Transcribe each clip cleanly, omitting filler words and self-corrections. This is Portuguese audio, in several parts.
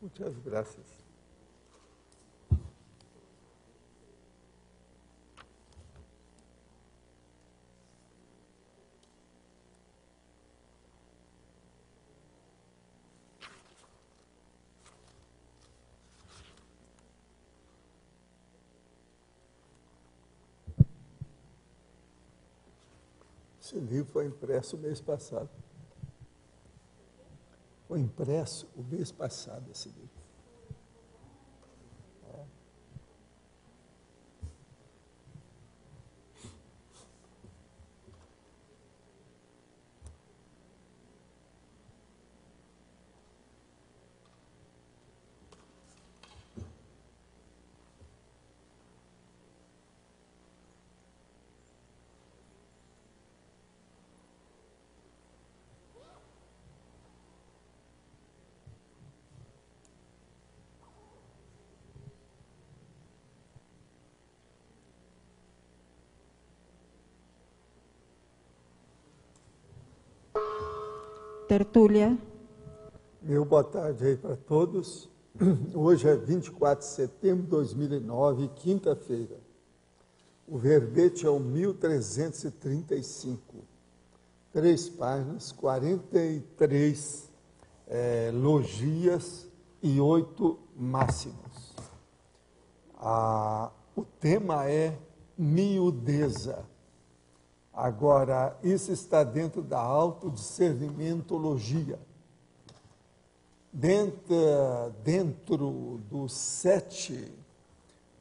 Muitas graças. Esse livro foi impresso o mês passado. Foi impresso o mês passado esse livro. Tertúlia. Meu boa tarde aí para todos. Hoje é 24 de setembro de 2009, quinta-feira. O verbete é o 1335. 3 páginas, 43 logias e 8 máximos. O tema é miudeza. Agora, isso está dentro da autodiscernimentologia. Dentro dos 7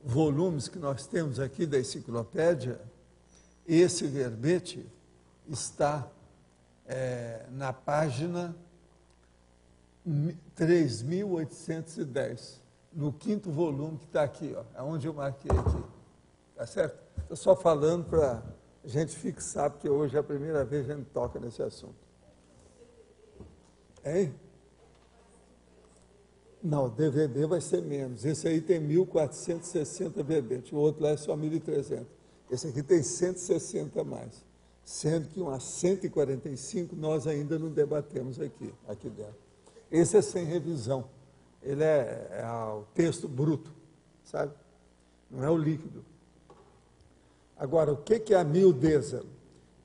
volumes que nós temos aqui da enciclopédia, esse verbete está na página 3.810, no 5º volume que está aqui, ó, é onde eu marquei aqui. Tá certo? Estou só falando para a gente fixar, porque hoje é a primeira vez que a gente toca nesse assunto. Hein? Não, DVD vai ser menos. Esse aí tem 1.460 verbetes, o outro lá é só 1.300. Esse aqui tem 160 a mais, sendo que umas 145 nós ainda não debatemos aqui dentro. Esse é sem revisão, ele é o texto bruto, sabe? Não é o líquido. Agora, o que é a miudeza?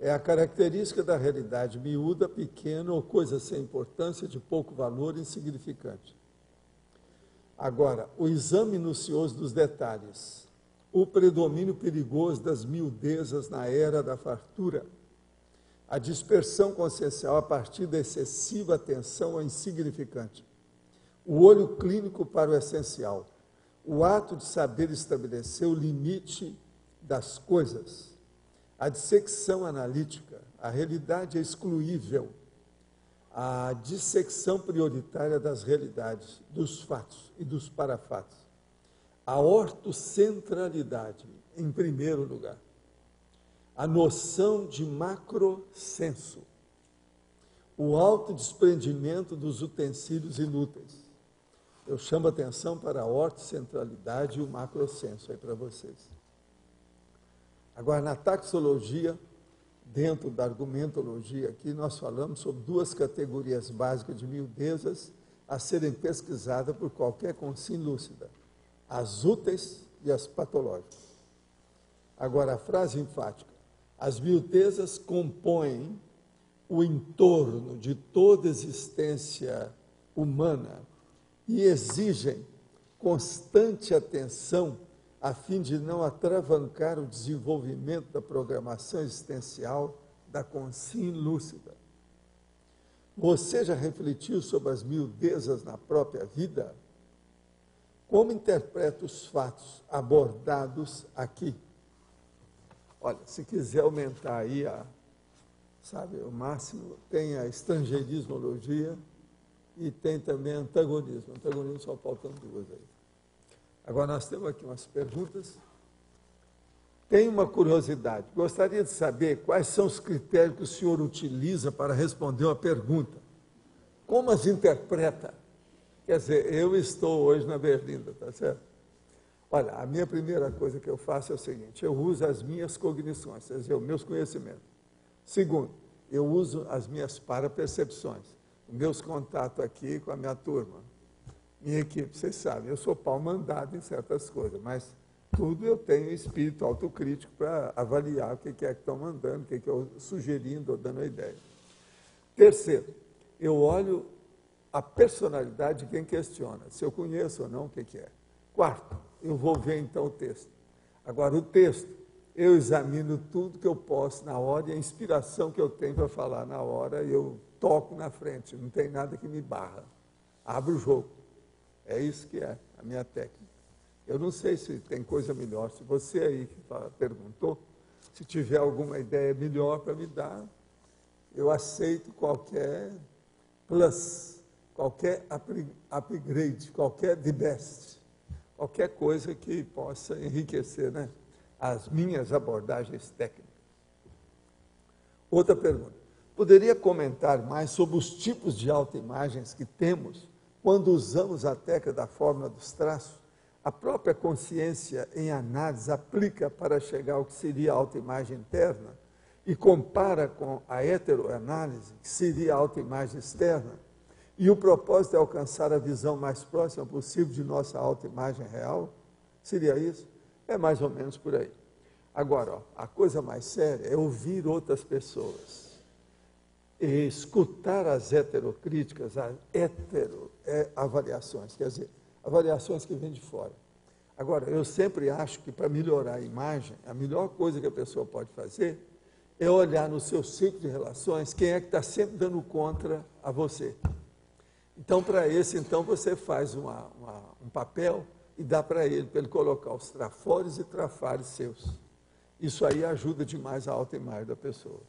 É a característica da realidade miúda, pequena ou coisa sem importância, de pouco valor, insignificante. Agora, o exame minucioso dos detalhes, o predomínio perigoso das miudezas na era da fartura, a dispersão consciencial a partir da excessiva atenção ao insignificante, o olho clínico para o essencial, o ato de saber estabelecer o limite das coisas, a dissecção analítica, a realidade é excluível, a dissecção prioritária das realidades, dos fatos e dos parafatos, a ortocentralidade, em primeiro lugar, a noção de macrosenso, o autodespreendimento dos utensílios inúteis. Eu chamo a atenção para a ortocentralidade e o macrosenso aí para vocês. Agora, na taxologia, dentro da argumentologia aqui, nós falamos sobre 2 categorias básicas de miudezas a serem pesquisadas por qualquer consciência lúcida, as úteis e as patológicas. Agora, a frase enfática, as miudezas compõem o entorno de toda existência humana e exigem constante atenção a fim de não atravancar o desenvolvimento da programação existencial da consciência lúcida. Você já refletiu sobre as miudezas na própria vida? Como interpreta os fatos abordados aqui? Olha, se quiser aumentar aí o máximo, tem a estrangeirismologia e tem também antagonismo. Antagonismo só faltam 2 aí. Agora, nós temos aqui umas perguntas. Tenho uma curiosidade. Gostaria de saber quais são os critérios que o senhor utiliza para responder uma pergunta. Como as interpreta? Quer dizer, eu estou hoje na Berlinda, tá certo? Olha, a minha primeira coisa que eu faço é o seguinte, eu uso as minhas cognições, quer dizer, os meus conhecimentos. Segundo, eu uso as minhas parapercepções, os meus contatos aqui com a minha turma. Minha equipe, vocês sabem, eu sou pau mandado em certas coisas, mas tudo eu tenho espírito autocrítico para avaliar o que é que estão mandando, o que eu sugerindo ou dando a ideia. Terceiro, eu olho a personalidade de quem questiona, se eu conheço ou não o que é. Quarto, eu vou ver então o texto. Agora, o texto, eu examino tudo que eu posso na hora e a inspiração que eu tenho para falar na hora, eu toco na frente, não tem nada que me barra. Abro o jogo. É isso que é a minha técnica. Eu não sei se tem coisa melhor. Se você aí que perguntou, se tiver alguma ideia melhor para me dar, eu aceito qualquer plus, qualquer upgrade, qualquer the best, qualquer coisa que possa enriquecer, né, as minhas abordagens técnicas. Outra pergunta. Poderia comentar mais sobre os tipos de autoimagens que temos quando usamos a técnica da fórmula dos traços? A própria consciência em análise aplica para chegar ao que seria a autoimagem interna e compara com a heteroanálise, que seria a autoimagem externa, e o propósito é alcançar a visão mais próxima possível de nossa autoimagem real? Seria isso? É mais ou menos por aí. Agora, ó, a coisa mais séria é ouvir outras pessoas e escutar as heterocríticas, as avaliações, quer dizer, avaliações que vêm de fora. Agora, eu sempre acho que para melhorar a imagem, a melhor coisa que a pessoa pode fazer é olhar no seu ciclo de relações quem é que está sempre dando contra a você. Então, para esse, então, você faz um papel e dá para ele colocar os trafores e trafares seus. Isso aí ajuda demais a autoimagem da pessoa.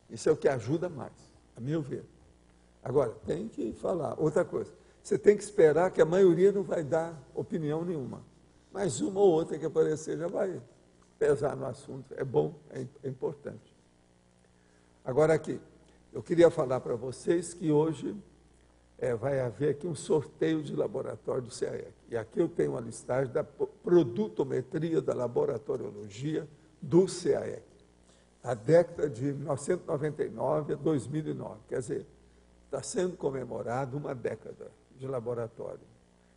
Isso é o que ajuda mais, a meu ver. Agora, tem que falar. Outra coisa, você tem que esperar que a maioria não vai dar opinião nenhuma. Mas uma ou outra que aparecer já vai pesar no assunto. É bom, é importante. Agora aqui, eu queria falar para vocês que hoje vai haver aqui um sorteio de laboratório do CAEC. E aqui eu tenho uma listagem da produtometria da laboratoriologia do CAEC. A década de 1999 a 2009, quer dizer, está sendo comemorado uma década de laboratório.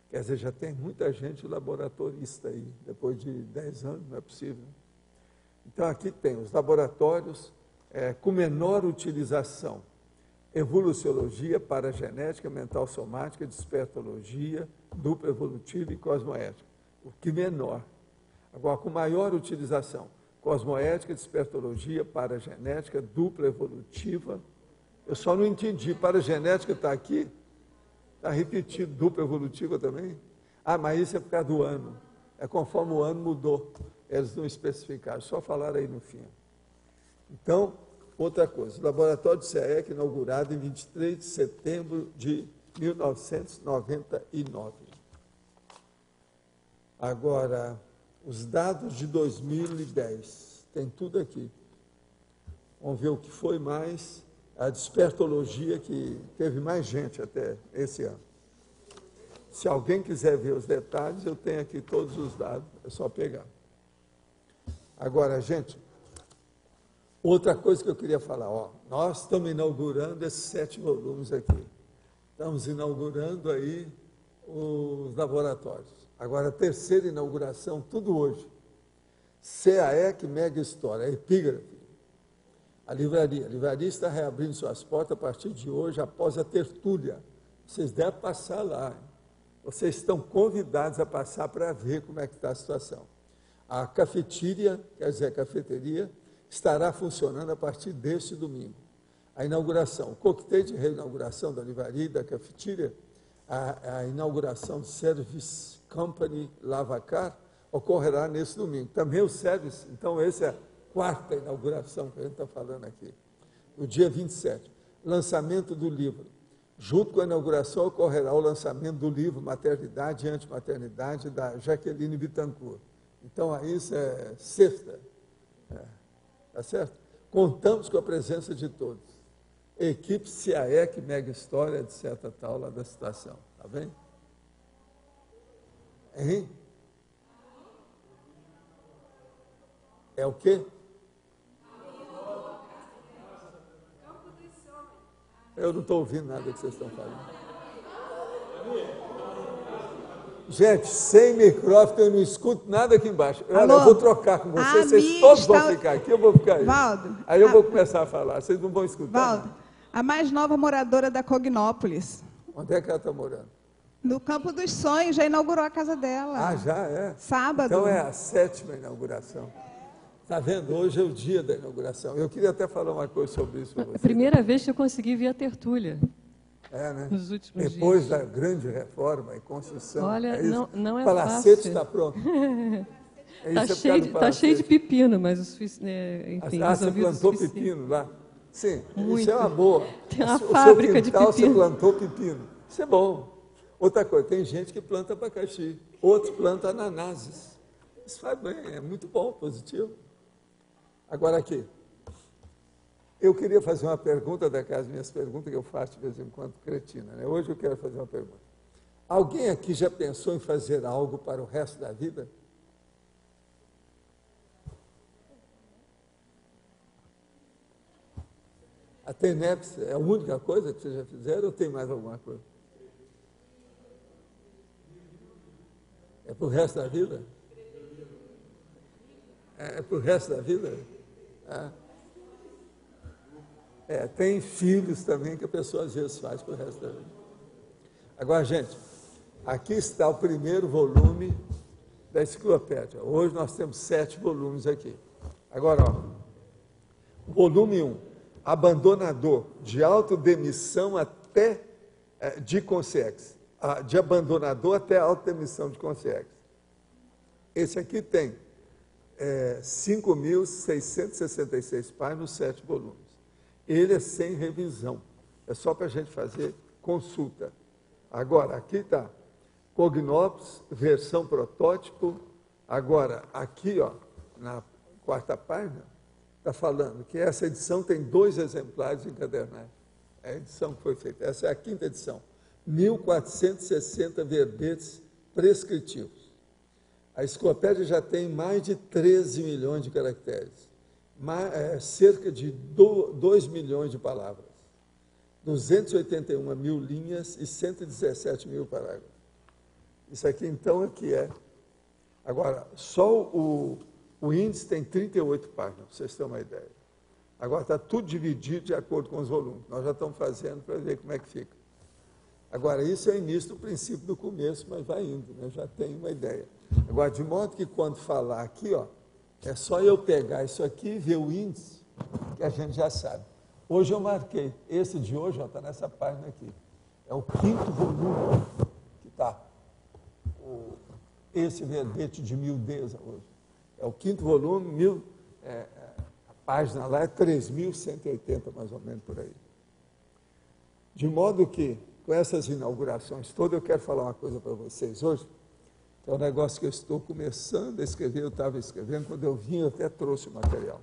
Quer dizer, já tem muita gente laboratorista aí, depois de 10 anos, não é possível. Então, aqui tem os laboratórios com menor utilização: evoluciologia, paragenética, mental somática, despertologia, dupla evolutiva e cosmoética. O que menor. Agora, com maior utilização: cosmoética, despertologia, paragenética, dupla evolutiva. Eu só não entendi, paragenética está aqui? Está repetido, dupla evolutiva também? Ah, mas isso é por causa do ano. É conforme o ano mudou. Eles não especificaram, só falaram aí no fim. Então, outra coisa, o laboratório do CAEC, inaugurado em 23 de setembro de 1999. Agora, os dados de 2010, tem tudo aqui. Vamos ver o que foi mais. A despertologia, que teve mais gente até esse ano. Se alguém quiser ver os detalhes, eu tenho aqui todos os dados, é só pegar. Agora, gente, outra coisa que eu queria falar, ó, nós estamos inaugurando esses 7 volumes aqui. Estamos inaugurando aí os laboratórios. Agora, a terceira inauguração, tudo hoje. CAEC Mega História, epígrafe. A livraria está reabrindo suas portas a partir de hoje, após a tertúlia. Vocês devem passar lá. Hein? Vocês estão convidados a passar para ver como é que está a situação. A cafeteria, quer dizer, a cafeteria, estará funcionando a partir deste domingo. A inauguração, o coquetel de reinauguração da livraria e da cafeteria, a inauguração do Service Company Lavacar, ocorrerá nesse domingo. Também o Service, então esse é quarta inauguração que a gente está falando aqui, no dia 27, lançamento do livro. Junto com a inauguração ocorrerá o lançamento do livro Maternidade e Antimaternidade, da Jaqueline Bittencourt. Então, aí isso é sexta, tá certo? Contamos com a presença de todos. Equipe CAEC, Mega História, etc. tal, lá da situação, tá bem? Hein? É o quê? Eu não estou ouvindo nada que vocês estão falando. Gente, sem microfone eu não escuto nada aqui embaixo. Alô? Eu vou trocar com vocês, vocês todos vão ficar aqui, eu vou ficar aí. Valdo, Aí eu vou começar a falar, vocês não vão escutar. Valdo, a mais nova moradora da Cognópolis, Onde é que ela está morando? no Campo dos Sonhos, já inaugurou a casa dela. Ah, já é? Sábado. Então é a 7ª inauguração. Está vendo? Hoje é o dia da inauguração. Eu queria até falar uma coisa sobre isso para A vocês. primeira vez que eu consegui ver a tertúlia, É, né? nos últimos Depois dias. da grande reforma e construção. Olha, é isso? não é O palacete fácil. está pronto. É Está isso, é por causa cheio, do tá cheio de palacete. pepino, mas enfim, Ah, você resolvi o plantou suficiente. pepino lá? Sim, isso Muito. é uma boa. Tem uma O seu fábrica de quintal, pepino. Você plantou pepino. Isso é bom. Outra coisa, tem gente que planta abacaxi, outros plantam ananases. Isso faz bem, é muito bom, positivo. Agora aqui, eu queria fazer uma pergunta daquelas minhas perguntas que eu faço de vez em quando, cretina, né? Hoje eu quero fazer uma pergunta. Alguém aqui já pensou em fazer algo para o resto da vida? A TENEPS é a única coisa que vocês já fizeram ou tem mais alguma coisa? É para o resto da vida? É para o resto da vida? Tem filhos também que a pessoa às vezes faz para o resto da vida. Agora, gente, aqui está o primeiro volume da enciclopédia. Hoje nós temos 7 volumes aqui. Agora, ó, volume 1, abandonador, de autodemissão até de consciência. De abandonador até autodemissão de consciência. Esse aqui tem 5.666 páginas, 7 volumes. Ele é sem revisão, é só para a gente fazer consulta. Agora, aqui está, Cognópolis, versão protótipo. Agora, aqui, ó, na 4ª página, está falando que essa edição tem 2 exemplares encadernados. É a edição que foi feita, essa é a 5ª edição. 1.460 verbetes prescritivos. A enciclopédia já tem mais de 13 milhões de caracteres, cerca de 2 milhões de palavras, 281 mil linhas e 117 mil parágrafos. Isso aqui, então, é que é. Agora, só o índice tem 38 páginas, para vocês terem uma ideia. Agora, está tudo dividido de acordo com os volumes. Nós já estamos fazendo para ver como é que fica. Agora, isso é o início do princípio do começo, mas vai indo, né? Já tem uma ideia. Agora, de modo que quando falar aqui, ó, é só eu pegar isso aqui e ver o índice, que a gente já sabe. Hoje eu marquei, esse de hoje está nessa página aqui. É o 5º volume que está. Esse verbete de miudeza hoje. É o 5º volume, a página lá é 3.180, mais ou menos, por aí. De modo que, com essas inaugurações todas, eu quero falar uma coisa para vocês hoje, que é um negócio que eu estou começando a escrever, eu estava escrevendo, quando eu vim eu até trouxe o material.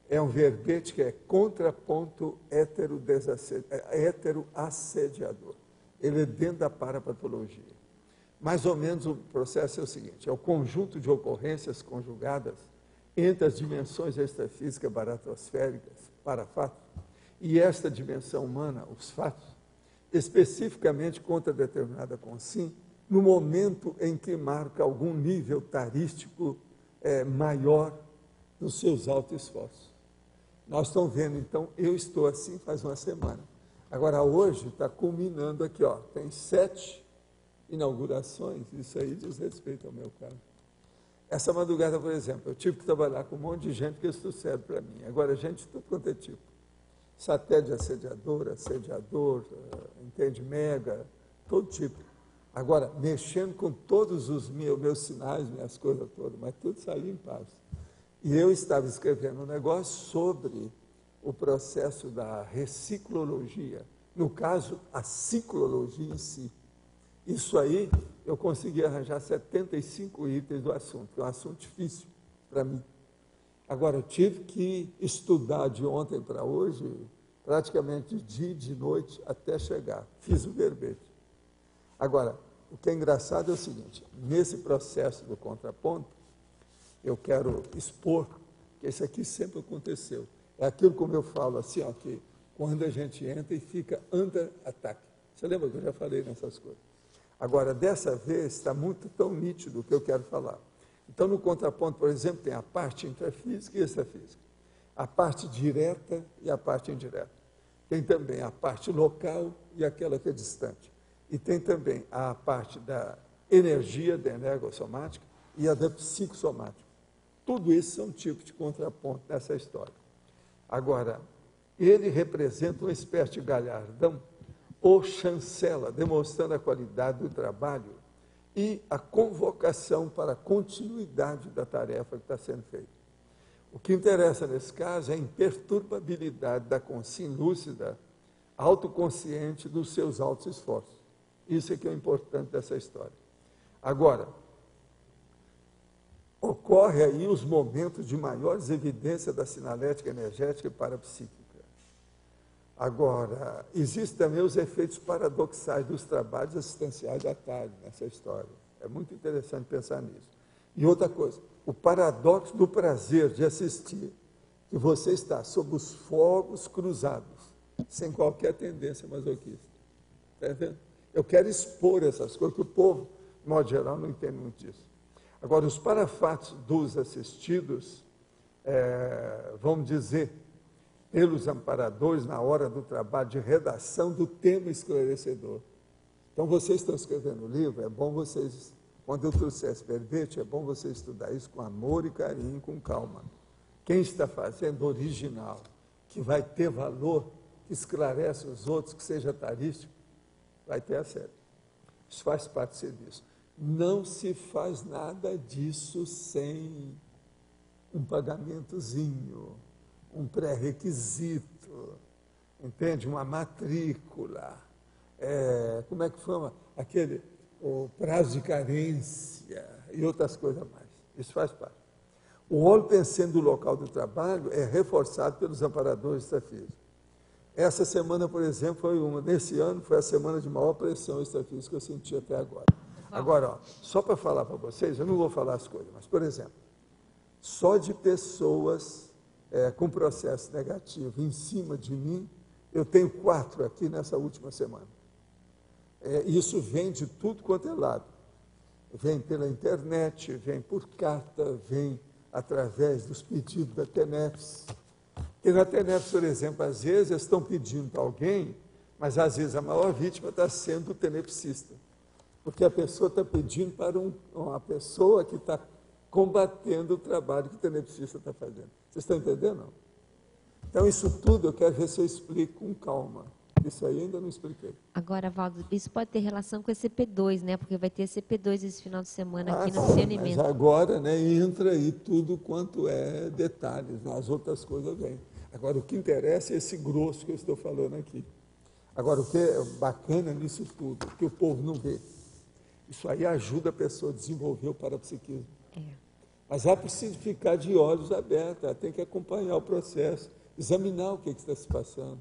É um verbete que é contraponto heteroassediador. Ele é dentro da parapatologia. Mais ou menos o processo é o seguinte, é o conjunto de ocorrências conjugadas entre as dimensões extrafísicas baratosféricas, parafatos, e esta dimensão humana, os fatos, especificamente contra determinada consim, no momento em que marca algum nível tarístico maior nos seus altos esforços. Nós estamos vendo, então, eu estou assim faz uma semana. Agora, hoje, está culminando aqui, ó, tem 7 inaugurações, isso aí diz respeito ao meu caso. Essa madrugada, por exemplo, eu tive que trabalhar com um monte de gente que isso serve para mim. Agora, gente de tudo quanto é tipo. Satélite assediador, entende, mega, todo tipo. Agora, mexendo com todos os meus sinais, minhas coisas todas, mas tudo saiu em paz. E eu estava escrevendo um negócio sobre o processo da reciclologia, no caso, a ciclologia em si. Isso aí, eu consegui arranjar 75 itens do assunto, que é um assunto difícil para mim. Agora, eu tive que estudar de ontem para hoje, praticamente de dia e de noite, até chegar. Fiz o verbete. Agora, o que é engraçado é o seguinte, nesse processo do contraponto, eu quero expor que isso aqui sempre aconteceu. É aquilo como eu falo assim, ó, que quando a gente entra e fica under attack. Você lembra que eu já falei nessas coisas? Agora, dessa vez, está muito tão nítido o que eu quero falar. Então, no contraponto, por exemplo, tem a parte intrafísica e extrafísica. A parte direta e a parte indireta. Tem também a parte local e aquela que é distante. E tem também a parte da energia, da energossomática, e a da psicossomática. Tudo isso são tipos de contraponto nessa história. Agora, ele representa uma espécie de galhardão ou chancela, demonstrando a qualidade do trabalho e a convocação para a continuidade da tarefa que está sendo feita. O que interessa nesse caso é a imperturbabilidade da consciência lúcida, autoconsciente dos seus altos esforços. Isso é que é importante dessa história. Agora, ocorre aí os momentos de maiores evidências da sinalética energética e parapsíquica. Agora, existem também os efeitos paradoxais dos trabalhos assistenciais da tarde nessa história. É muito interessante pensar nisso. E outra coisa, o paradoxo do prazer de assistir, que você está sob os fogos cruzados, sem qualquer tendência masoquista. Está vendo? Eu quero expor essas coisas, que o povo, de modo geral, não entende muito disso. Agora, os parafatos dos assistidos, vamos dizer, pelos amparadores na hora do trabalho de redação do tema esclarecedor. Então, vocês estão escrevendo o livro, é bom vocês, quando eu trouxer esse verbete, é bom você estudar isso com amor e carinho, com calma. Quem está fazendo original, que vai ter valor, que esclarece os outros, que seja tarístico, vai ter acesso. Isso faz parte do serviço. Não se faz nada disso sem um pagamentozinho, um pré-requisito, entende? Uma matrícula, como é que chama? O prazo de carência e outras coisas mais. Isso faz parte. O óleo pensando do local do trabalho é reforçado pelos amparadores extrafísicos. Essa semana, por exemplo, nesse ano, foi a semana de maior pressão extrafísica que eu senti até agora. Agora, ó, só para falar para vocês, eu não vou falar as coisas, mas, por exemplo, só de pessoas com processo negativo em cima de mim, eu tenho 4 aqui nessa última semana. Isso vem de tudo quanto é lado. Vem pela internet, vem por carta, vem através dos pedidos da TENEPS. Porque na TENEPS, por exemplo, às vezes eles estão pedindo para alguém, mas às vezes a maior vítima está sendo o tenepsista. Porque a pessoa está pedindo para uma pessoa que está combatendo o trabalho que o tenepsista está fazendo. Vocês estão entendendo? Não? Então, isso tudo eu quero ver se eu explico com calma. Isso aí ainda não expliquei. Agora, Valdo, isso pode ter relação com esse CP2, né? Porque vai ter CP2 esse final de semana aqui no Sim, discernimento. mas agora, né, entra aí tudo quanto é detalhes, né? As outras coisas vêm. Agora, o que interessa é esse grosso que eu estou falando aqui. Agora, o que é bacana nisso tudo, que o povo não vê, isso aí ajuda a pessoa a desenvolver o parapsiquismo. Mas ela precisa ficar de olhos abertos, ela tem que acompanhar o processo, examinar o que está se passando.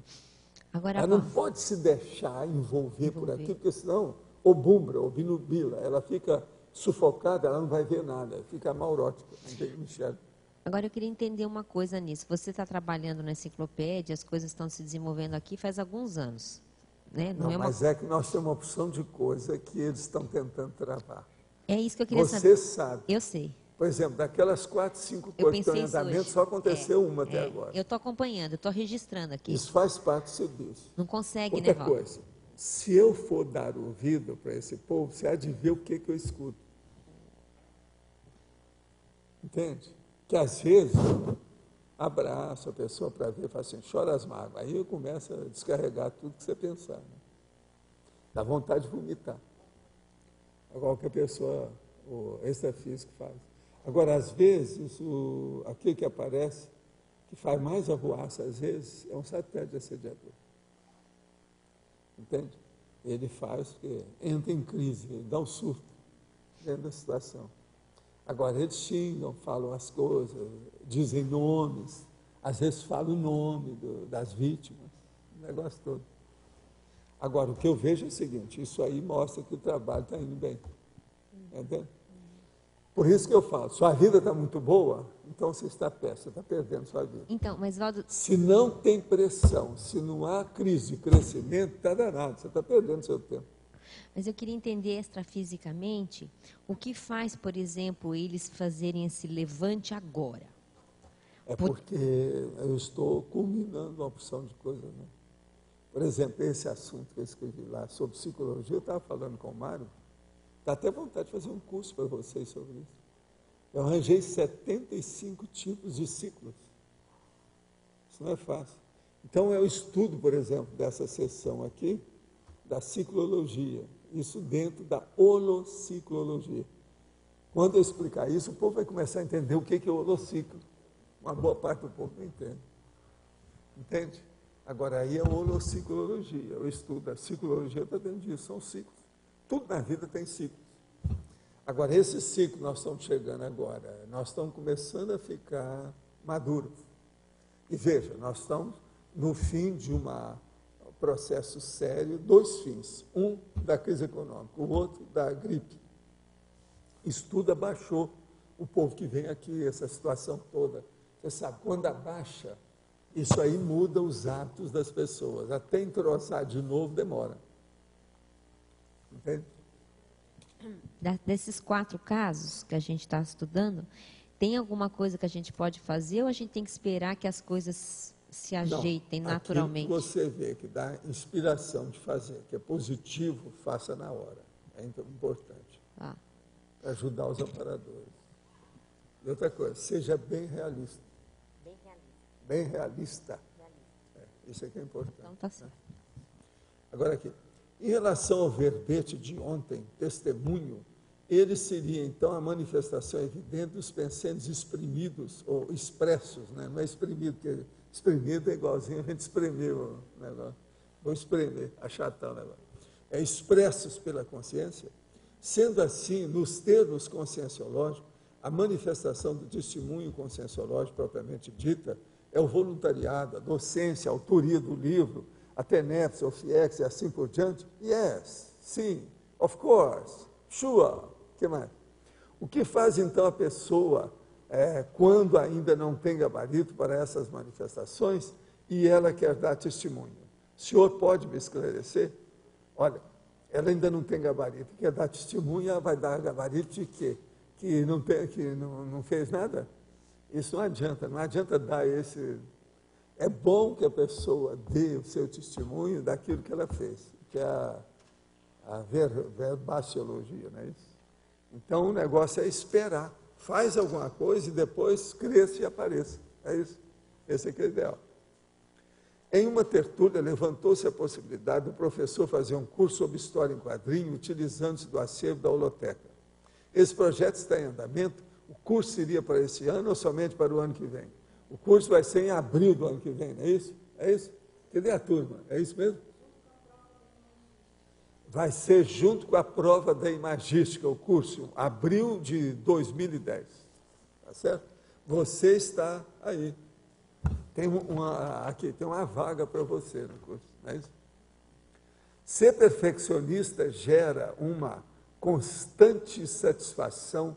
Agora, Ela não pode se deixar envolver por aquilo, porque senão obumbra, obnubila, ela fica sufocada, ela não vai ver nada, fica maurótica, não enxerga. Agora, eu queria entender uma coisa nisso. Você está trabalhando na enciclopédia, as coisas estão se desenvolvendo aqui faz alguns anos. Né? Não, mas é que nós temos uma opção de coisa que eles estão tentando travar. É isso que eu queria saber. Você sabe. Eu sei. Por exemplo, daquelas 4, 5 coisas que estão em andamento, só aconteceu uma até agora. Eu estou acompanhando, eu estou registrando aqui. Isso faz parte do serviço. Não consegue, Outra né, Valdo? coisa, se eu for dar ouvido para esse povo, você há de ver o que eu escuto. Entende? Que às vezes abraço a pessoa para ver e fala assim, chora as mágoas. Aí eu começo a descarregar tudo que você pensar. Né? Dá vontade de vomitar. Igual que a pessoa, o extrafísico faz. Agora, às vezes, aquilo que aparece, que faz mais arruaça, às vezes, é um satélite assediador. Entende? Ele faz, porque entra em crise, ele dá um surto dentro da situação. Agora, eles xingam, falam as coisas, dizem nomes, às vezes falam o nome das vítimas, o negócio todo. Agora, o que eu vejo é o seguinte, isso aí mostra que o trabalho está indo bem. Entende? Por isso que eu falo, sua vida está muito boa, então você está perto, você está perdendo sua vida. Então, mas Valdo... Se não tem pressão, se não há crise de crescimento, está danado, você está perdendo seu tempo. Mas eu queria entender extrafisicamente o que faz, por exemplo, eles fazerem esse levante agora. É porque eu estou culminando uma opção de coisas, né? Por exemplo, esse assunto que eu escrevi lá sobre psicologia, eu estava falando com o Mário, dá até vontade de fazer um curso para vocês sobre isso. Eu arranjei 75 tipos de ciclos. Isso não é fácil. Então, eu estudo, por exemplo, dessa seção aqui, da ciclologia, isso dentro da holociclologia. Quando eu explicar isso, o povo vai começar a entender o que é o holociclo. Uma boa parte do povo não entende. Entende? Agora, aí é a holociclologia. Eu estudo a ciclologia, está dentro disso, são ciclos. Tudo na vida tem ciclos. Agora, esse ciclo nós estamos chegando agora, nós estamos começando a ficar maduros. E veja, nós estamos no fim de um processo sério, dois fins. Um da crise econômica, o outro da gripe. Isso tudo abaixou o povo que vem aqui, essa situação toda. Você sabe, quando abaixa, isso aí muda os hábitos das pessoas. Até entrosar de novo demora. Entende? Desses 4 casos que a gente está estudando, tem alguma coisa que a gente pode fazer ou a gente tem que esperar que as coisas se ajeitem naturalmente? Aquilo que você vê que dá inspiração de fazer, que é positivo, faça na hora. É importante. Ah. Para ajudar os amparadores. E outra coisa, seja bem realista. Bem realista. Isso aqui é importante. Então tá certo. Agora aqui, em relação ao verbete de ontem, testemunho, ele seria então a manifestação evidente dos pensamentos exprimidos, ou expressos, né? Não é exprimido, porque exprimido é igualzinho a gente espremer o negócio. Vou espremer, achatar o negócio. É expressos pela consciência. Sendo assim, nos termos conscienciológicos, a manifestação do testemunho conscienciológico propriamente dita é o voluntariado, a docência, a autoria do livro, a TENEPS, o FIEX e assim por diante. Yes, sim, of course, sure, o que mais? O que faz então a pessoa, quando ainda não tem gabarito para essas manifestações e ela quer dar testemunho? O senhor pode me esclarecer? Olha, ela ainda não tem gabarito, quer dar testemunho, ela vai dar gabarito de quê? Que não fez nada? Isso não adianta dar esse... É bom que a pessoa dê o seu testemunho daquilo que ela fez, que é a verbaciologia, não é isso? Então, o negócio é esperar. Faz alguma coisa e depois cresça e apareça. É isso. Esse aqui é o ideal. Em uma tertúlia, levantou-se a possibilidade do professor fazer um curso sobre história em quadrinho, utilizando-se do acervo da holoteca. Esse projeto está em andamento. O curso seria para esse ano ou somente para o ano que vem? O curso vai ser em abril do ano que vem, não é isso? É isso? Cadê a turma? É isso mesmo? Vai ser junto com a prova da imagística, o curso, abril de 2010. Tá certo? Você está aí. Aqui tem uma vaga para você no curso, não é isso? Ser perfeccionista gera uma constante satisfação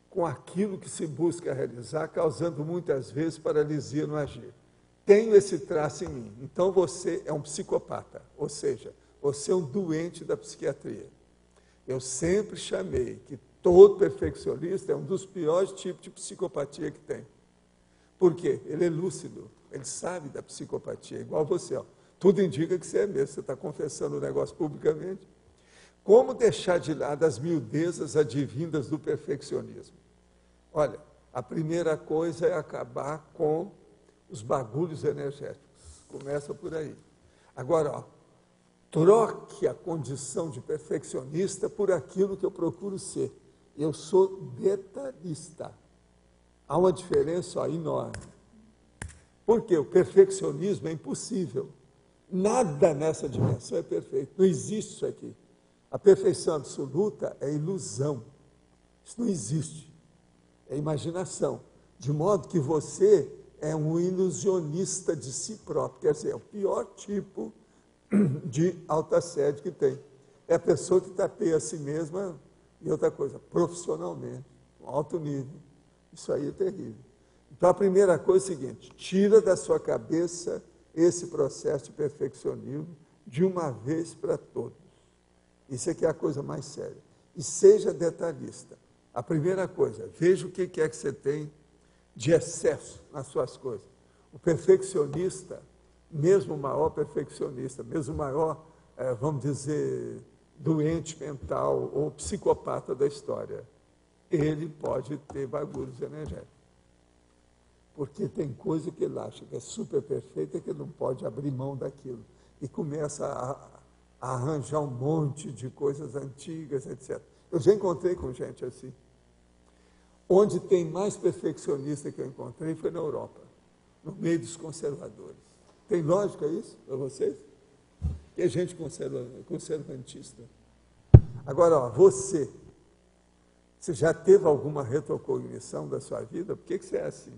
com aquilo que se busca realizar, causando muitas vezes paralisia no agir. Tenho esse traço em mim, então você é um psicopata, ou seja, você é um doente da psiquiatria. Eu sempre chamei que todo perfeccionista é um dos piores tipos de psicopatia que tem. Por quê? Ele é lúcido, ele sabe da psicopatia, igual você. Ó. Tudo indica que você é mesmo, você está confessando o negócio publicamente. Como deixar de lado as miudezas advindas do perfeccionismo? Olha, a primeira coisa é acabar com os bagulhos energéticos. Começa por aí. Agora, ó, troque a condição de perfeccionista por aquilo que eu procuro ser. Eu sou detalhista. Há uma diferença enorme. Porque o perfeccionismo é impossível. Nada nessa dimensão é perfeito. Não existe isso aqui. A perfeição absoluta é ilusão. Isso não existe. É imaginação. De modo que você é um ilusionista de si próprio. Quer dizer, é o pior tipo de autoassédio que tem. É a pessoa que tapeia a si mesma e outra coisa, profissionalmente, com alto nível. Isso aí é terrível. Então, a primeira coisa é a seguinte, tira da sua cabeça esse processo de perfeccionismo de uma vez para todas. Isso aqui é a coisa mais séria. E seja detalhista. A primeira coisa, veja o que é que você tem de excesso nas suas coisas. O perfeccionista, mesmo o maior perfeccionista, mesmo o maior, vamos dizer, doente mental ou psicopata da história, ele pode ter bagulhos energéticos. Porque tem coisa que ele acha que é super perfeita que ele não pode abrir mão daquilo. E começa a arranjar um monte de coisas antigas, etc. Eu já encontrei com gente assim. Onde tem mais perfeccionista que eu encontrei foi na Europa, no meio dos conservadores. Tem lógica isso para vocês? Que é gente conservantista. Agora, ó, você já teve alguma retrocognição da sua vida? Por que você é assim?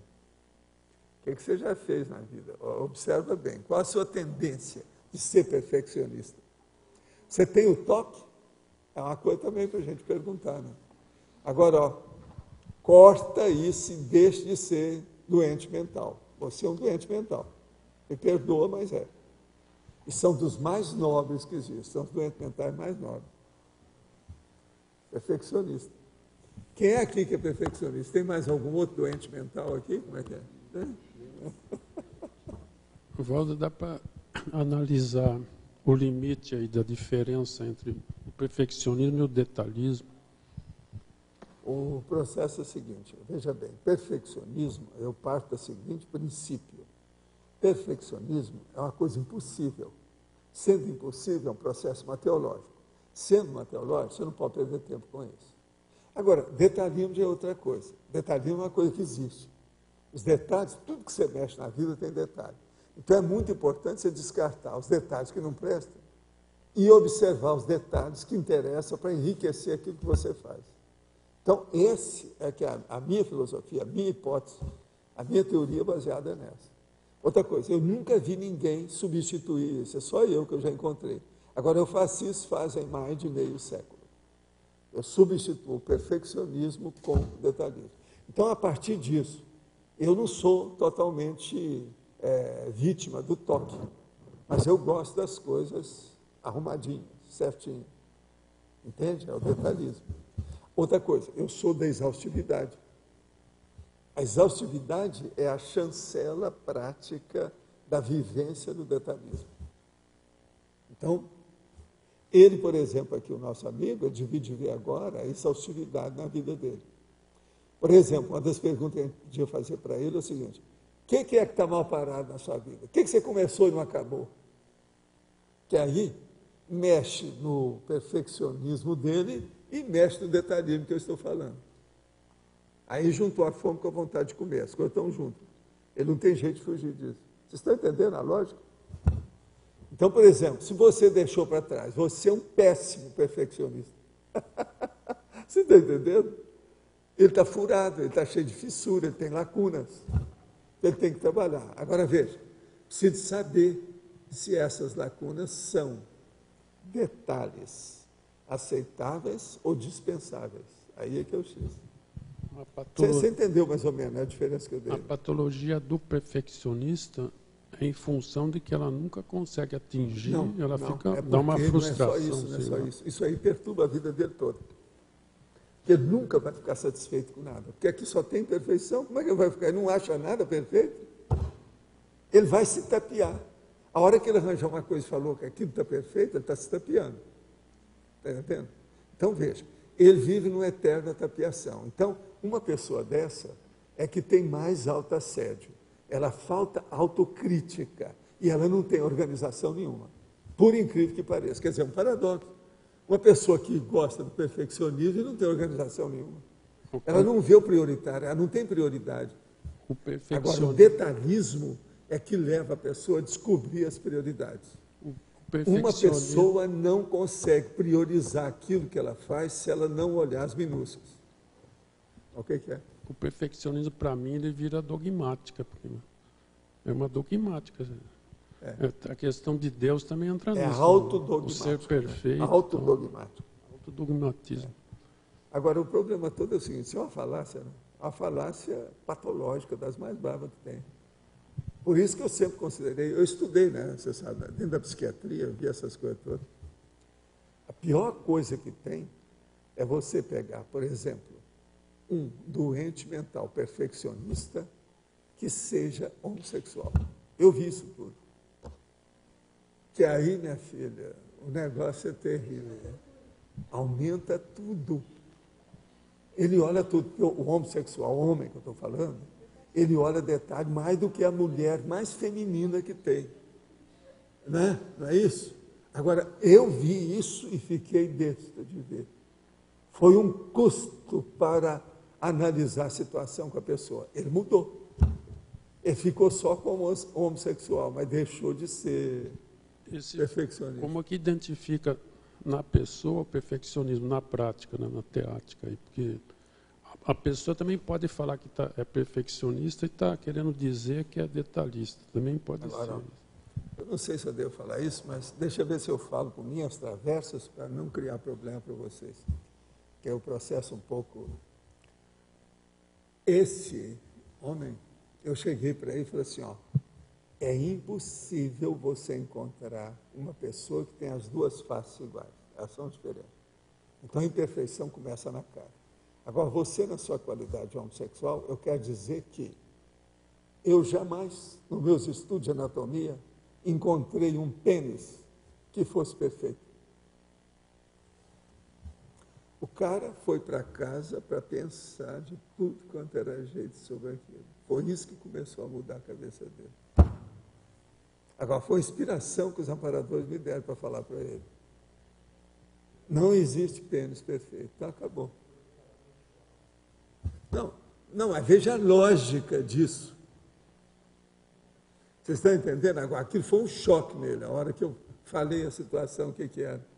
O que você já fez na vida? Observa bem, qual a sua tendência de ser perfeccionista? Você tem o toque? É uma coisa também para a gente perguntar, né? Agora, ó, corta isso e deixe de ser doente mental. Você é um doente mental. Me perdoa, mas é. E são dos mais nobres que existem, são os doentes mentais mais nobres. Perfeccionista. Quem é aqui que é perfeccionista? Tem mais algum outro doente mental aqui? Como é que é? Valdo, dá para analisar o limite aí da diferença entre o perfeccionismo e o detalhismo? O processo é o seguinte, veja bem, perfeccionismo, eu parto do seguinte princípio. Perfeccionismo é uma coisa impossível. Sendo impossível, é um processo mateológico. Sendo mateológico, você não pode perder tempo com isso. Agora, detalhismo já é outra coisa. Detalhismo é uma coisa que existe. Os detalhes, tudo que você mexe na vida tem detalhe. Então é muito importante você descartar os detalhes que não prestam e observar os detalhes que interessam para enriquecer aquilo que você faz. Então, esse é que a minha filosofia, a minha hipótese, a minha teoria baseada nessa. Outra coisa, eu nunca vi ninguém substituir isso, é só eu que eu já encontrei. Agora, eu faço isso fazem mais de meio século. Eu substituo o perfeccionismo com o detalhismo. Então, a partir disso, eu não sou totalmente vítima do toque, mas eu gosto das coisas arrumadinhas, certinho. Entende? É o detalhismo. Outra coisa, eu sou da exaustividade. A exaustividade é a chancela prática da vivência do detalhismo. Então, ele, por exemplo, aqui, o nosso amigo, eu divide ver agora a exaustividade na vida dele. Por exemplo, uma das perguntas que a gente podia fazer para ele é o seguinte: o que é que está mal parado na sua vida? O que você começou e não acabou? Que aí mexe no perfeccionismo dele e mexe no detalhismo que eu estou falando. Aí juntou a fome com a vontade de comer, as coisas estão juntas. Ele não tem jeito de fugir disso. Vocês estão entendendo a lógica? Então, por exemplo, se você deixou para trás, você é um péssimo perfeccionista. Você está entendendo? Ele está furado, ele está cheio de fissura, ele tem lacunas. Ele tem que trabalhar. Agora veja, precisa saber se essas lacunas são detalhes aceitáveis ou dispensáveis. Aí é que eu X. Você entendeu mais ou menos a diferença que eu dei? A patologia do perfeccionista é em função de que ela nunca consegue atingir, ela fica, dá uma frustração. Não é só isso. Isso aí perturba a vida dele toda. Porque ele nunca vai ficar satisfeito com nada. Porque aqui só tem perfeição, como é que ele vai ficar? Ele não acha nada perfeito? Ele vai se tapear. A hora que ele arranjar uma coisa e falou que aquilo está perfeito, ele está se tapeando. Está entendendo? Então, veja, ele vive numa eterna tapeação. Então, uma pessoa dessa é que tem mais autoassédio. Ela falta autocrítica e ela não tem organização nenhuma. Por incrível que pareça. Quer dizer, é um paradoxo. Uma pessoa que gosta do perfeccionismo e não tem organização nenhuma. Ela não vê o prioritário, ela não tem prioridade. Agora, o detalhismo é que leva a pessoa a descobrir as prioridades. Uma pessoa não consegue priorizar aquilo que ela faz se ela não olhar as minúcias. O que é? O perfeccionismo, para mim, ele vira dogmática. Porque é uma dogmática. A questão de Deus também entra nisso. É autodogmático. O ser perfeito. Autodogmático. Autodogmatismo. Agora, o problema todo é o seguinte: isso é uma falácia, né? Uma falácia patológica, das mais bravas que tem. Por isso que eu sempre considerei, eu estudei, né? Você sabe, dentro da psiquiatria, eu vi essas coisas todas. A pior coisa que tem é você pegar, por exemplo, um doente mental perfeccionista que seja homossexual. Eu vi isso tudo. Que aí, minha filha, o negócio é terrível. Aumenta tudo. Ele olha tudo, porque o homossexual, o homem que eu estou falando, ele olha detalhe mais do que a mulher mais feminina que tem. Né? Não é isso? Agora, eu vi isso e fiquei besta de ver. Foi um custo para analisar a situação com a pessoa. Ele mudou. Ele ficou só como homossexual, mas deixou de ser perfeccionista. Como que identifica na pessoa o perfeccionismo, na prática, na teática? Porque a pessoa também pode falar que é perfeccionista e está querendo dizer que é detalhista. Também pode ser. Eu não sei se eu devo falar isso, mas deixa eu ver se eu falo por minhas travessas para não criar problema para vocês. Que é o processo um pouco... Esse homem, eu cheguei para ele e falei assim, ó, é impossível você encontrar uma pessoa que tenha as duas faces iguais. Elas são diferentes. Então a imperfeição começa na cara. Agora, você, na sua qualidade homossexual, eu quero dizer que eu jamais, nos meus estudos de anatomia, encontrei um pênis que fosse perfeito. O cara foi para casa para pensar de tudo quanto era jeito sobre aquilo. Foi isso que começou a mudar a cabeça dele. Agora, foi a inspiração que os amparadores me deram para falar para ele. Não existe pênis perfeito. Então, acabou. Não, mas veja a lógica disso. Vocês estão entendendo? Agora, aquilo foi um choque nele, a hora que eu falei a situação, o que era.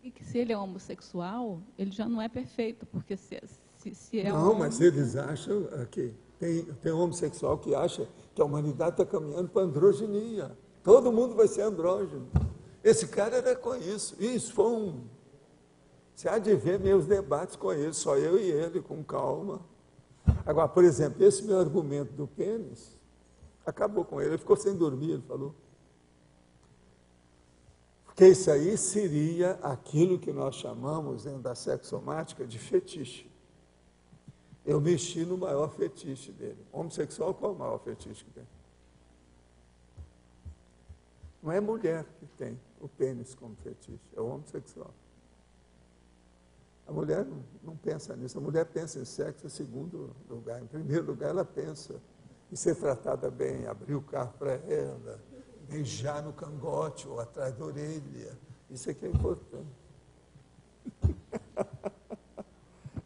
E que se ele é homossexual, ele já não é perfeito, porque se é Não, mas eles acham que tem homossexual que acha que a humanidade está caminhando para a androginia. Todo mundo vai ser andrógeno. Esse cara era com isso. Isso foi um... Você há de ver meus debates com ele, só eu e ele, com calma. Agora, por exemplo, esse meu argumento do pênis acabou com ele. Ele ficou sem dormir, ele falou. Porque isso aí seria aquilo que nós chamamos, dentro da sexomática, de fetiche. Eu mexi no maior fetiche dele. Homossexual, qual é o maior fetiche que tem? Não é mulher que tem o pênis como fetiche, é o homossexual. A mulher não pensa nisso, a mulher pensa em sexo em segundo lugar. Em primeiro lugar, ela pensa em ser tratada bem, abrir o carro para ela, beijar no cangote ou atrás da orelha. Isso é que é importante.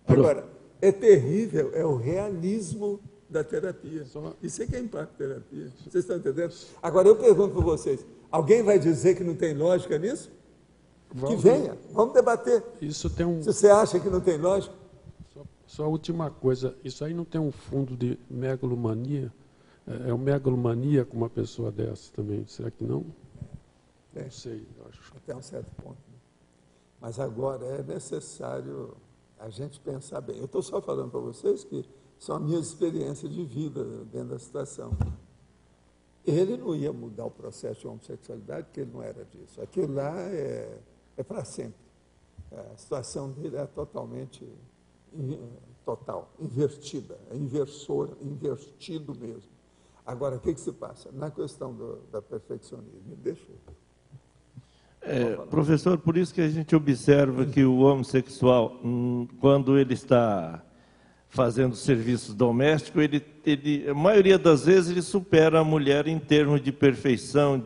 Agora, é terrível, é o realismo da terapia. Isso é que é impacto-terapia. Vocês estão entendendo? Agora, eu pergunto para vocês, alguém vai dizer que não tem lógica nisso? Que venha, vamos debater. Isso tem um... Se você acha que não tem lógica. Só a última coisa, isso aí não tem um fundo de megalomania? É uma megalomania com uma pessoa dessa também, será que não? Tem. Não sei, eu acho. Até um certo ponto. Mas agora é necessário a gente pensar bem. Eu estou só falando para vocês que são as minhas experiências de vida dentro da situação. Ele não ia mudar o processo de homossexualidade, porque ele não era disso. Aquilo lá é para sempre. A situação dele é totalmente invertida, é invertido mesmo. Agora, o que se passa? Na questão do perfeccionismo, deixa eu... Professor, por isso que a gente observa que o homossexual, quando ele está fazendo serviços domésticos, a maioria das vezes ele supera a mulher em termos de perfeição,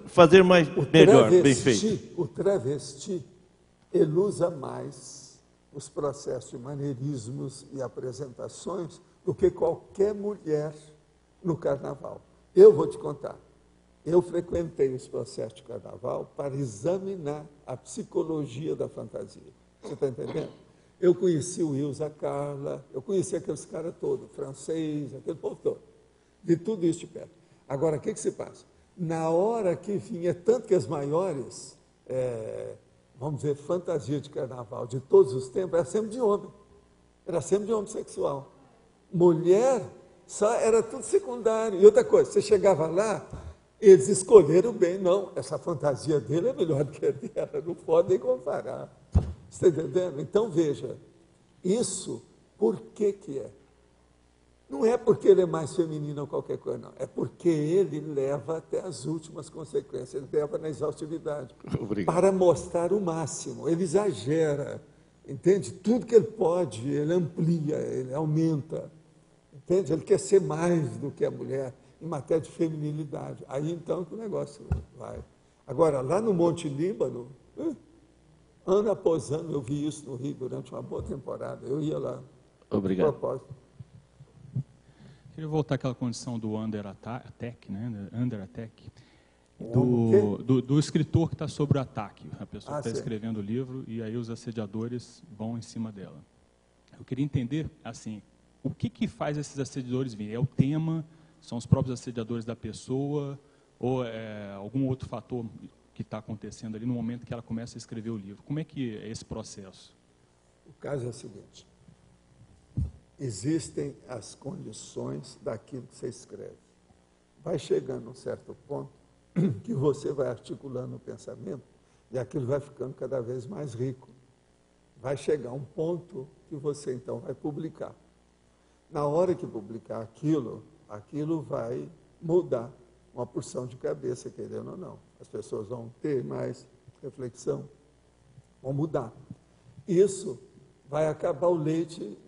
fazer melhor, bem feito. O travesti, ele usa mais os processos de maneirismos e apresentações do que qualquer mulher no carnaval. Eu vou te contar. Eu frequentei os processos de carnaval para examinar a psicologia da fantasia. Você está entendendo? Eu conheci o Ilza Carla, eu conheci aqueles caras todos, francês, aquele povo todo. Vi tudo isso de perto. Agora, o que se passa? Na hora que vinha, tanto que as maiores, vamos dizer, fantasias de carnaval de todos os tempos, era sempre de homem. Era sempre de homossexual. Mulher, só era tudo secundário. E outra coisa, você chegava lá, Eles escolheram bem, não, essa fantasia dele é melhor do que a dela, não podem comparar. Está entendendo? Então, veja, isso, por que que é? Não é porque ele é mais feminino ou qualquer coisa, não. É porque ele leva até as últimas consequências, ele leva na exaustividade. Obrigado. Para mostrar o máximo, ele exagera, entende? Tudo que ele pode, ele amplia, ele aumenta, entende? Ele quer ser mais do que a mulher em matéria de feminilidade. Aí então que o negócio vai. Agora, lá no Monte Líbano, ano após ano, eu vi isso no Rio durante uma boa temporada. Eu ia lá. Obrigado. De propósito. Queria voltar àquela condição do under attack, né? Under attack. Do escritor que está sob o ataque. A pessoa está escrevendo o livro e aí os assediadores vão em cima dela. Eu queria entender, assim, o que faz esses assediadores virem? É o tema? São os próprios assediadores da pessoa? Ou é algum outro fator que está acontecendo ali no momento que ela começa a escrever o livro? Como é que é esse processo? O caso é o seguinte. Existem as condições daquilo que você escreve. Vai chegando um certo ponto que você vai articulando o pensamento e aquilo vai ficando cada vez mais rico. Vai chegar um ponto que você, então, vai publicar. Na hora que publicar aquilo vai mudar uma porção de cabeça, querendo ou não. As pessoas vão ter mais reflexão, vão mudar. Isso vai acabar o leite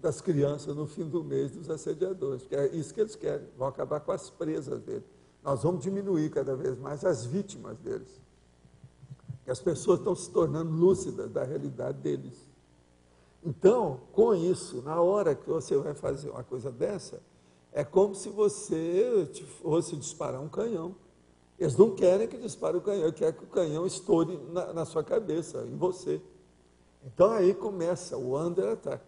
das crianças no fim do mês dos assediadores, que é isso que eles querem, vão acabar com as presas deles. Nós vamos diminuir cada vez mais as vítimas deles. Que as pessoas estão se tornando lúcidas da realidade deles. Então, com isso, na hora que você vai fazer uma coisa dessa, é como se você fosse disparar um canhão. Eles não querem que dispare o canhão, querem que o canhão estoure na sua cabeça, em você. Então, aí começa o under attack.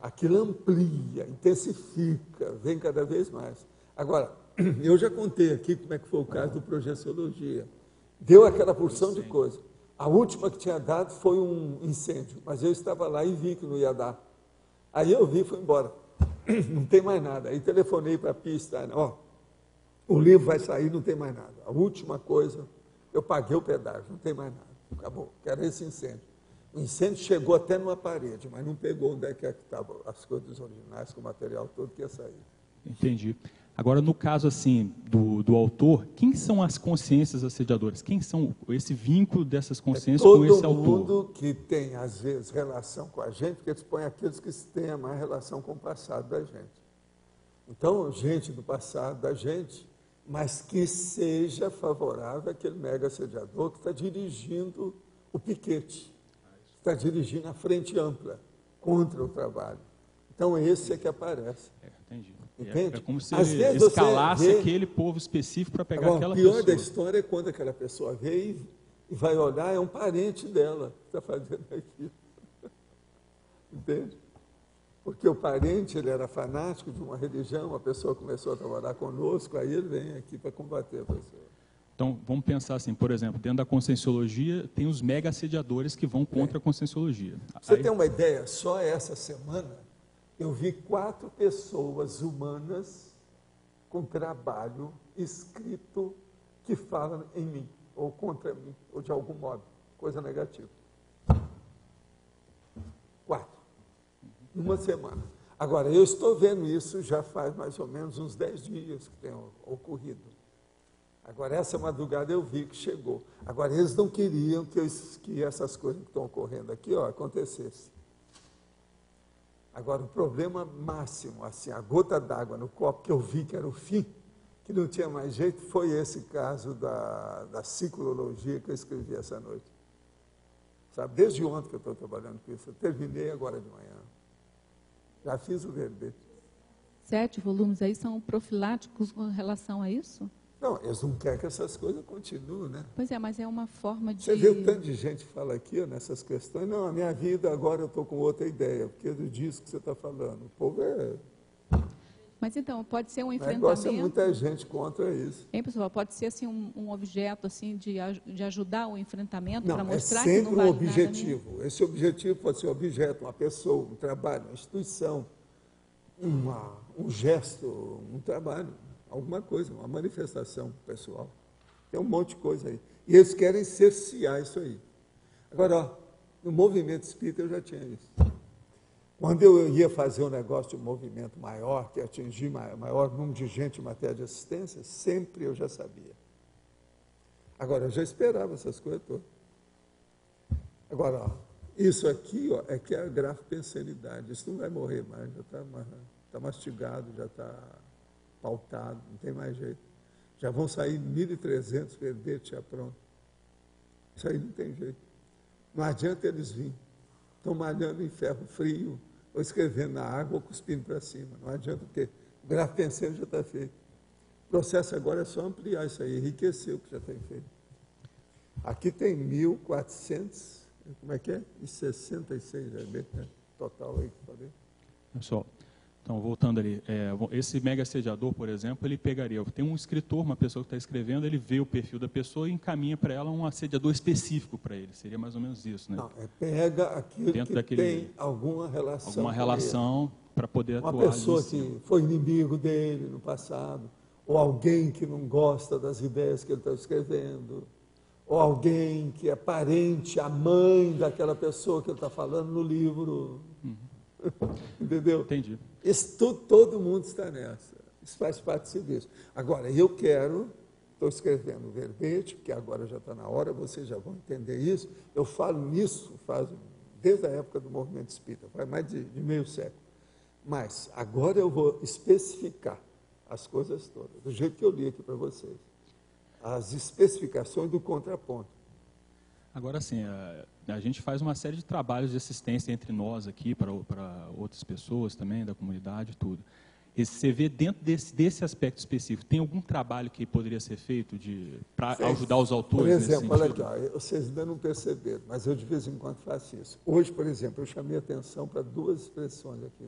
Aquilo amplia, intensifica, vem cada vez mais. Agora, eu já contei aqui como é que foi o caso do Projeciologia. Deu aquela porção de coisa. A última que tinha dado foi um incêndio, mas eu estava lá e vi que não ia dar. Aí eu vi e fui embora. Não tem mais nada. Aí telefonei para a pista, ó, o livro vai sair, não tem mais nada. A última coisa, eu paguei o pedágio, não tem mais nada. Acabou, quero esse incêndio. O incêndio chegou até numa parede, mas não pegou onde é que estavam as coisas originais, com o material todo que ia sair. Entendi. Agora, no caso assim do autor, quem são as consciências assediadoras? Quem são esse vínculo dessas consciências com esse autor? Todo mundo que tem, às vezes, relação com a gente, porque eles põem aqueles que têm mais relação com o passado da gente. Então, gente do passado da gente, mas que seja favorável àquele mega assediador que está dirigindo o piquete. Está dirigindo a frente ampla contra o trabalho. Então, esse é que aparece. Entendi. Entende? É como se Às ele vezes escalasse você vê, aquele povo específico para pegar agora, aquela o pior pessoa. da história é quando aquela pessoa vê e vai olhar, é um parente dela que está fazendo aquilo. Entende? Porque o parente, ele era fanático de uma religião, a pessoa começou a trabalhar conosco, aí ele vem aqui para combater a pessoa. Então, vamos pensar assim, por exemplo, dentro da conscienciologia, tem os mega assediadores que vão contra a conscienciologia. Você tem uma ideia? Só essa semana, eu vi 4 pessoas humanas com trabalho escrito que falam em mim, ou contra mim, ou de algum modo, coisa negativa. 4. Numa semana. Agora, eu estou vendo isso já faz mais ou menos uns 10 dias que tem ocorrido. Agora, essa madrugada eu vi que chegou. Agora, eles não queriam que essas coisas que estão ocorrendo aqui, acontecessem. Agora, o problema máximo, assim, a gota d'água no copo que eu vi que era o fim, que não tinha mais jeito, foi esse caso da ciclologia que eu escrevi essa noite. Sabe, desde ontem que eu estou trabalhando com isso, eu terminei agora de manhã. Já fiz o verbete. 7 volumes aí são profiláticos com relação a isso? Não, eles não querem que essas coisas continuem, né? Pois é, mas é uma forma de... Você vê o tanto de gente que fala aqui, nessas questões, não, a minha vida agora eu estou com outra ideia, porque é disso que você está falando. O povo é... Mas então, pode ser um negócio enfrentamento... é muita gente contra isso. Hein, pessoal? Pode ser assim, um objeto assim, de ajudar o enfrentamento, Não, para mostrar é que sempre não vale um objetivo. nada, né? Esse objetivo pode ser um objeto, uma pessoa, um trabalho, uma instituição, um gesto, um trabalho. alguma coisa, uma manifestação pessoal. Tem um monte de coisa aí. E eles querem cercear isso aí. Agora, ó, no movimento espírita eu já tinha isso. Quando eu ia fazer um negócio de um movimento maior, que atingir maior número de gente em matéria de assistência, sempre eu já sabia. Agora, eu já esperava essas coisas todas. Agora, ó, isso aqui ó, é que é a grafopensenidade. Isso não vai morrer mais, já está mastigado, já está pautado, não tem mais jeito. Já vão sair 1.300 verbetes já pronto. Isso aí não tem jeito. Não adianta eles virem. Estão malhando em ferro frio, ou escrevendo na água, ou cuspindo para cima. Não adianta, porque o grafopensene já está feito. O processo agora é só ampliar isso aí, enriquecer o que já tem feito. Aqui tem 1.400, como é que é? E 66 verbetes, né? Total aí, falei. Pessoal, então, voltando ali, esse mega assediador, por exemplo, ele pegaria, tem um escritor, uma pessoa que está escrevendo, ele vê o perfil da pessoa e encaminha para ela um assediador específico para ele, seria mais ou menos isso, né? Não, pega aquilo dentro que tem alguma relação para poder atuar. Uma pessoa que foi inimigo dele no passado, ou alguém que não gosta das ideias que ele está escrevendo, ou alguém que é parente, a mãe daquela pessoa que ele está falando no livro. Entendeu? Entendi. Isso todo mundo está nessa. Isso faz parte do serviço. Agora, estou escrevendo verbete, porque agora já está na hora, vocês já vão entender isso. Eu falo nisso desde a época do movimento espírita, faz mais de meio século. Mas agora eu vou especificar as coisas todas, do jeito que eu li aqui para vocês. As especificações do contraponto. Agora, sim, a gente faz uma série de trabalhos de assistência entre nós aqui, para outras pessoas também, da comunidade, tudo. E você vê dentro desse aspecto específico, tem algum trabalho que poderia ser feito para ajudar os autores nesse sentido? Por exemplo, olha aqui, vocês ainda não perceberam, mas eu de vez em quando faço isso. Hoje, por exemplo, eu chamei atenção para duas expressões aqui,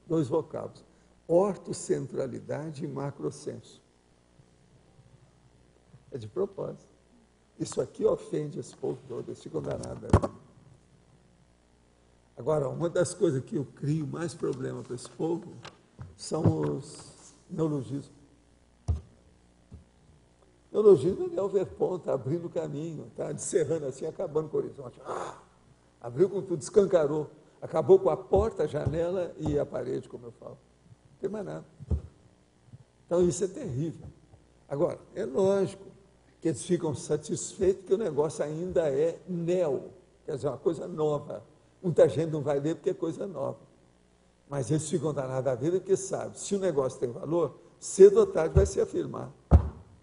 dois vocábulos. Ortocentralidade e macrosenso. É de propósito. Isso aqui ofende esse povo todo, eles ficam danados. Agora, uma das coisas que eu crio mais problema para esse povo são os neologismos. Neologismo é o verponto, está abrindo o caminho, está descerrando assim, acabando com o horizonte. Abriu com tudo, escancarou. Acabou com a porta, a janela e a parede, como eu falo. Não tem mais nada. Então, isso é terrível. Agora, é lógico que eles ficam satisfeitos que o negócio ainda é neo, quer dizer, uma coisa nova. Muita gente não vai ler porque é coisa nova. Mas eles ficam danados da vida porque sabem, se o negócio tem valor, cedo ou tarde vai se afirmar.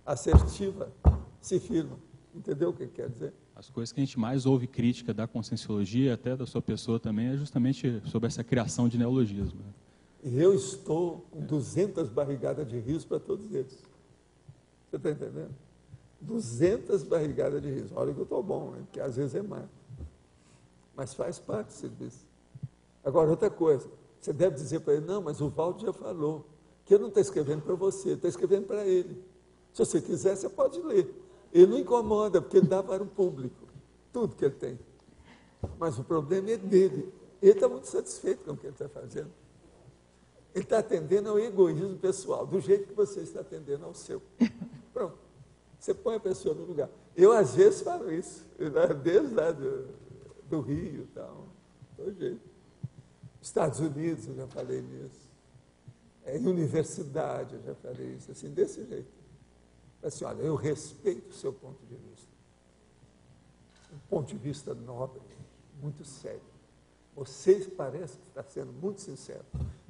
Assertiva, se firma. Entendeu o que quer dizer? As coisas que a gente mais ouve crítica da conscienciologia, até da sua pessoa também, é justamente sobre essa criação de neologismo. E eu estou com 200 barrigadas de riso para todos eles. Você está entendendo? 200 barrigadas de riso. Olha que eu estou bom, né? Porque às vezes é mais. Mas faz parte do serviço. Agora, outra coisa, você deve dizer para ele, não, mas o Valdo já falou, que ele não está escrevendo para você, está escrevendo para ele. Se você quiser, você pode ler. Ele não incomoda, porque ele dá para o público, tudo que ele tem. Mas o problema é dele. Ele está muito satisfeito com o que ele está fazendo. Ele está atendendo ao egoísmo pessoal, do jeito que você está atendendo ao seu. Pronto. Você põe a pessoa no lugar. Eu, às vezes, falo isso, desde lá do Rio e tal, do jeito. Estados Unidos, eu já falei nisso. Em universidade, eu já falei isso, assim, desse jeito. Assim, olha, eu respeito o seu ponto de vista. Um ponto de vista nobre, muito sério. Você parece que está sendo muito sincero.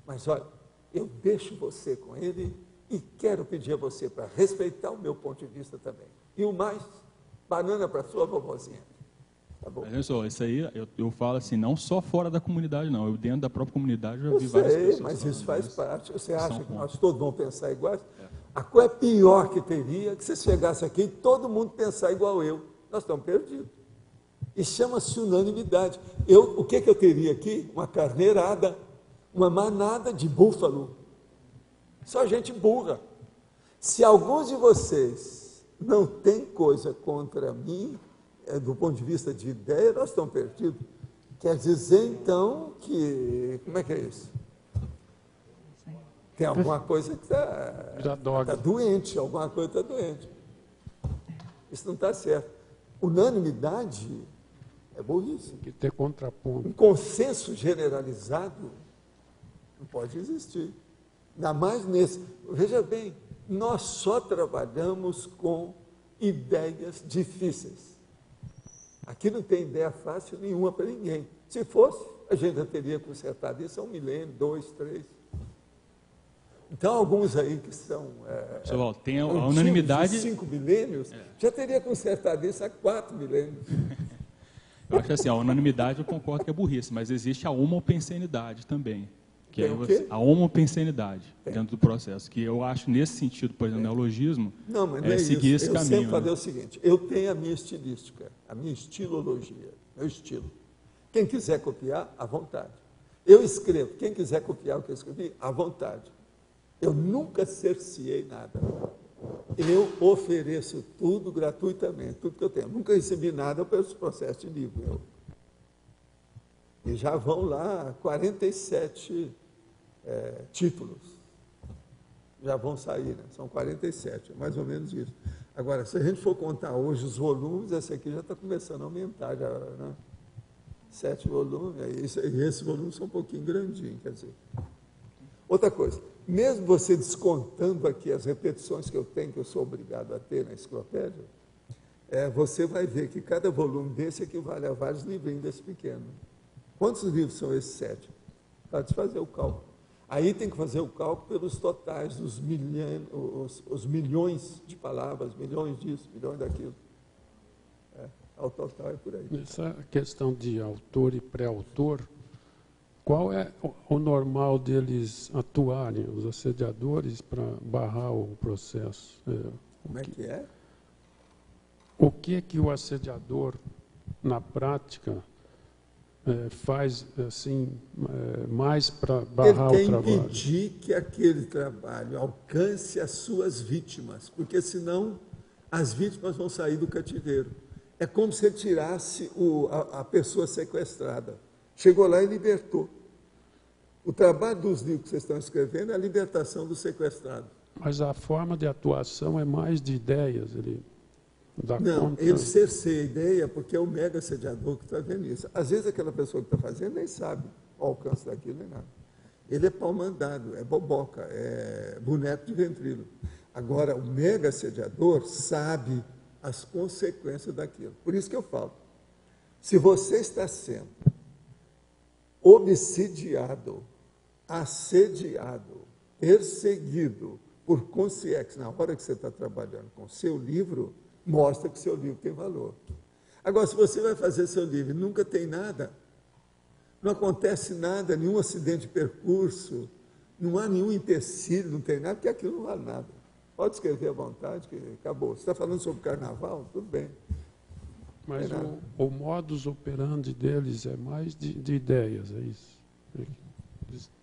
Mas, olha, eu deixo você com ele e quero pedir a você para respeitar o meu ponto de vista também. E o mais, banana para sua vovozinha. Tá bom? Mas, olha só, isso aí eu falo assim, não só fora da comunidade, não. Eu dentro da própria comunidade já vi várias pessoas. Mas isso faz isso. parte. Você acha que nós todos vamos pensar iguais? A coisa pior que teria que você chegasse aqui e todo mundo pensar igual eu. Nós estamos perdidos. E chama-se unanimidade. O que eu teria aqui? Uma carneirada, uma manada de búfalo. Só gente burra. Se alguns de vocês não têm coisa contra mim, do ponto de vista de ideia, nós estamos perdidos. Quer dizer, então, que... Como é que é isso? Tem alguma coisa que está doente, alguma coisa está doente. Isso não está certo. Unanimidade é burrice. Tem que ter contraponto. Um consenso generalizado não pode existir. Ainda mais nesse. Veja bem, nós só trabalhamos com ideias difíceis. Aqui não tem ideia fácil nenhuma para ninguém. Se fosse, a gente já teria consertado isso há 1 milênio, 2, 3. Então, alguns aí que são Pessoal, tem a unanimidade... de 5 milênios, já teria consertado isso há 4 milênios. Eu acho assim, a unanimidade eu concordo que é burrice, mas existe a homopensenidade também. Que Tem o quê? a homopensenidade dentro do processo, que eu acho, nesse sentido, por exemplo, neologismo, não, mas não é seguir isso. esse eu caminho. Eu sempre falei o seguinte, eu tenho a minha estilística, a minha estilologia, meu estilo. Quem quiser copiar, à vontade. Eu escrevo, quem quiser copiar o que eu escrevi, à vontade. Eu nunca cerceei nada. Eu ofereço tudo gratuitamente, tudo que eu tenho. Nunca recebi nada pelos processos de livro. E já vão lá 47 títulos. Já vão sair, né? São 47, é mais ou menos isso. Agora, se a gente for contar hoje os volumes, esse aqui já está começando a aumentar, já, né? 7 volumes, e esses volumes são um pouquinho grandinhos, quer dizer. Outra coisa, mesmo você descontando aqui as repetições que eu tenho, que eu sou obrigado a ter na enciclopédia, você vai ver que cada volume desse equivale a vários livrinhos desse pequeno. Quantos livros são esses 7? Pode fazer o cálculo. Aí tem que fazer o cálculo pelos totais dos os milhões de palavras, milhões disso, milhões daquilo. Ao total é por aí. Essa questão de autor e pré-autor, qual é o normal deles atuarem, os assediadores, para barrar o processo? Como é que é? O que o assediador, na prática, faz assim mais para barrar o trabalho? Ele quer impedir que aquele trabalho alcance as suas vítimas, porque senão as vítimas vão sair do cativeiro. É como se ele tirasse a pessoa sequestrada. Chegou lá e libertou. O trabalho dos livros que vocês estão escrevendo é a libertação do sequestrado. Mas a forma de atuação é mais de ideias, ele dá conta... Ele cerceia a ideia porque é o mega assediador que está vendo isso. Às vezes aquela pessoa que está fazendo nem sabe o alcance daquilo, nem nada. Ele é pau mandado, é boboca, é boneco de ventríloco. Agora, o mega assediador sabe as consequências daquilo. Por isso que eu falo, se você está sendo obsidiado, assediado, perseguido por consciência na hora que você está trabalhando com o seu livro, mostra que seu livro tem valor. Agora, se você vai fazer seu livro e nunca tem nada, não acontece nada, nenhum acidente de percurso, não há nenhum empecilho, não tem nada, porque aquilo não vale nada. Pode escrever à vontade, que acabou. Você está falando sobre carnaval? Tudo bem. Mas o modus operandi deles é mais de ideias, é isso?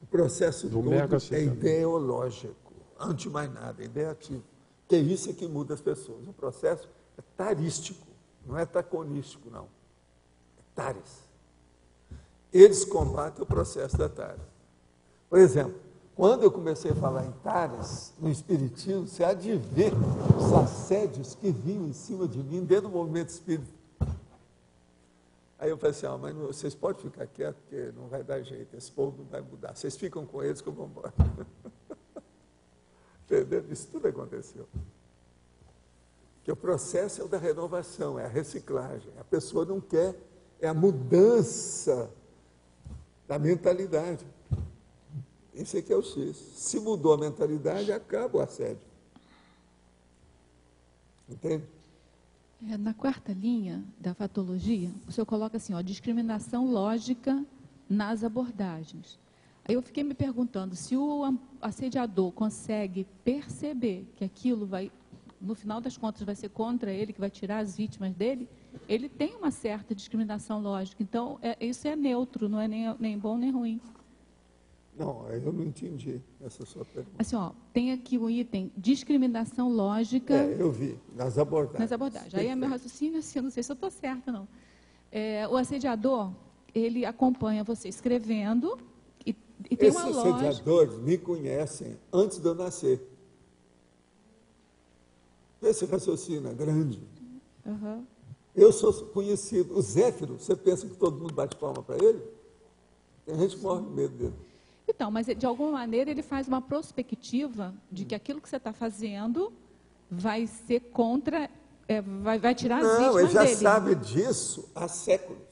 O processo todo é ideológico, antes de mais nada, é ideativo. Que é isso que muda as pessoas. O processo é tarístico, não é taconístico, não. É tares. Eles combatem o processo da tare. Por exemplo, quando eu comecei a falar em tares, no Espiritismo, você há de ver os assédios que vinham em cima de mim dentro do movimento espírita. Aí eu falei assim, mas vocês podem ficar quietos, porque não vai dar jeito, esse povo não vai mudar. Vocês ficam com eles que eu vou embora. Entendeu? Isso tudo aconteceu. Porque o processo é o da renovação, é a reciclagem. A pessoa não quer, é a mudança da mentalidade. Esse aqui é o X. Se mudou a mentalidade, acaba o assédio. Entende? Na quarta linha da fatologia, o senhor coloca assim, discriminação lógica nas abordagens. Aí eu fiquei me perguntando, se o assediador consegue perceber que aquilo vai, no final das contas, vai ser contra ele, que vai tirar as vítimas dele, ele tem uma certa discriminação lógica. Então, isso é neutro, não é nem bom nem ruim. Não, eu não entendi essa sua pergunta. Assim, tem aqui o item discriminação lógica. Eu vi, nas abordagens. Nas abordagens. Aí é meu raciocínio, assim, eu não sei se eu estou certa, não. O assediador, ele acompanha você escrevendo e E tem Esses uma lógica. assediadores me conhecem antes de eu nascer. Esse raciocínio é grande. Uhum. Eu sou conhecido. O Zéfiro, você pensa que todo mundo bate palma para ele? Tem gente que morre de medo dele. Então, mas de alguma maneira ele faz uma prospectiva de que aquilo que você está fazendo vai ser contra, vai tirar as vítimas Não, ele já dele. sabe disso há séculos.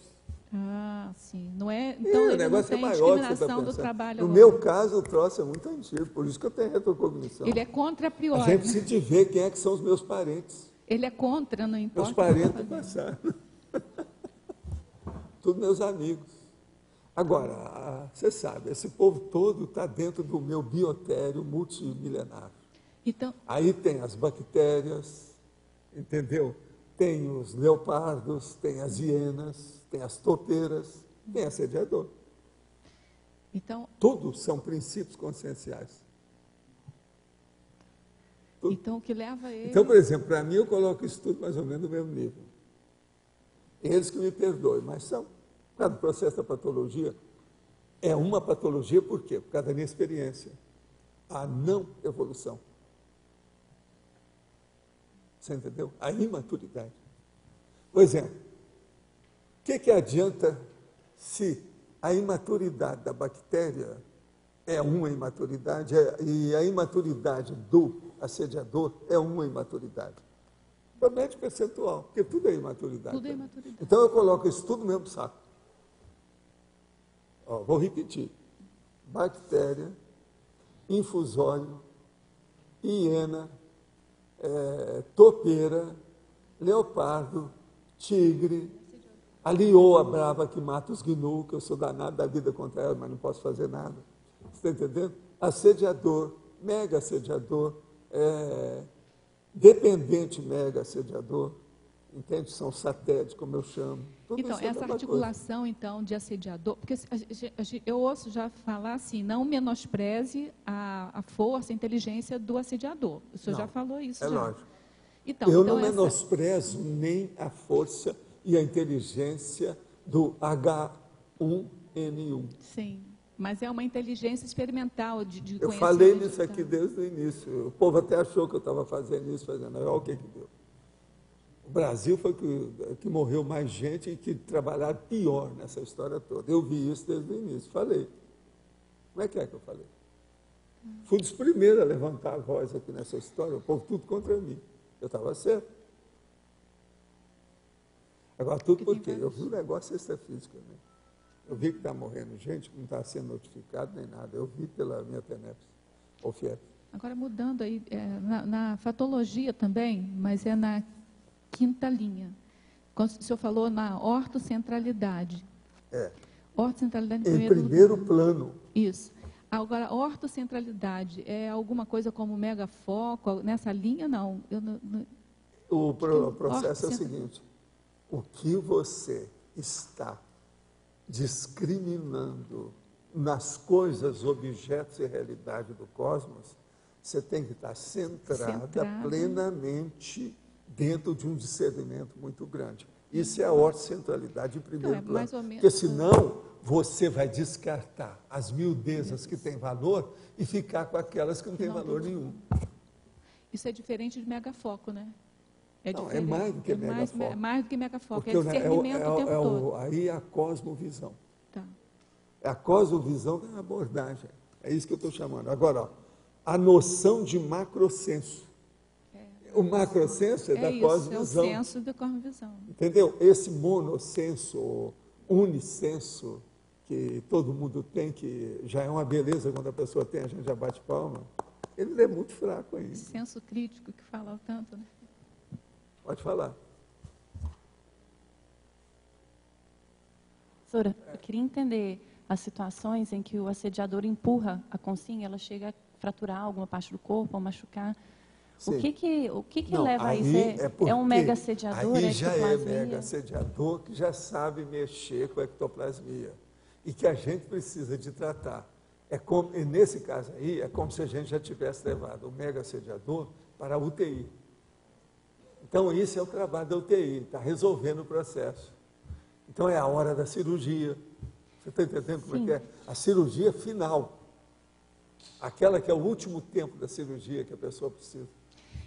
Ah, sim. Não é, então O ele não negócio tem é maior que você está discriminação do pensando. trabalho. No agora. meu caso, o troço é muito antigo, por isso que eu tenho retrocognição. Ele é contra a A priori. gente né? precisa de ver quem é que são os meus parentes. Ele é contra, não importa. Meus o que eu parentes tô fazendo. passaram. Tudo meus amigos. Agora, você sabe, esse povo todo está dentro do meu biotério multimilenário. Então, Aí tem as bactérias, entendeu? Tem os leopardos, tem as hienas, tem as topeiras, tem assediador. então, Todos são princípios conscienciais. Tudo. então o que leva ele... Então, por exemplo, para mim eu coloco isso tudo mais ou menos no mesmo nível. Eles que me perdoem, mas são. Por causa do processo da patologia, é uma patologia por quê? Por causa da minha experiência. A não evolução. Você entendeu? A imaturidade. Por exemplo, o que adianta se a imaturidade da bactéria é uma imaturidade e a imaturidade do assediador é uma imaturidade? Somente percentual, porque tudo é imaturidade. Tudo é imaturidade. Então eu coloco isso tudo no mesmo saco. Ó, vou repetir. Bactéria, infusório, hiena, topeira, leopardo, tigre, a lioa brava que mata os gnus, que eu sou danado da vida contra ela, mas não posso fazer nada. Você está entendendo? Assediador, mega assediador, dependente mega assediador, entende? São satélites, como eu chamo. Tudo Então, isso é a essa mesma articulação, coisa. então, de assediador, porque eu ouço já falar assim, não menospreze a força, a inteligência do assediador. O senhor já falou isso. É já. lógico. Então, Eu então não menosprezo nem a força e a inteligência do H1N1. Sim, mas é uma inteligência experimental de Eu conhecimento. falei nisso tá? aqui desde o início. O povo até achou que eu estava fazendo isso, fazendo. Olha o que deu. O Brasil foi que morreu mais gente e que trabalharam pior nessa história toda. Eu vi isso desde o início. Falei. Como é que eu falei? Fui dos primeiros a levantar a voz aqui nessa história. O povo tudo contra mim. Eu estava certo. Agora, tudo por quê? Eu vi o negócio extrafísico. Né? Eu vi que está morrendo gente que não está sendo notificado nem nada. Eu vi pela minha TENEPS, ou FIEP. Agora, mudando aí, na fatologia também, mas é na quinta linha. Quando o senhor falou na ortocentralidade. Ortocentralidade Em primeiro plano. Isso. Agora, ortocentralidade é alguma coisa como megafoco? Nessa linha, não. O processo é o seguinte. O que você está discriminando nas coisas, objetos e realidade do cosmos, você tem que estar centrada plenamente dentro de um discernimento muito grande. Isso é a ortocentralidade em primeiro plano. Porque senão você vai descartar as miudezas que têm valor e ficar com aquelas que não têm valor nenhum. Isso é diferente de megafoco, né? Não, é mais do que megafoco. É mais do que megafoco, Porque é discernimento o tempo todo. Aí é a cosmovisão. Tá. É a cosmovisão da abordagem. É isso que eu estou chamando. Agora, ó, a noção de macrosenso. O macrosenso é da cosmovisão. É o senso da cosmovisão. Entendeu? Esse monosenso, ou unisenso, que todo mundo tem, que já é uma beleza quando a pessoa tem, a gente já bate palma, ele é muito fraco ainda. Senso crítico que fala tanto, né? Pode falar. Professora, eu queria entender as situações em que o assediador empurra a consinha, ela chega a fraturar alguma parte do corpo, ou machucar. Sim. O que Não, leva a isso? É um mega assediador? Aí já é mega assediador que já sabe mexer com a ectoplasmia e que a gente precisa de tratar. E nesse caso aí, é como se a gente já tivesse levado o mega assediador para a UTI. Então, isso é o trabalho da UTI, está resolvendo o processo. Então, é a hora da cirurgia, Você está entendendo como é que é? A cirurgia final. Aquela que é o último tempo da cirurgia que a pessoa precisa.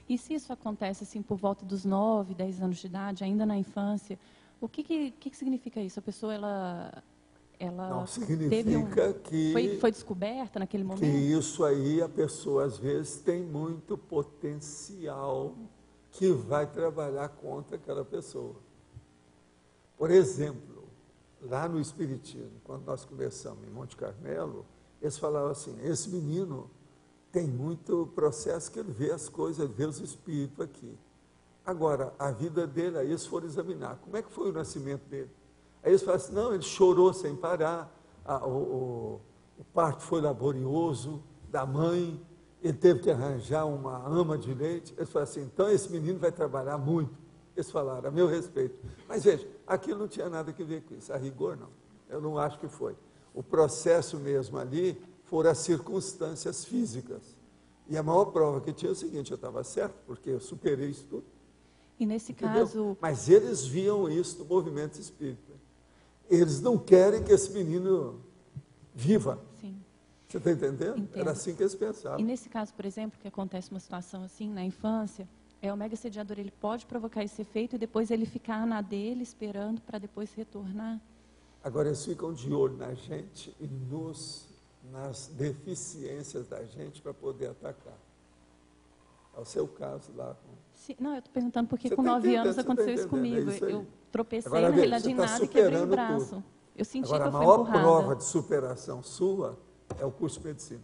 E se isso acontece assim por volta dos 9, 10 anos de idade, ainda na infância, o que significa isso? A pessoa, ela não, significa teve foi descoberta naquele momento? Que isso aí a pessoa às vezes tem muito potencial que vai trabalhar contra aquela pessoa. Por exemplo, lá no Espiritismo, quando nós começamos em Monte Carmelo, eles falavam assim, esse menino tem muito processo que ele vê as coisas, ele vê os espíritos aqui. Agora, a vida dele, aí eles foram examinar, como é que foi o nascimento dele? Aí eles falam assim, não, ele chorou sem parar, o parto foi laborioso da mãe, ele teve que arranjar uma ama de leite. Eles falaram assim, então esse menino vai trabalhar muito. Eles falaram, a meu respeito. Mas veja, aquilo não tinha nada a ver com isso, a rigor não, eu não acho que foi. O processo mesmo ali foram as circunstâncias físicas. E a maior prova que tinha é o seguinte, eu estava certo, porque eu superei isso tudo. E nesse Entendeu? caso... Mas eles viam isso no movimento espírita. Eles não querem que esse menino viva. Sim. Você está entendendo? Entendo. Era assim que eles pensavam. E nesse caso, por exemplo, que acontece uma situação assim na infância, o mega assediador ele pode provocar esse efeito e depois ele ficar na dele esperando para depois retornar? Agora eles ficam de olho na gente e nas deficiências da gente para poder atacar. É o seu caso lá. Sim, não, eu estou perguntando porque Você com tá 9 anos entendendo, aconteceu você isso tá entendendo, comigo. é isso aí. Eu tropecei, Agora, na realidade, em tá nada e quebrei o superando braço. tudo. Eu senti Agora, que eu fui a maior empurrada. prova de superação sua é o curso de medicina.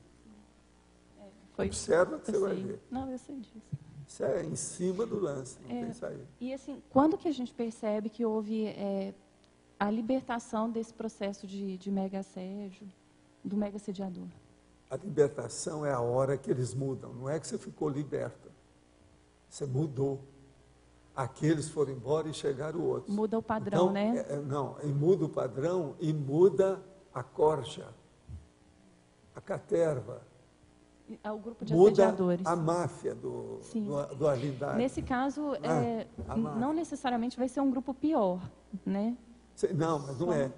Observa que você vai ver. Não, eu sei disso. Isso é em cima do lance, não tem saída. E assim, quando que a gente percebe que houve a libertação desse processo de mega assédio, do mega assediador? A libertação é a hora que eles mudam. Não é que você ficou liberta. Você mudou. Aqueles foram embora e chegaram outros. Muda o padrão, então, né? E muda o padrão e muda a corja, a caterva. O grupo de muda assediadores. A máfia do Arlindade. Nesse caso, não necessariamente vai ser um grupo pior, né? Não, mas não é.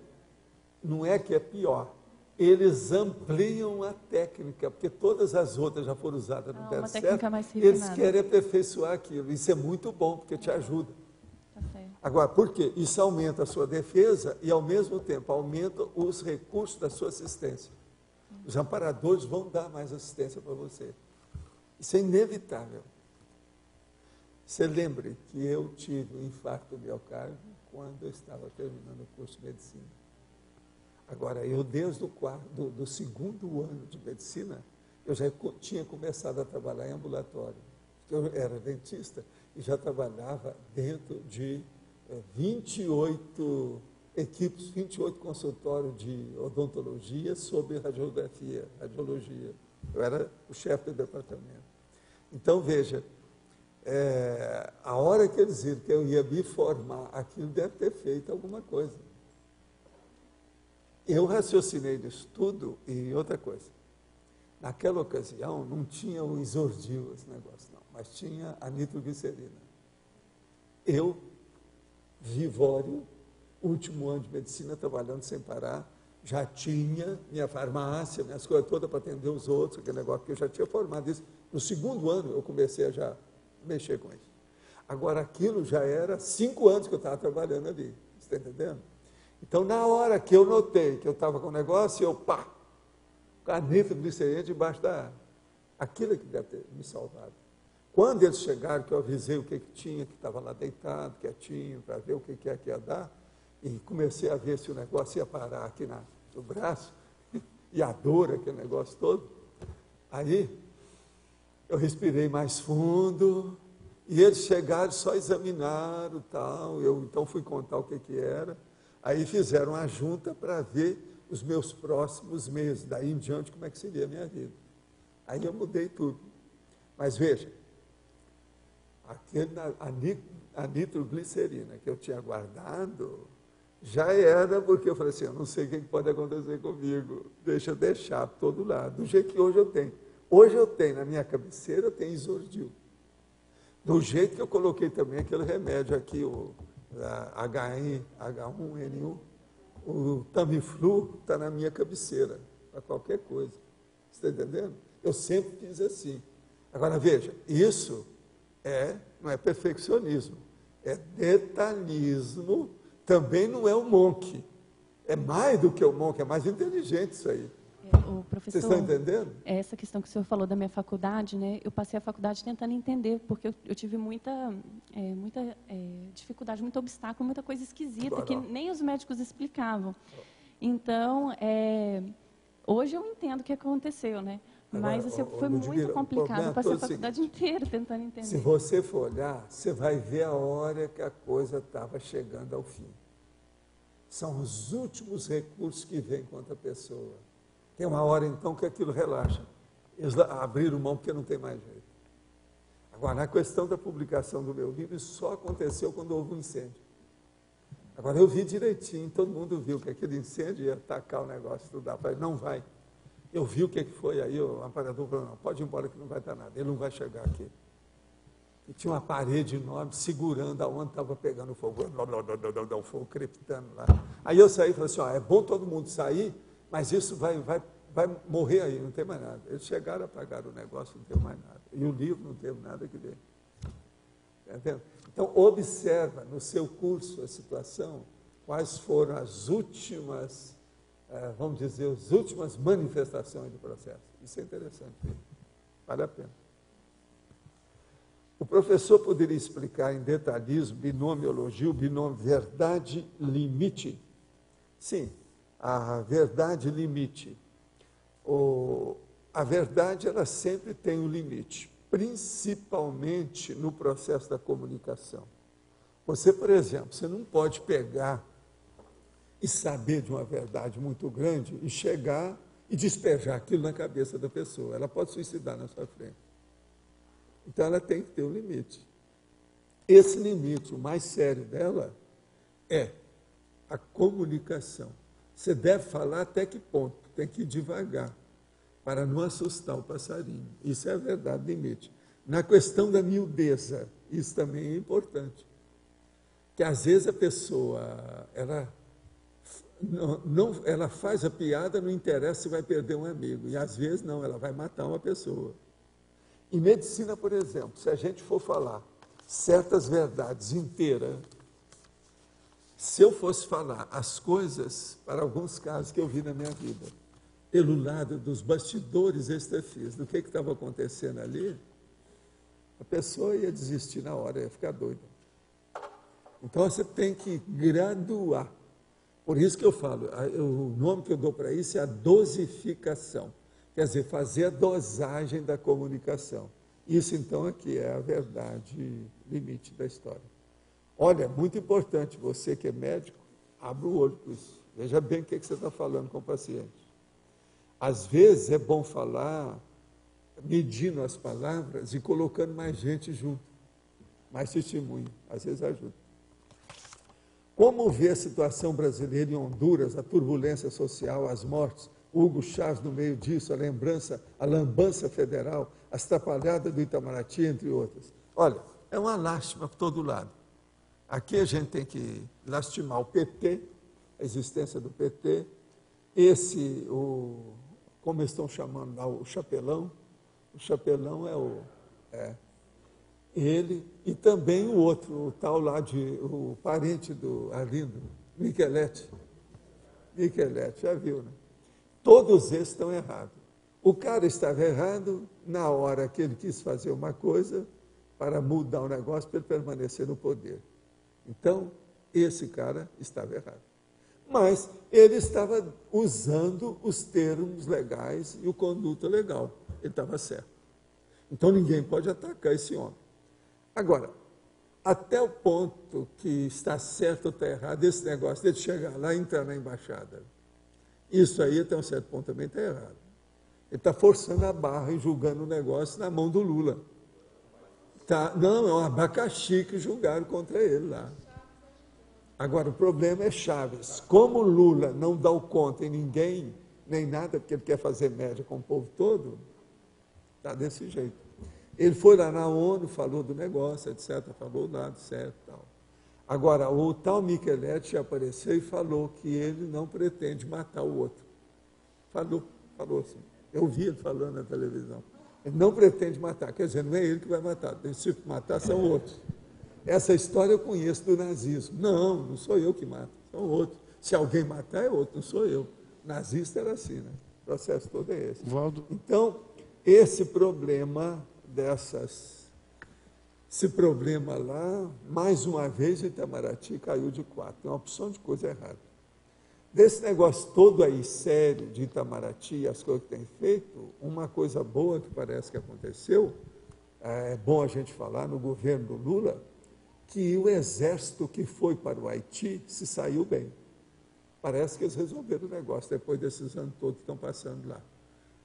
Não é que é pior. Eles ampliam a técnica, porque todas as outras já foram usadas no deram certo. Eles querem aperfeiçoar aquilo. Isso é muito bom, porque te ajuda. Tá certo. Agora, por quê? Isso aumenta a sua defesa e, ao mesmo tempo, aumenta os recursos da sua assistência. Os amparadores vão dar mais assistência para você. Isso é inevitável. Você lembre que eu tive um infarto do miocárdio quando eu estava terminando o curso de medicina. Agora, eu desde do segundo ano de medicina, eu já tinha começado a trabalhar em ambulatório. Eu era dentista e já trabalhava dentro de 28 equipes, 28 consultórios de odontologia sobre radiologia. Eu era o chefe do departamento. Então, veja, a hora que eles viram que eu ia me formar, aquilo deve ter feito alguma coisa. Eu raciocinei nisso tudo e outra coisa. Naquela ocasião, não tinha o Isordil, esse negócio, não, mas tinha a nitroglicerina. Eu, Vivório, último ano de medicina, trabalhando sem parar, já tinha minha farmácia, minhas coisas todas para atender os outros, aquele negócio que eu já tinha formado isso. No segundo ano, eu comecei a já mexer com isso. Agora, aquilo já era 5 anos que eu estava trabalhando ali, você está entendendo? Então, na hora que eu notei que eu estava com o negócio, eu, caneta glicerina debaixo da água. Aquilo que deve ter me salvado. Quando eles chegaram, que eu avisei o que tinha, que estava lá deitado, quietinho, para ver o que é que ia dar, e comecei a ver se o negócio ia parar aqui no braço, e a dor, aquele negócio todo. Aí, eu respirei mais fundo, e eles chegaram, só examinaram tal, eu então fui contar o que era. Aí fizeram a junta para ver os meus próximos meses, daí em diante, como é que seria a minha vida. Aí eu mudei tudo. Mas veja, a nitroglicerina que eu tinha guardado, já era porque eu falei assim, eu não sei o que pode acontecer comigo, deixa eu deixar por todo lado, do jeito que hoje eu tenho. Hoje eu tenho, na minha cabeceira, eu tenho Isordil. Do jeito que eu coloquei também aquele remédio aqui, o H1N1, o Tamiflu está na minha cabeceira, para qualquer coisa. Você está entendendo? Eu sempre fiz assim. Agora, veja, isso não é perfeccionismo, é detalhismo, também não é o Monk. É mais do que o Monk, é mais inteligente isso aí. Professor, vocês estão entendendo? Essa questão que o senhor falou da minha faculdade, né? Eu passei a faculdade tentando entender, porque eu tive muita dificuldade, muito obstáculo, muita coisa esquisita, que nem os médicos explicavam. Então, hoje eu entendo o que aconteceu, né? Mas assim, foi muito complicado. Eu passei a faculdade inteira tentando entender. Se você for olhar, você vai ver a hora que a coisa estava chegando ao fim. São os últimos recursos que vêm contra a pessoa. Tem uma hora, então, que aquilo relaxa. Eles abriram mão porque não tem mais jeito. Agora, a questão da publicação do meu livro, isso só aconteceu quando houve um incêndio. Agora, eu vi direitinho, todo mundo viu que aquele incêndio ia atacar o negócio, estudar. Falei, não vai. Eu vi o que foi, aí o amparador falou, não, pode ir embora que não vai dar nada, ele não vai chegar aqui. E tinha uma parede enorme segurando aonde estava pegando fogo, o fogo crepitando lá. Aí eu saí e falei assim, é bom todo mundo sair, mas isso vai morrer aí, não tem mais nada. Eles chegaram, apagaram o negócio, não tem mais nada. E o livro não teve nada que ver. Está vendo? Então, observa no seu curso a situação, quais foram as últimas, vamos dizer, as últimas manifestações do processo. Isso é interessante, vale a pena. O professor poderia explicar em detalhismo, binomiologia, o binômio verdade-limite? Sim, a verdade-limite. A verdade, ela sempre tem um limite, principalmente no processo da comunicação. Você, por exemplo, você não pode pegar e saber de uma verdade muito grande e chegar e despejar aquilo na cabeça da pessoa. Ela pode suicidar na sua frente. Então, ela tem que ter um limite. Esse limite, o mais sério dela, é a comunicação. Você deve falar até que ponto, tem que ir devagar, para não assustar o passarinho. Isso é a verdade, limite. Na questão da miudeza, isso também é importante. Que às vezes a pessoa, ela faz a piada, não interessa se vai perder um amigo, e às vezes não, ela vai matar uma pessoa. Em medicina, por exemplo, se a gente for falar certas verdades inteiras, se eu fosse falar as coisas, para alguns casos que eu vi na minha vida, pelo lado dos bastidores extrafísicos, do que estava acontecendo ali, a pessoa ia desistir na hora, ia ficar doida. Então, você tem que graduar. Por isso que eu falo, o nome que eu dou para isso é a dosificação. Quer dizer, fazer a dosagem da comunicação. Isso, então, aqui é a verdade limite da história. Olha, muito importante, você que é médico, abra o olho para isso. Veja bem o que você está falando com o paciente. Às vezes é bom falar, medindo as palavras e colocando mais gente junto, mais testemunho, às vezes ajuda. Como ver a situação brasileira em Honduras, a turbulência social, as mortes, Hugo Chávez no meio disso, a lambança federal, as trapalhadas do Itamaraty, entre outras. Olha, é uma lástima por todo lado. Aqui a gente tem que lastimar o PT, a existência do PT, como eles estão chamando lá, o chapelão ele, e também o outro, o tal lá, o parente do Arlindo, Michelete, já viu, né? Todos esses estão errados. O cara estava errado na hora que ele quis fazer uma coisa para mudar o negócio, para ele permanecer no poder. Então, esse cara estava errado. Mas ele estava usando os termos legais e o conduta legal. Ele estava certo. Então, ninguém pode atacar esse homem. Agora, até o ponto que está certo ou está errado, esse negócio dele chegar lá e entrar na embaixada, isso aí, até um certo ponto, também está errado. Ele está forçando a barra e julgando o negócio na mão do Lula. Não, é um abacaxi que julgaram contra ele lá. Agora, o problema é Chaves. Como o Lula não dá o conta em ninguém, nem nada, porque ele quer fazer média com o povo todo, está desse jeito. Ele foi lá na ONU, falou do negócio, etc., falou o lado certo e tal. Agora, o tal Micheletti apareceu e falou que ele não pretende matar o outro. Falou assim. Eu vi ele falando na televisão. Ele não pretende matar, quer dizer, não é ele que vai matar. Se matar, são outros. Essa história eu conheço do nazismo. Não sou eu que mato, são outros. Se alguém matar, é outro, não sou eu. Nazista era assim, né? O processo todo é esse. Valdo. Então, esse problema lá, mais uma vez, o Itamaraty caiu de 4. Tem uma opção de coisa errada. Desse negócio todo aí, sério, de Itamaraty, as coisas que tem feito, uma coisa boa que parece que aconteceu, é bom a gente falar, no governo do Lula, que o exército que foi para o Haiti se saiu bem. Parece que eles resolveram o negócio, depois desses anos todos que estão passando lá.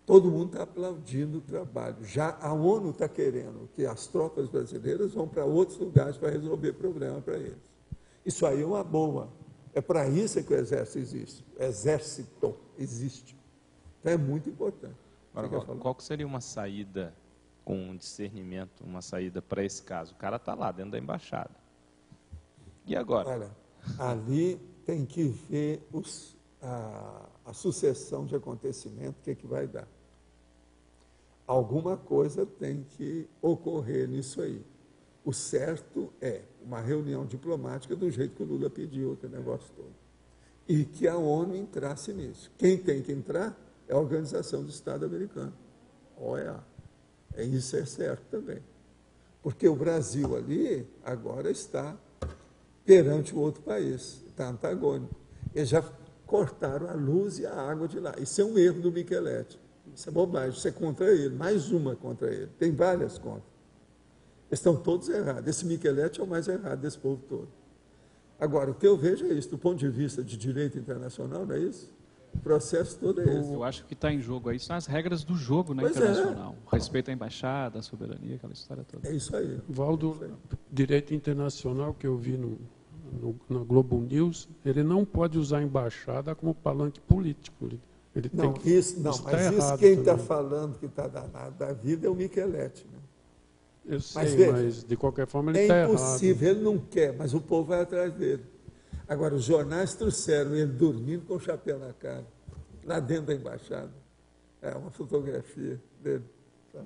Todo mundo está aplaudindo o trabalho. Já a ONU está querendo que as tropas brasileiras vão para outros lugares para resolver problema para eles. Isso aí é uma boa. É para isso que o exército existe. O exército existe. Então é muito importante. Agora, qual que seria uma saída com discernimento, uma saída para esse caso? O cara está lá dentro da embaixada. E agora? Olha, ali tem que ver a sucessão de acontecimentos, o que vai dar. Alguma coisa tem que ocorrer nisso aí. O certo é uma reunião diplomática do jeito que o Lula pediu, aquele negócio todo. E que a ONU entrasse nisso. Quem tem que entrar é a Organização do Estado Americano, OEA. Isso é certo também. Porque o Brasil ali agora está perante o outro país, está antagônico. Eles já cortaram a luz e a água de lá. Isso é um erro do Micheletti. Isso é bobagem, isso é contra ele, mais uma contra ele. Tem várias contra. Eles estão todos errados. Esse Micheletti é o mais errado desse povo todo. Agora, o que eu vejo é isso, do ponto de vista de direito internacional, não é isso? O processo todo é esse. Eu acho que está em jogo aí, são as regras do jogo na internacional. Respeito à embaixada, à soberania, aquela história toda. É isso aí. Valdo, direito internacional que eu vi na Globo News, ele não pode usar a embaixada como palanque político. Ele não, tem que, isso não, mas isso quem está falando que está danado da vida é o Micheletti. Né? Eu sei, mas de qualquer forma ele está errado. É impossível, ele não quer, mas o povo vai atrás dele. Agora, os jornais trouxeram ele dormindo com o chapéu na cara, lá dentro da embaixada. É uma fotografia dele. Tá?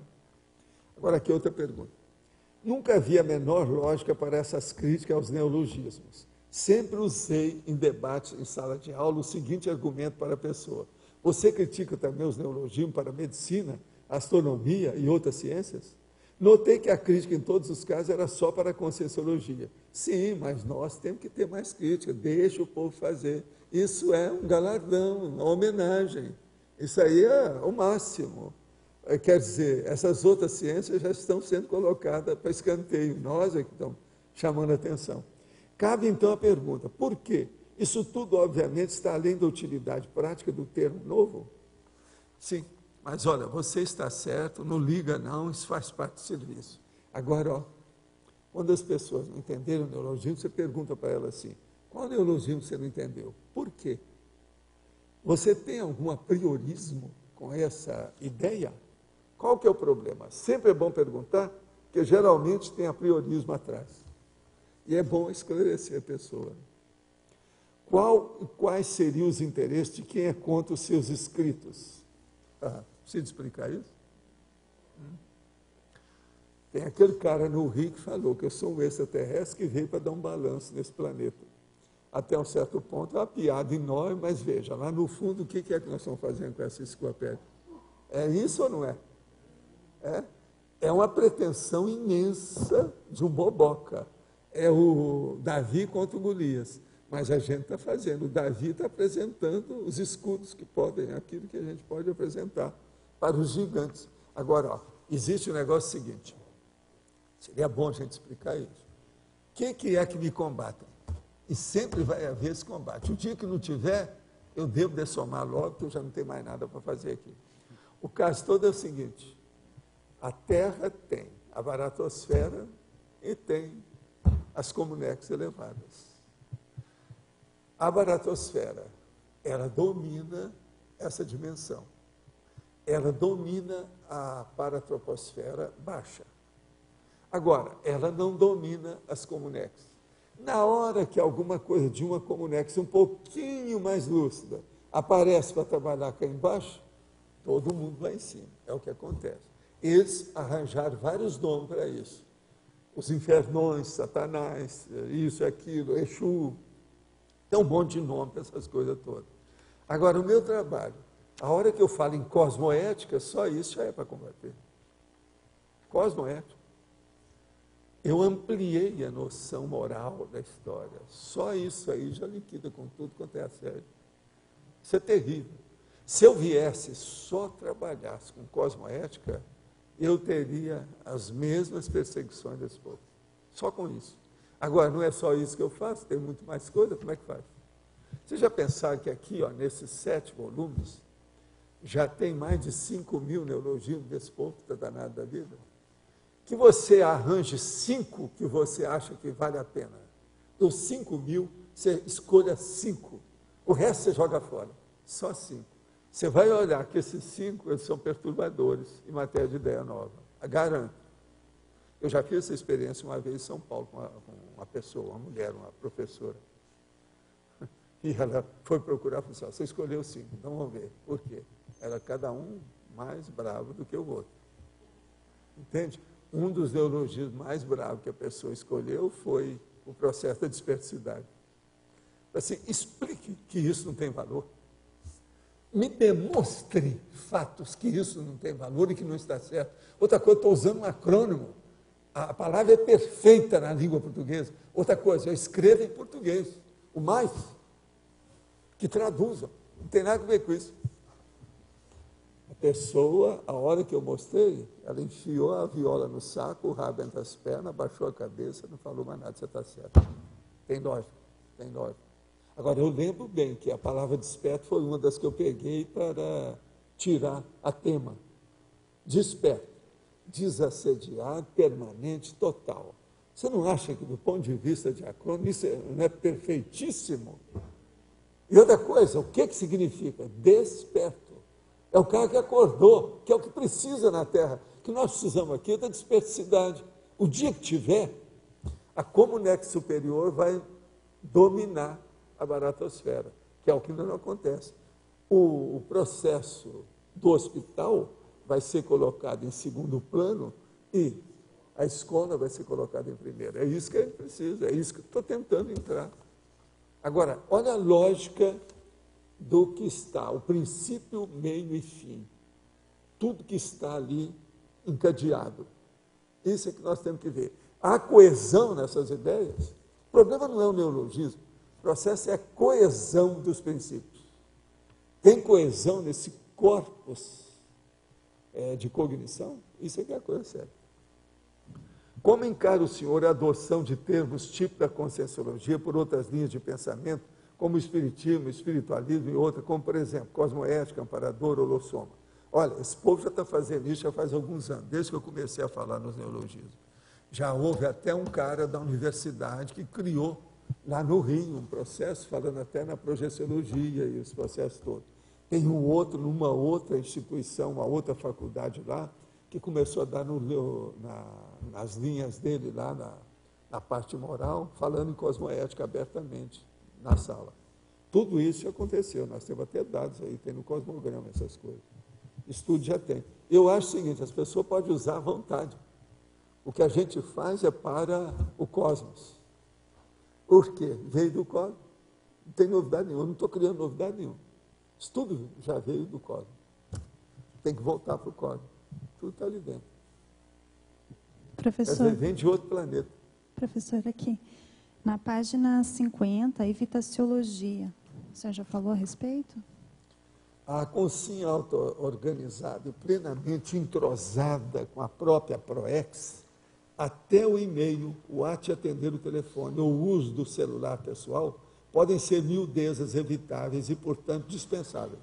Agora, aqui outra pergunta. Nunca vi a menor lógica para essas críticas aos neologismos. Sempre usei em debate, em sala de aula, o seguinte argumento para a pessoa. Você critica também os neologismos para a medicina, a astronomia e outras ciências? Notei que a crítica, em todos os casos, era só para a Conscienciologia. Sim, mas nós temos que ter mais crítica, deixa o povo fazer. Isso é um galardão, uma homenagem. Isso aí é o máximo. Quer dizer, essas outras ciências já estão sendo colocadas para escanteio. Nós é que estamos chamando a atenção. Cabe, então, a pergunta, por quê? Isso tudo, obviamente, está além da utilidade prática do termo novo? Sim, mas olha, você está certo, não liga não, isso faz parte do serviço. Agora, ó, quando as pessoas não entenderam o neologismo, você pergunta para elas assim, qual neologismo você não entendeu? Por quê? Você tem algum apriorismo com essa ideia? Qual que é o problema? Sempre é bom perguntar, porque geralmente tem apriorismo atrás. E é bom esclarecer a pessoa. Quais seriam os interesses de quem é contra os seus escritos? Precisa explicar isso? Tem aquele cara no Rio que falou que eu sou um extraterrestre que veio para dar um balanço nesse planeta. Até um certo ponto é uma piada enorme, mas veja, lá no fundo, o que é que nós estamos fazendo com essa enciclopédia? É isso ou não é? É uma pretensão imensa de um boboca. É o Davi contra o Golias. Mas a gente está fazendo. O Davi está apresentando os escudos que podem, aquilo que a gente pode apresentar para os gigantes. Agora, ó, existe um negócio seguinte. Seria bom a gente explicar isso. O que é que me combatem? E sempre vai haver esse combate. O dia que não tiver, eu devo dessomar logo, porque eu já não tenho mais nada para fazer aqui. O caso todo é o seguinte. A Terra tem a baratosfera e tem as comunex elevadas. A baratosfera, ela domina essa dimensão. Ela domina a paratroposfera baixa. Agora, ela não domina as comunex. Na hora que alguma coisa de uma Comunex um pouquinho mais lúcida aparece para trabalhar cá embaixo, todo mundo lá em cima. É o que acontece. Eles arranjaram vários nomes para isso. Os infernões, Satanás, isso, aquilo, Exu. Tem um monte de nome para essas coisas todas. Agora, o meu trabalho, a hora que eu falo em cosmoética, só isso já é para combater. Cosmoética. Eu ampliei a noção moral da história. Só isso aí já liquida com tudo quanto é a sério. Isso é terrível. Se eu viesse só trabalhasse com cosmoética, eu teria as mesmas perseguições desse povo. Só com isso. Agora, não é só isso que eu faço, tem muito mais coisa, como é que faz? Vocês já pensaram que aqui, ó, nesses 7 volumes, já tem mais de 5.000 neologismos desse povo que está danado da vida? Que você arranje 5 que você acha que vale a pena. Dos 5.000, você escolha 5. O resto você joga fora. Só 5. Você vai olhar que esses 5 eles são perturbadores em matéria de ideia nova. Garanto. Eu já fiz essa experiência uma vez em São Paulo com uma pessoa, uma mulher, uma professora. E ela foi procurar e falou assim, você escolheu 5, então vamos ver. Por quê? Era cada um mais bravo do que o outro. Entende? Um dos neologismos mais bravos que a pessoa escolheu foi o processo da desperticidade. Assim, explique que isso não tem valor. Me demonstre fatos que isso não tem valor e que não está certo. Outra coisa, estou usando um acrônimo. A palavra é perfeita na língua portuguesa. Outra coisa, eu escrevo em português. O mais, que traduzam. Não tem nada a ver com isso. A pessoa, a hora que eu mostrei, ela enfiou a viola no saco, o rabo entre as pernas, abaixou a cabeça, não falou mais nada, você está certo. Tem lógica, tem lógica. Agora, eu lembro bem que a palavra desperto foi uma das que eu peguei para tirar a tema. Desperto, desassediado, permanente, total. Você não acha que, do ponto de vista de acrônimo, isso não é perfeitíssimo? E outra coisa, o que significa? Desperto. É o cara que acordou, que é o que precisa na Terra. O que nós precisamos aqui é da desperticidade. O dia que tiver, a Comunex superior vai dominar a baratosfera, que é o que não acontece. O processo do hospital vai ser colocado em segundo plano e a escola vai ser colocada em primeiro. É isso que a gente precisa, é isso que eu estou tentando entrar. Agora, olha a lógica do que está, o princípio, meio e fim. Tudo que está ali encadeado. Isso é que nós temos que ver. Há coesão nessas ideias. O problema não é o neologismo, o processo é a coesão dos princípios. Tem coesão nesse corpus de cognição? Isso é que é a coisa séria. Como encara o senhor a adoção de termos tipo da conscienciologia por outras linhas de pensamento, como o espiritismo, o espiritualismo e outras, como, por exemplo, cosmoética, amparador, holossoma? Olha, esse povo já está fazendo isso já faz alguns anos, desde que eu comecei a falar nos neologismos. Já houve até um cara da universidade que criou, lá no Rio, um processo, falando até na projeciologia e os processos todos. Tem um outro, numa outra instituição, uma outra faculdade lá, que começou a dar nas linhas dele, lá na parte moral, falando em cosmoética abertamente na sala. Tudo isso aconteceu, nós temos até dados aí, tem no cosmograma essas coisas. Estudo já tem. Eu acho o seguinte, as pessoas podem usar à vontade. O que a gente faz é para o cosmos. Por quê? Veio do cosmos. Não tem novidade nenhuma, eu não estou criando novidade nenhuma. Isso tudo já veio do cosmos. Tem que voltar para o cosmos. Tudo está ali dentro. Professor, vem de outro planeta. Professor, aqui, na página 50, evitaciologia, o senhor já falou a respeito? A consciência auto-organizada e plenamente entrosada com a própria PROEX, até o e-mail, o ato de atender o telefone ou o uso do celular pessoal, podem ser miudezas evitáveis e, portanto, dispensáveis.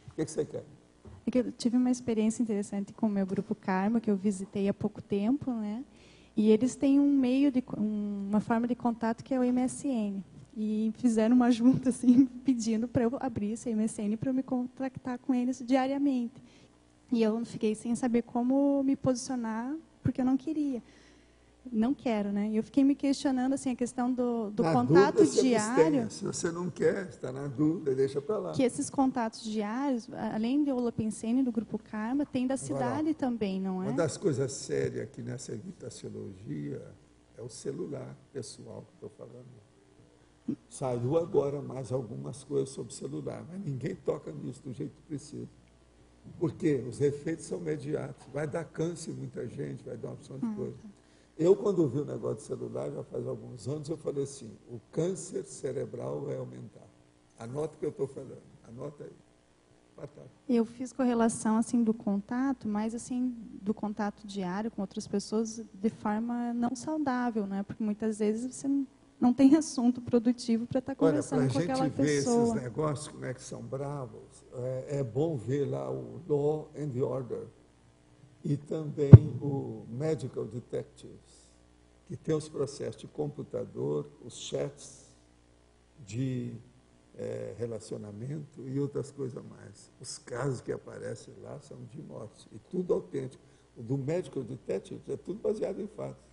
O que você quer? É que eu tive uma experiência interessante com o meu grupo Karma, que eu visitei há pouco tempo, né? E eles têm uma forma de contato que é o MSN. E fizeram uma junta, assim, pedindo para eu abrir esse MSN para eu me contactar com eles diariamente. E eu fiquei sem saber como me posicionar, porque eu não queria. Não quero, né? E eu fiquei me questionando assim a questão do Na contato dúvida, diário. Se você não quer, está na dúvida, deixa para lá. Que esses contatos diários, além do Holopensene, do Grupo Karma, tem da cidade também, não é? Uma das coisas sérias aqui nessa evitaciologia é o celular pessoal que estou falando. Saiu agora mais algumas coisas sobre celular, mas ninguém toca nisso do jeito que precisa. Por quê? Os efeitos são imediatos. Vai dar câncer em muita gente, vai dar uma opção de coisa. Eu, quando vi o negócio de celular, já faz alguns anos, eu falei assim, o câncer cerebral vai aumentar. Anota o que eu estou falando, anota aí. Eu fiz correlação assim do contato, mas assim do contato diário com outras pessoas de forma não saudável, né? Porque muitas vezes você não tem assunto produtivo para estar conversando com aquela pessoa. Para a gente ver esses negócios, como é que são bravos, é bom ver lá o Law and Order e também o Medical Detectives, que tem os processos de computador, os chats de relacionamento e outras coisas mais. Os casos que aparecem lá são de morte, e tudo autêntico. O do Medical Detectives é tudo baseado em fatos.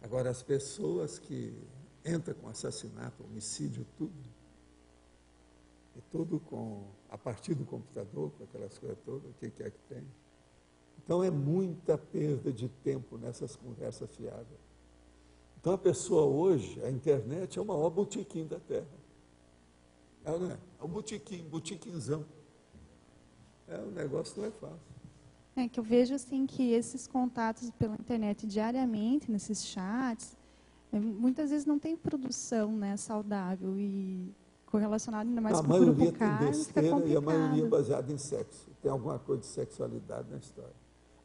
Agora, as pessoas que entram com assassinato, homicídio, tudo, e tudo a partir do computador, com aquelas coisas todas, o que é que tem. Então, é muita perda de tempo nessas conversas fiadas. Então, a pessoa hoje, a internet é o maior botequim da Terra. Não é? É um botequinzão. O negócio não é fácil. É que eu vejo assim que esses contatos pela internet diariamente, nesses chats, muitas vezes não tem produção, né, saudável e correlacionado ainda mais com o grupo Karma, fica complicado. E a maioria baseada em sexo. Tem alguma coisa de sexualidade na história.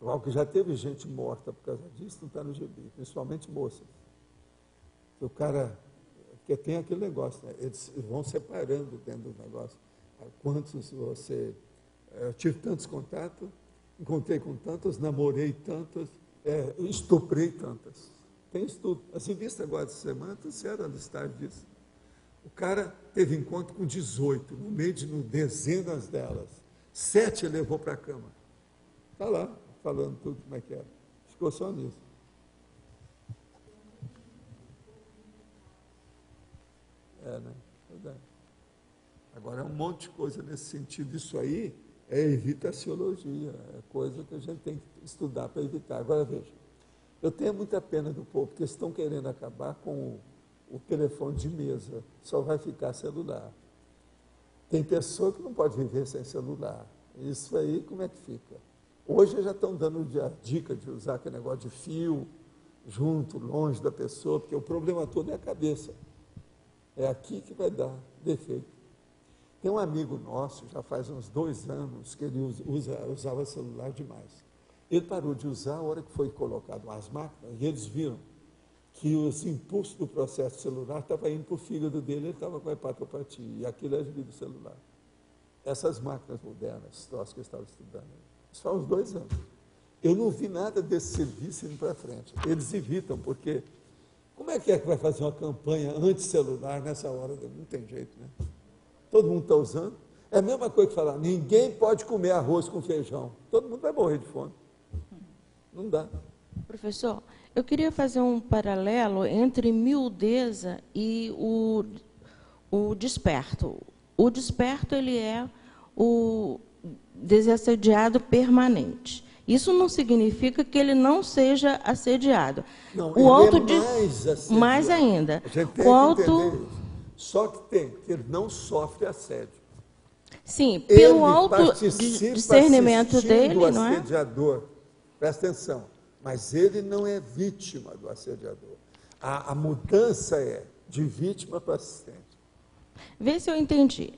Igual que já teve gente morta por causa disso, não está no gibi, principalmente moças. O cara... Porque tem aquele negócio, né? Eles vão separando dentro do negócio. Quantos você... Eu tive tantos contatos, encontrei com tantas, namorei tantas, estuprei tantas. Tem estudo. As revistas agora de semana trouxeram a listagem disso. O cara teve encontro com 18, no meio de dezenas delas. 7 ele levou para a cama. Está lá, falando tudo como é que era. Ficou só nisso. Né? Agora, é um monte de coisa nesse sentido. Isso aí é evitaciologia, é coisa que a gente tem que estudar para evitar. Agora, veja, eu tenho muita pena do povo, porque estão querendo acabar com o telefone de mesa, só vai ficar celular. Tem pessoa que não pode viver sem celular. Isso aí, como é que fica? Hoje já estão dando a dica de usar aquele negócio de fio, junto, longe da pessoa, porque o problema todo é a cabeça. É aqui que vai dar defeito. Tem um amigo nosso, já faz uns 2 anos, que ele usava celular demais. Ele parou de usar a hora que foi colocado as máquinas, e eles viram que os impulsos do processo celular estavam indo para o fígado dele, ele estava com hepatopatia, e aquilo é do celular. Essas máquinas modernas, troços que eu estava estudando, isso faz uns 2 anos. Eu não vi nada desse serviço indo para frente. Eles evitam, porque... Como é que vai fazer uma campanha anti-celular nessa hora? Não tem jeito, né? Todo mundo está usando. É a mesma coisa que falar, ninguém pode comer arroz com feijão. Todo mundo vai morrer de fome. Não dá. Professor, eu queria fazer um paralelo entre miudeza e o desperto. O desperto, ele é o desassediado permanente. Isso não significa que ele não seja assediado. Não, o ele é mais assediado. Mais ainda. A gente tem que entender isso. Só que ele não sofre assédio. Sim, pelo autodiscernimento dele, não é? Assediador. Presta atenção. Mas ele não é vítima do assediador. A mudança é de vítima para assistente. Vê se eu entendi.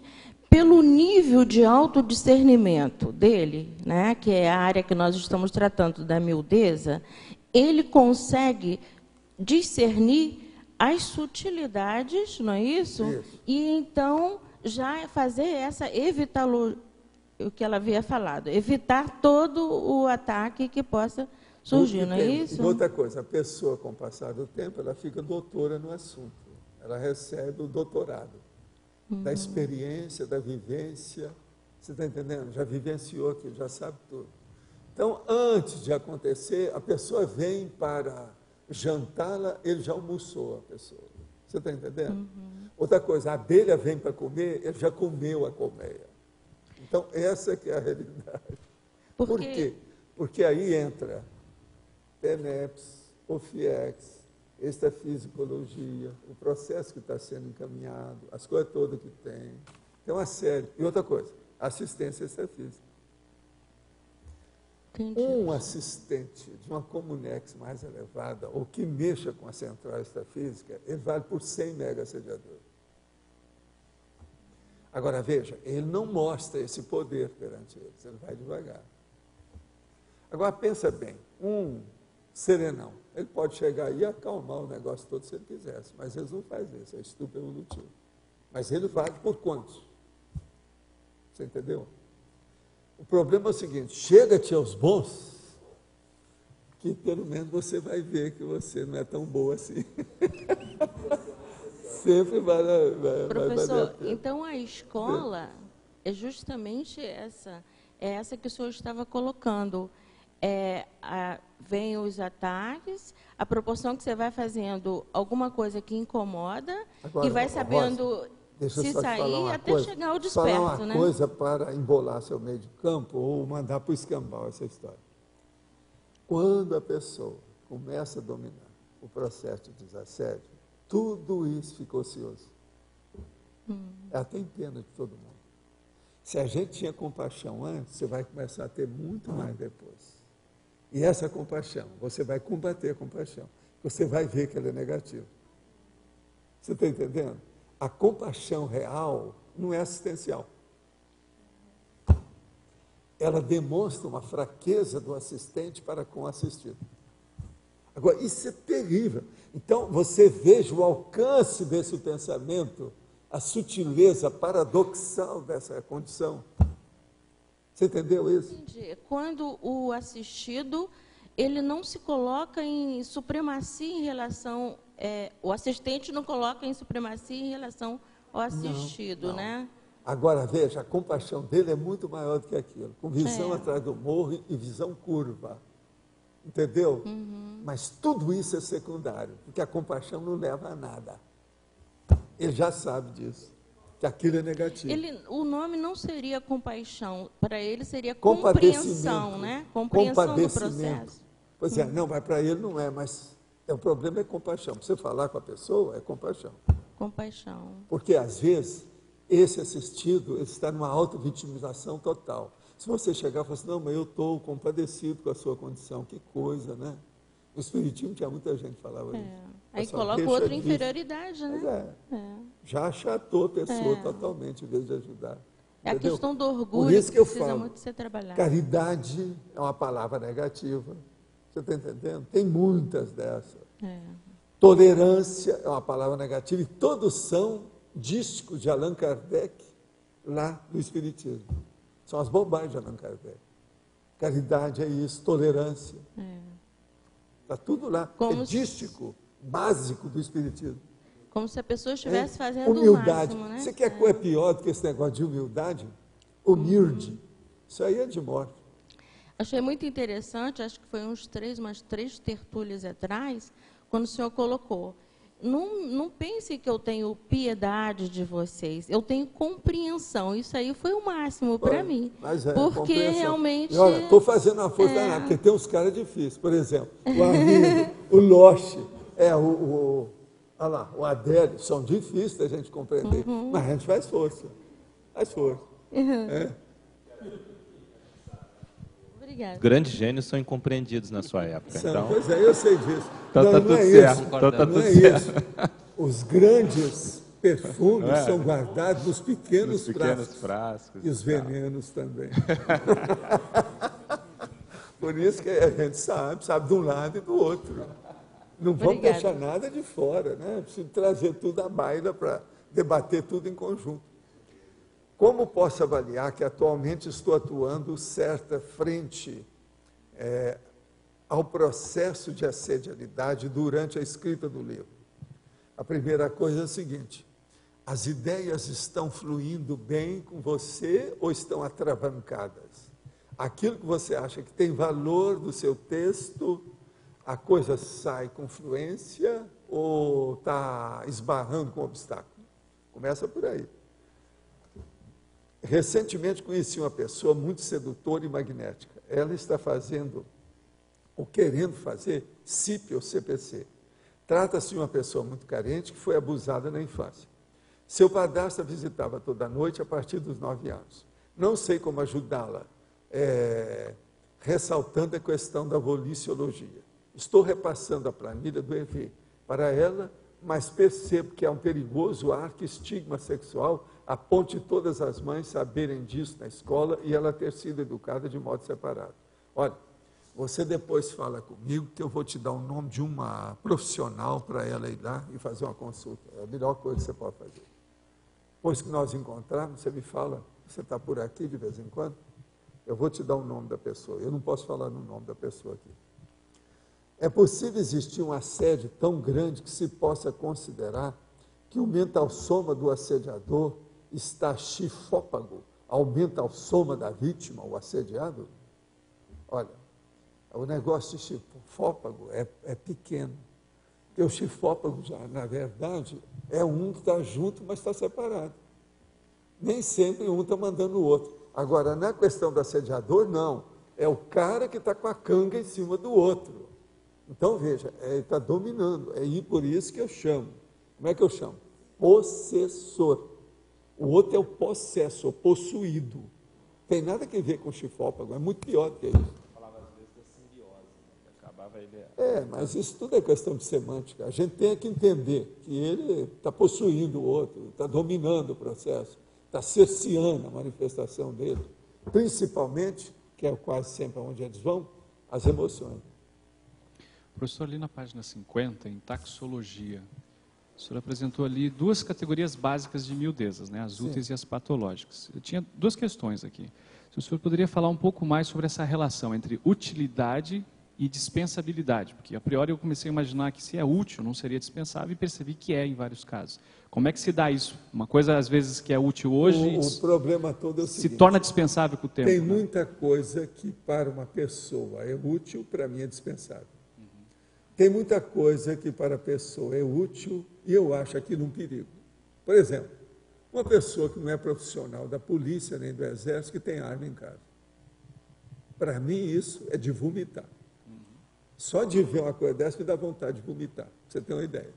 Pelo nível de autodiscernimento dele, né, que é a área que nós estamos tratando da miudeza, ele consegue discernir as sutilidades, não é isso? Isso. E então já fazer essa o que ela havia falado, evitar todo o ataque que possa surgir, não é isso? E outra coisa, a pessoa, com o passar do tempo, ela fica doutora no assunto. Ela recebe o doutorado. Da experiência, da vivência, você está entendendo? Já vivenciou aquilo, já sabe tudo. Então, antes de acontecer, a pessoa vem para jantá-la, ele já almoçou a pessoa. Você está entendendo? Uhum. Outra coisa, a abelha vem para comer, ele já comeu a colmeia. Então, essa que é a realidade. Por quê? Porque aí entra PENEPS, OFIEX, extrafisicologia, o processo que está sendo encaminhado, as coisas todas que tem. Tem uma série. E outra coisa, assistência extrafísica. Um assistente de uma Comunex mais elevada, ou que mexa com a central extrafísica, ele vale por 100 mega-assediadores. Agora, veja, ele não mostra esse poder perante eles, ele vai devagar. Agora, pensa bem, um serenão, ele pode chegar e acalmar o negócio todo se ele quisesse, mas eles não fazem isso, é estupro evolutivo. Mas ele vale por quantos? Você entendeu? O problema é o seguinte, chega-te aos bons, que pelo menos você vai ver que você não é tão boa assim. Sempre vai Professor, então a escola é justamente essa que o senhor estava colocando. Vem os ataques, a proporção que você vai fazendo alguma coisa que incomoda, agora, e vai sabendo... Rosa, se sair até chegar ao desperto, falar uma né? coisa para embolar seu meio de campo ou mandar para o escambau essa história. Quando a pessoa começa a dominar o processo de desassédio, tudo isso fica ocioso. Ela tem pena de todo mundo. Se a gente tinha compaixão antes, você vai começar a ter muito mais depois. E essa compaixão, você vai combater a compaixão. Você vai ver que ela é negativa. Você está entendendo? A compaixão real não é assistencial. Ela demonstra uma fraqueza do assistente para com o assistido. Agora, isso é terrível. Então, você veja o alcance desse pensamento, a sutileza paradoxal dessa condição. Você entendeu isso? Entendi. Quando o assistido, ele não se coloca em supremacia em relação... o assistente não coloca em supremacia em relação ao assistido, não. Né? Agora, veja, a compaixão dele é muito maior do que aquilo. Com visão atrás do morro e visão curva. Entendeu? Uhum. Mas tudo isso é secundário, porque a compaixão não leva a nada. Ele já sabe disso, que aquilo é negativo. O nome não seria compaixão, para ele seria compreensão, né? Compreensão do processo. Pois é, não, mas para ele não é, mas o problema é compaixão. Para você falar com a pessoa, é compaixão. Compaixão. Porque, às vezes, esse assistido ele está numa auto-vitimização total. Se você chegar e falar assim, não, mas eu estou compadecido com a sua condição, que coisa, né? No Espiritismo tinha muita gente que falava isso. Aí coloca outra inferioridade, né? Já achatou a pessoa totalmente, em vez de ajudar. É entendeu? A questão do orgulho Por isso que eu precisa falo, muito ser trabalhada. Caridade é uma palavra negativa. Você está entendendo? Tem muitas dessas. Tolerância é uma palavra negativa e todos são dísticos de Allan Kardec lá no Espiritismo. São as bobagens de Allan Kardec. Caridade é isso, tolerância. Está tudo lá. É dístico, básico do Espiritismo. Como se a pessoa estivesse fazendo humildade. o máximo, né? Você quer coisa pior do que esse negócio de humildade? Humilde. Isso aí é de morte. Achei muito interessante, acho que foi umas três tertúlias atrás, quando o senhor colocou, não pense que eu tenho piedade de vocês, eu tenho compreensão. Isso aí foi o máximo para mim. Mas porque realmente... E olha, estou fazendo uma força danada, porque tem uns caras difíceis. Por exemplo, o amigo, o Loche, olha lá, o Adélio, são difíceis da gente compreender, mas a gente faz força. Faz força. Obrigada. Grandes gênios são incompreendidos na sua época. Então... Pois é, eu sei disso. Então está tudo certo. Então tá tudo certo. Os grandes perfumes são guardados nos pequenos frascos. E os venenos também. Por isso que a gente sabe de um lado e do outro. Não vamos deixar nada de fora, né? Preciso trazer tudo à baila para debater tudo em conjunto. Como posso avaliar que atualmente estou atuando certa frente ao processo de assedialidade durante a escrita do livro? A primeira coisa é a seguinte: as ideias estão fluindo bem com você ou estão atravancadas? aquilo que você acha que tem valor do seu texto, a coisa sai com fluência ou está esbarrando com obstáculo? Começa por aí. Recentemente conheci uma pessoa muito sedutora e magnética. Ela está fazendo, ou querendo fazer, CIP ou CPC. Trata-se de uma pessoa muito carente que foi abusada na infância. Seu padrasto a visitava toda noite a partir dos 9 anos. Não sei como ajudá-la, ressaltando a questão da voliciologia. Estou repassando a planilha do EV para ela, mas percebo que há um perigoso arco-estigma sexual a ponto de todas as mães saberem disso na escola e ela ter sido educada de modo separado. Olha, você depois fala comigo que eu vou te dar o nome de uma profissional para ela ir lá e fazer uma consulta. É a melhor coisa que você pode fazer. Depois que nós encontrarmos, você me fala, você está por aqui de vez em quando, eu vou te dar o nome da pessoa. Eu não posso falar no nome da pessoa aqui. É possível existir um assédio tão grande que se possa considerar que o mental-soma do assediador está chifópago ao mental-soma da vítima, o assediado? Olha, o negócio de chifópago é pequeno. Porque o chifópago, já, na verdade, é um que está junto, mas está separado. Nem sempre um está mandando o outro. Agora, na questão do assediador, não. É o cara que está com a canga em cima do outro. Então, veja, ele está dominando. É por isso que eu chamo. Como é que eu chamo? Possessor. O outro é o possessor, possuído. Tem nada a ver com o chifópago, é muito pior do que isso. Falava às vezes da simbiose, né? Acabava ele... Mas isso tudo é questão de semântica. A gente tem que entender que ele está possuindo o outro, está dominando o processo, está cerceando a manifestação dele. Principalmente, que é quase sempre onde eles vão, as emoções. Professor, ali na página 50, em taxologia, o senhor apresentou ali duas categorias básicas de miudezas, né? As úteis e as patológicas. Eu tinha duas questões aqui. Se o senhor poderia falar um pouco mais sobre essa relação entre utilidade e dispensabilidade, porque a priori eu comecei a imaginar que se é útil, não seria dispensável, e percebi que é em vários casos. Como é que se dá isso? Uma coisa, às vezes, que é útil hoje... O problema todo é o seguinte, se torna dispensável com o tempo. Tem muita coisa que, para uma pessoa, é útil, para mim é dispensável. Tem muita coisa que para a pessoa é útil e eu acho aquilo um perigo. Por exemplo, uma pessoa que não é profissional da polícia nem do exército que tem arma em casa. Para mim isso é de vomitar. Só de ver uma coisa dessa me dá vontade de vomitar, pra você ter uma ideia.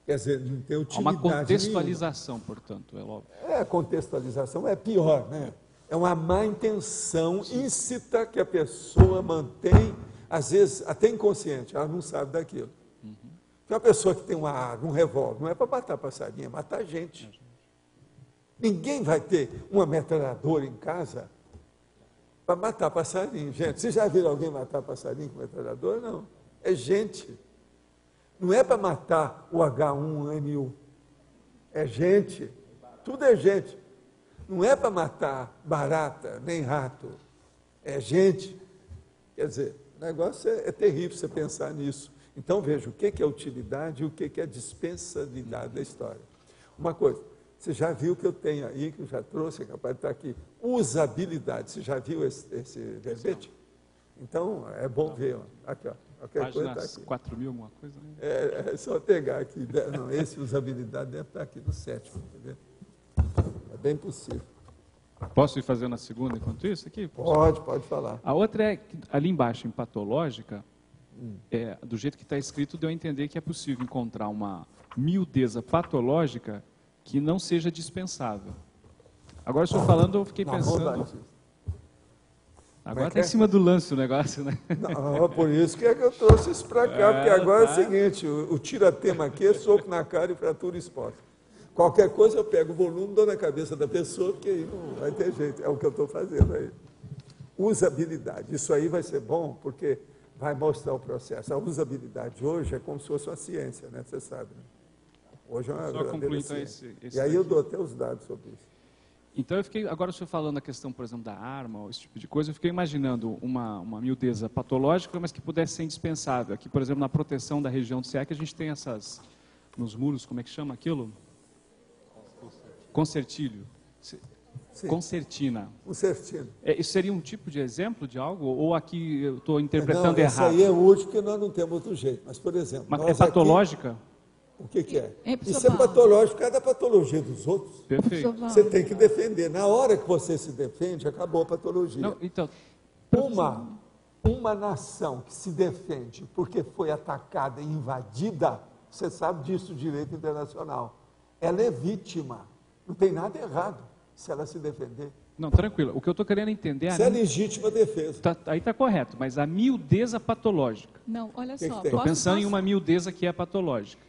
Quer dizer, não tem utilidade nenhuma. Há uma contextualização, portanto, é óbvio. A contextualização é pior, né? É uma má intenção, incita que a pessoa mantém, às vezes, até inconsciente, ela não sabe daquilo. Porque uma pessoa que tem uma arma, um revólver, não é para matar passarinho, é matar gente. Ninguém vai ter uma metralhadora em casa para matar passarinho. Gente, vocês já viram alguém matar passarinho com metralhadora? Não. É gente. Não é para matar o H1N1. É gente. Tudo é gente. Não é para matar barata, nem rato. É gente. Quer dizer, o negócio é terrível você pensar nisso. Então, veja, o que é utilidade e o que é dispensabilidade da história. Uma coisa, você já viu que eu tenho aí, que eu já trouxe, é capaz de estar aqui, usabilidade. Você já viu esse verbete? Então, é bom ver. Aqui, ó. Qualquer coisa está aqui. 4.000, alguma coisa? Né? É só pegar aqui. Não, esse usabilidade deve estar aqui no 7º, entendeu? É bem possível. Posso ir fazendo a segunda enquanto isso aqui? Pode falar. A outra é, ali embaixo, em patológica, do jeito que está escrito, deu a entender que é possível encontrar uma miudeza patológica que não seja dispensável. Agora, o senhor falando, eu fiquei pensando... Agora está em cima do lance o negócio, né? Não, por isso que eu trouxe isso para cá, porque agora é o seguinte, o tira-tema aqui é soco na cara e fratura exposta. Qualquer coisa eu pego o volume, dou na cabeça da pessoa, porque aí não vai ter jeito, é o que eu estou fazendo aí. Usabilidade, isso aí vai ser bom, porque vai mostrar o processo. A usabilidade hoje é como se fosse uma ciência, né? Você sabe, né? Hoje é uma verdadeira ciência. E aí eu dou até os dados sobre isso. Então, eu fiquei, agora o senhor falando a questão, por exemplo, da arma, ou esse tipo de coisa, eu fiquei imaginando uma miudeza patológica, mas que pudesse ser indispensável. Aqui, por exemplo, na proteção da região do SEAC, a gente tem essas, nos muros, como é que chama aquilo? Concertilho. Sim. Concertina. Concertina. Isso seria um tipo de exemplo de algo? Ou aqui eu estou interpretando não, errado? Isso aí é útil porque nós não temos outro jeito. Mas, por exemplo... Mas é patológica? Aqui, o que é? Isso é patológico, cada patologia dos outros. Perfeito. Você tem que defender. Na hora que você se defende, acabou a patologia. Não, então, uma nação que se defende porque foi atacada e invadida, você sabe disso, direito internacional, ela é vítima. Não tem nada errado se ela se defender. Não, tranquilo. O que eu estou querendo entender é... Isso é legítima defesa. Aí está correto, mas a miudeza patológica. Não, olha só. Estou pensando em uma miudeza que é patológica.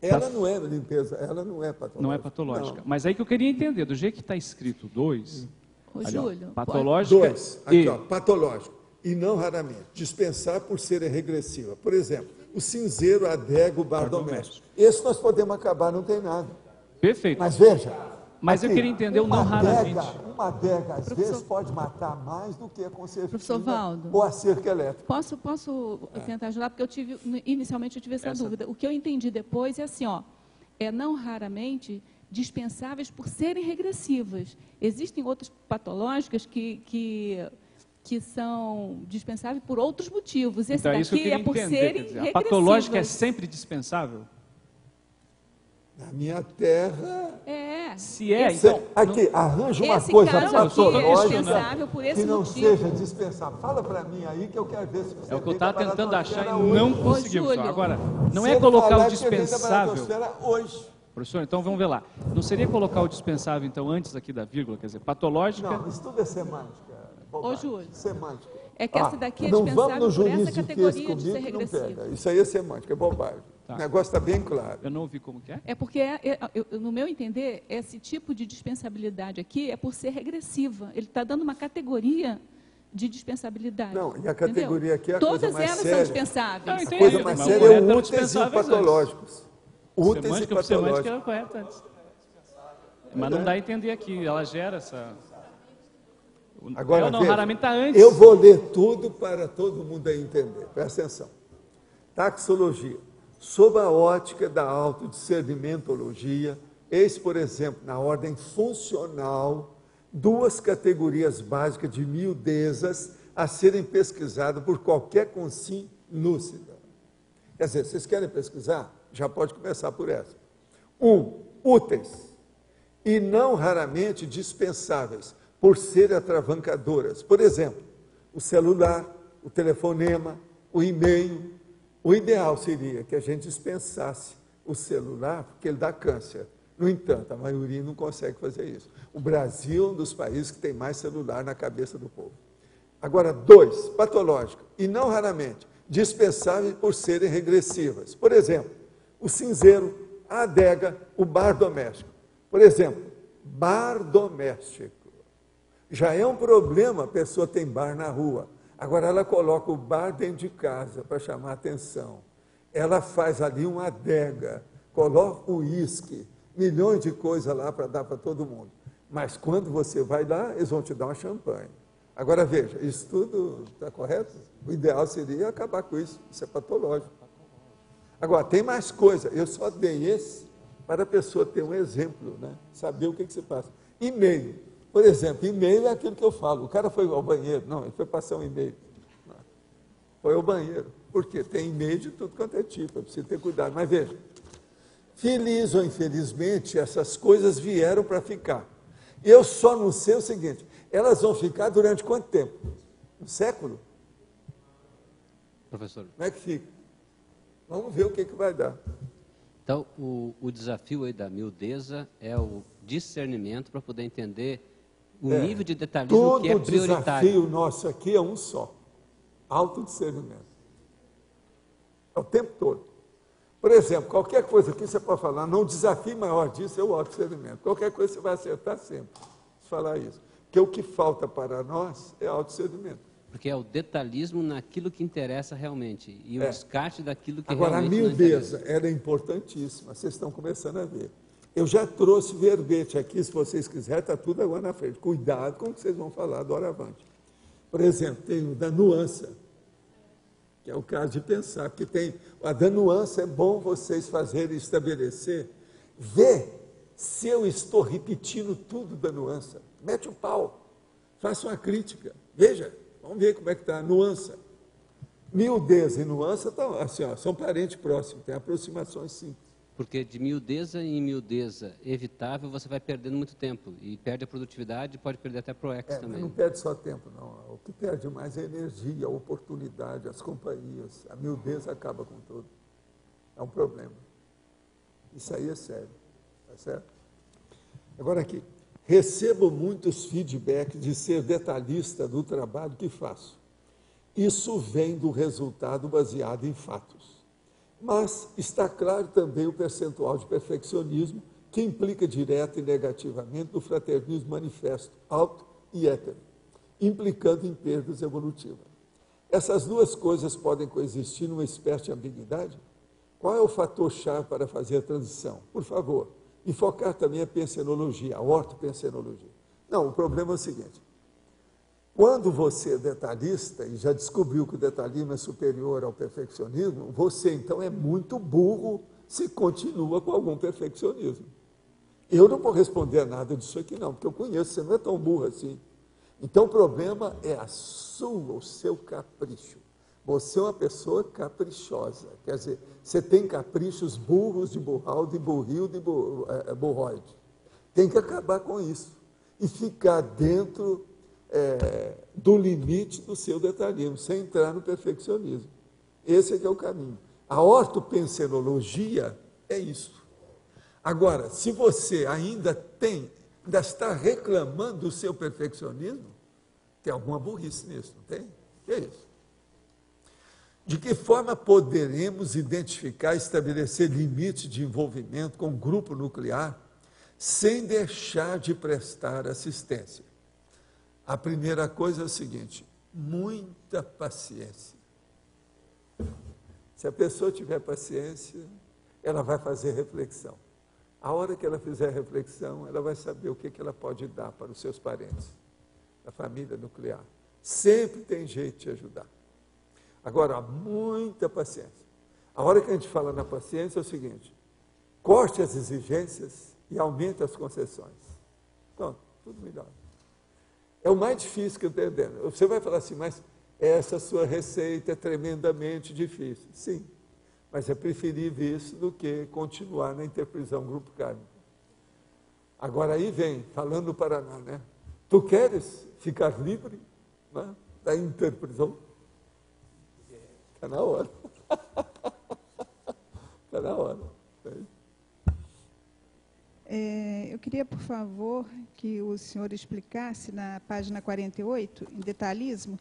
Ela não é limpeza, ela não é patológica. Não é patológica. Não. Mas aí que eu queria entender, do jeito que está escrito 2... Júlio, patológica 2, aqui, ó, patológico. E não raramente, dispensar por ser regressiva. Por exemplo, o cinzeiro, a adega, o bar doméstico. Esse nós podemos acabar, não tem nada. Perfeito. Mas veja... Mas aqui, eu queria entender o não raramente. Uma adega, às vezes, pode matar mais do que a concertina Professor Valdo, ou a cerca elétrica. Posso tentar ajudar? Porque inicialmente eu tive essa dúvida. O que eu entendi depois é assim, ó, não raramente dispensáveis por serem regressivas. Existem outras patológicas que são dispensáveis por outros motivos. Esse então, daqui é por serem regressivas. A patológica é sempre dispensável? Na minha terra... Se é, então... então... Aqui, arranja uma coisa patológica que não seja dispensável. Fala para mim aí que eu quero ver se você... É o que eu estava tentando achar e não conseguimos. Agora, não é colocar o dispensável... Hoje. Professor, então vamos ver lá. Não seria colocar o dispensável, então, antes aqui da vírgula? Quer dizer, patológica... Não, isso tudo é semântica. Ô, Júlio. Semântica. É que essa daqui é não dispensável vamos no por essa juízo categoria de ser regressiva. Isso aí é semântica, é bobagem. Tá. O negócio está bem claro. Eu não ouvi como que é. É porque, no meu entender, esse tipo de dispensabilidade aqui é por ser regressiva. Ele está dando uma categoria de dispensabilidade. Não, e a categoria aqui é a Todas coisa mais elas séria. são dispensáveis. A coisa mais séria é o úteis e patológicos. Úteis e patológicos. Semântica era correta antes. Mas não dá a entender aqui. Ela gera essa... Agora, não, raramente está antes. Eu vou ler tudo para todo mundo aí entender. Presta atenção. Taxologia. Sob a ótica da autodiscernimentologia, eis, por exemplo, na ordem funcional, duas categorias básicas de miudezas a serem pesquisadas por qualquer consciência lúcida. Quer dizer, vocês querem pesquisar? Já pode começar por essa. 1. Úteis e não raramente dispensáveis, por serem atravancadoras. Por exemplo, o celular, o telefonema, o e-mail. O ideal seria que a gente dispensasse o celular, porque ele dá câncer. No entanto, a maioria não consegue fazer isso. O Brasil é um dos países que tem mais celular na cabeça do povo. Agora, 2, patológico, e não raramente, dispensáveis por serem regressivas. Por exemplo, o cinzeiro, a adega, o bar doméstico. Por exemplo, bar doméstico. Já é um problema, a pessoa tem bar na rua. Agora ela coloca o bar dentro de casa para chamar a atenção. Ela faz ali uma adega, coloca o uísque, milhões de coisas lá para dar para todo mundo. Mas quando você vai lá, eles vão te dar uma champanhe. Agora veja, isso tudo está correto? O ideal seria acabar com isso, isso é patológico. Agora, tem mais coisa, eu só dei esse para a pessoa ter um exemplo, né? Saber o que se passa. E-mail. Por exemplo, e-mail é aquilo que eu falo. O cara foi ao banheiro. Não, ele foi passar um e-mail. Foi ao banheiro. Por quê? Tem e-mail de tudo quanto é tipo. É preciso ter cuidado. Mas veja, feliz ou infelizmente, essas coisas vieram para ficar. Eu só não sei o seguinte, elas vão ficar durante quanto tempo? Um século? Professor. Como é que fica? Vamos ver o que vai dar. Então, o desafio aí da miudeza é o discernimento para poder entender o nível de detalhismo que é prioritário. Todo desafio nosso aqui é um só, autodiscernimento. É o tempo todo. Por exemplo, qualquer coisa que você pode falar, não, o desafio maior disso é o autodiscernimento. Qualquer coisa você vai acertar sempre, se falar isso. Porque o que falta para nós é autodiscernimento. Porque é o detalhismo naquilo que interessa realmente, e o descarte daquilo que agora, realmente não interessa. Agora, a miudeza, ela é importantíssima, vocês estão começando a ver. Eu já trouxe verbete aqui, se vocês quiserem, está tudo agora na frente. Cuidado com o que vocês vão falar do Oravante. Por exemplo, tem o da nuance, que é o caso de pensar, porque tem a da nuance, é bom vocês fazerem, estabelecer, ver se eu estou repetindo tudo da nuance, mete o pau, faça uma crítica, veja, vamos ver como é que está a nuance. Miudeza e nuance estão, assim, ó, são parentes próximos, tem aproximações sim. Porque de miudeza em miudeza evitável, você vai perdendo muito tempo. E perde a produtividade, pode perder até ProEx também. Não perde só tempo, não. O que perde mais é a energia, a oportunidade, as companhias. A miudeza acaba com tudo. É um problema. Isso aí é sério. Tá certo? Agora aqui, recebo muitos feedbacks de ser detalhista do trabalho que faço. Isso vem do resultado baseado em fatos. Mas está claro também o percentual de perfeccionismo que implica direta e negativamente no fraternismo manifesto, alto e hétero, implicando em perdas evolutivas. Essas duas coisas podem coexistir numa espécie de ambiguidade? Qual é o fator-chave para fazer a transição? Por favor, e focar também a pensenologia, a ortopensenologia. Não, o problema é o seguinte, quando você é detalhista e já descobriu que o detalhismo é superior ao perfeccionismo, você então é muito burro se continua com algum perfeccionismo. Eu não vou responder a nada disso aqui não, porque eu conheço, você não é tão burro assim. Então o problema é o seu capricho. Você é uma pessoa caprichosa, quer dizer, você tem caprichos burros de burral, de burril, de burroide. Tem que acabar com isso e ficar dentro do limite do seu detalhismo, sem entrar no perfeccionismo. Esse é que é o caminho. A ortopensenologia é isso. Agora, se você ainda está reclamando do seu perfeccionismo, tem alguma burrice nisso, não tem? Que é isso? De que forma poderemos identificar e estabelecer limites de envolvimento com o grupo nuclear sem deixar de prestar assistência? A primeira coisa é o seguinte, muita paciência. Se a pessoa tiver paciência, ela vai fazer reflexão. A hora que ela fizer reflexão, ela vai saber o que ela pode dar para os seus parentes, da família nuclear. Sempre tem jeito de ajudar. Agora, muita paciência. A hora que a gente fala na paciência é o seguinte, corte as exigências e aumente as concessões. Pronto, tudo melhor. É o mais difícil que eu estou entendendo. Você vai falar assim, mas essa sua receita é tremendamente difícil. Sim, mas é preferível isso do que continuar na interprisão grupo kármico. Agora aí vem, falando do Paraná, né? Tu queres ficar livre, né, da interprisão? Está na hora. Está na hora. Eu queria, por favor, que o senhor explicasse na página 48, em detalhismo,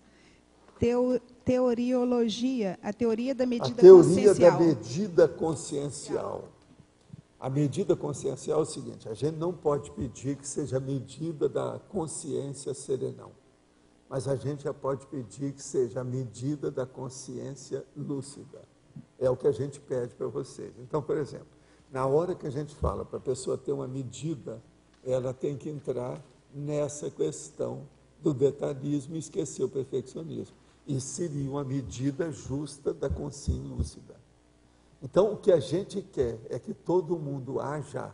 teoriologia, a teoria da medida consciencial. A teoria da medida consciencial. A medida consciencial é o seguinte, a gente não pode pedir que seja a medida da consciência serenão, mas a gente já pode pedir que seja a medida da consciência lúcida. É o que a gente pede para vocês. Então, por exemplo, na hora que a gente fala para a pessoa ter uma medida, ela tem que entrar nessa questão do detalhismo e esquecer o perfeccionismo. E seria uma medida justa da consciência lúcida. Então, o que a gente quer é que todo mundo haja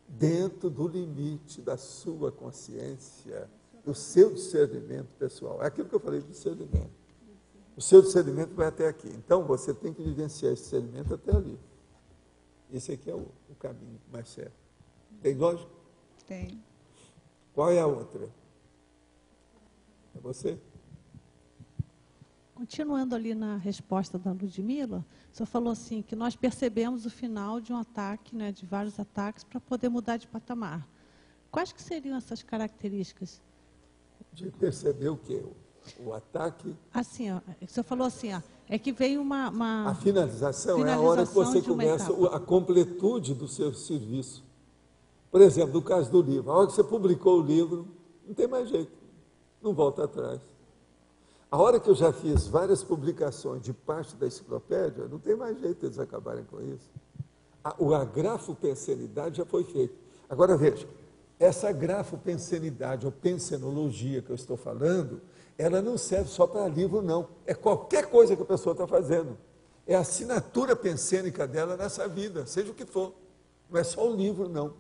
dentro do limite da sua consciência, do seu discernimento pessoal. É aquilo que eu falei do discernimento. O seu discernimento vai até aqui. Então, você tem que vivenciar esse discernimento até ali. Esse aqui é o caminho mais certo. Tem lógica? Tem. Qual é a outra? É você? Continuando ali na resposta da Ludmila, o senhor falou assim, que nós percebemos o final de um ataque, né, de vários ataques, para poder mudar de patamar. Quais que seriam essas características? De perceber o quê? O ataque? Assim, ó, o senhor falou assim, ó, é que veio uma... A finalização é a hora que você começa a completude do seu serviço. Por exemplo, no caso do livro, a hora que você publicou o livro, não tem mais jeito, não volta atrás. A hora que eu já fiz várias publicações de parte da enciclopédia, não tem mais jeito eles acabarem com isso. A grafopensenidade já foi feita. Agora veja, essa grafopensenidade ou pensenologia que eu estou falando, ela não serve só para livro, não. É qualquer coisa que a pessoa está fazendo. É a assinatura pensênica dela nessa vida, seja o que for. Não é só o livro, não.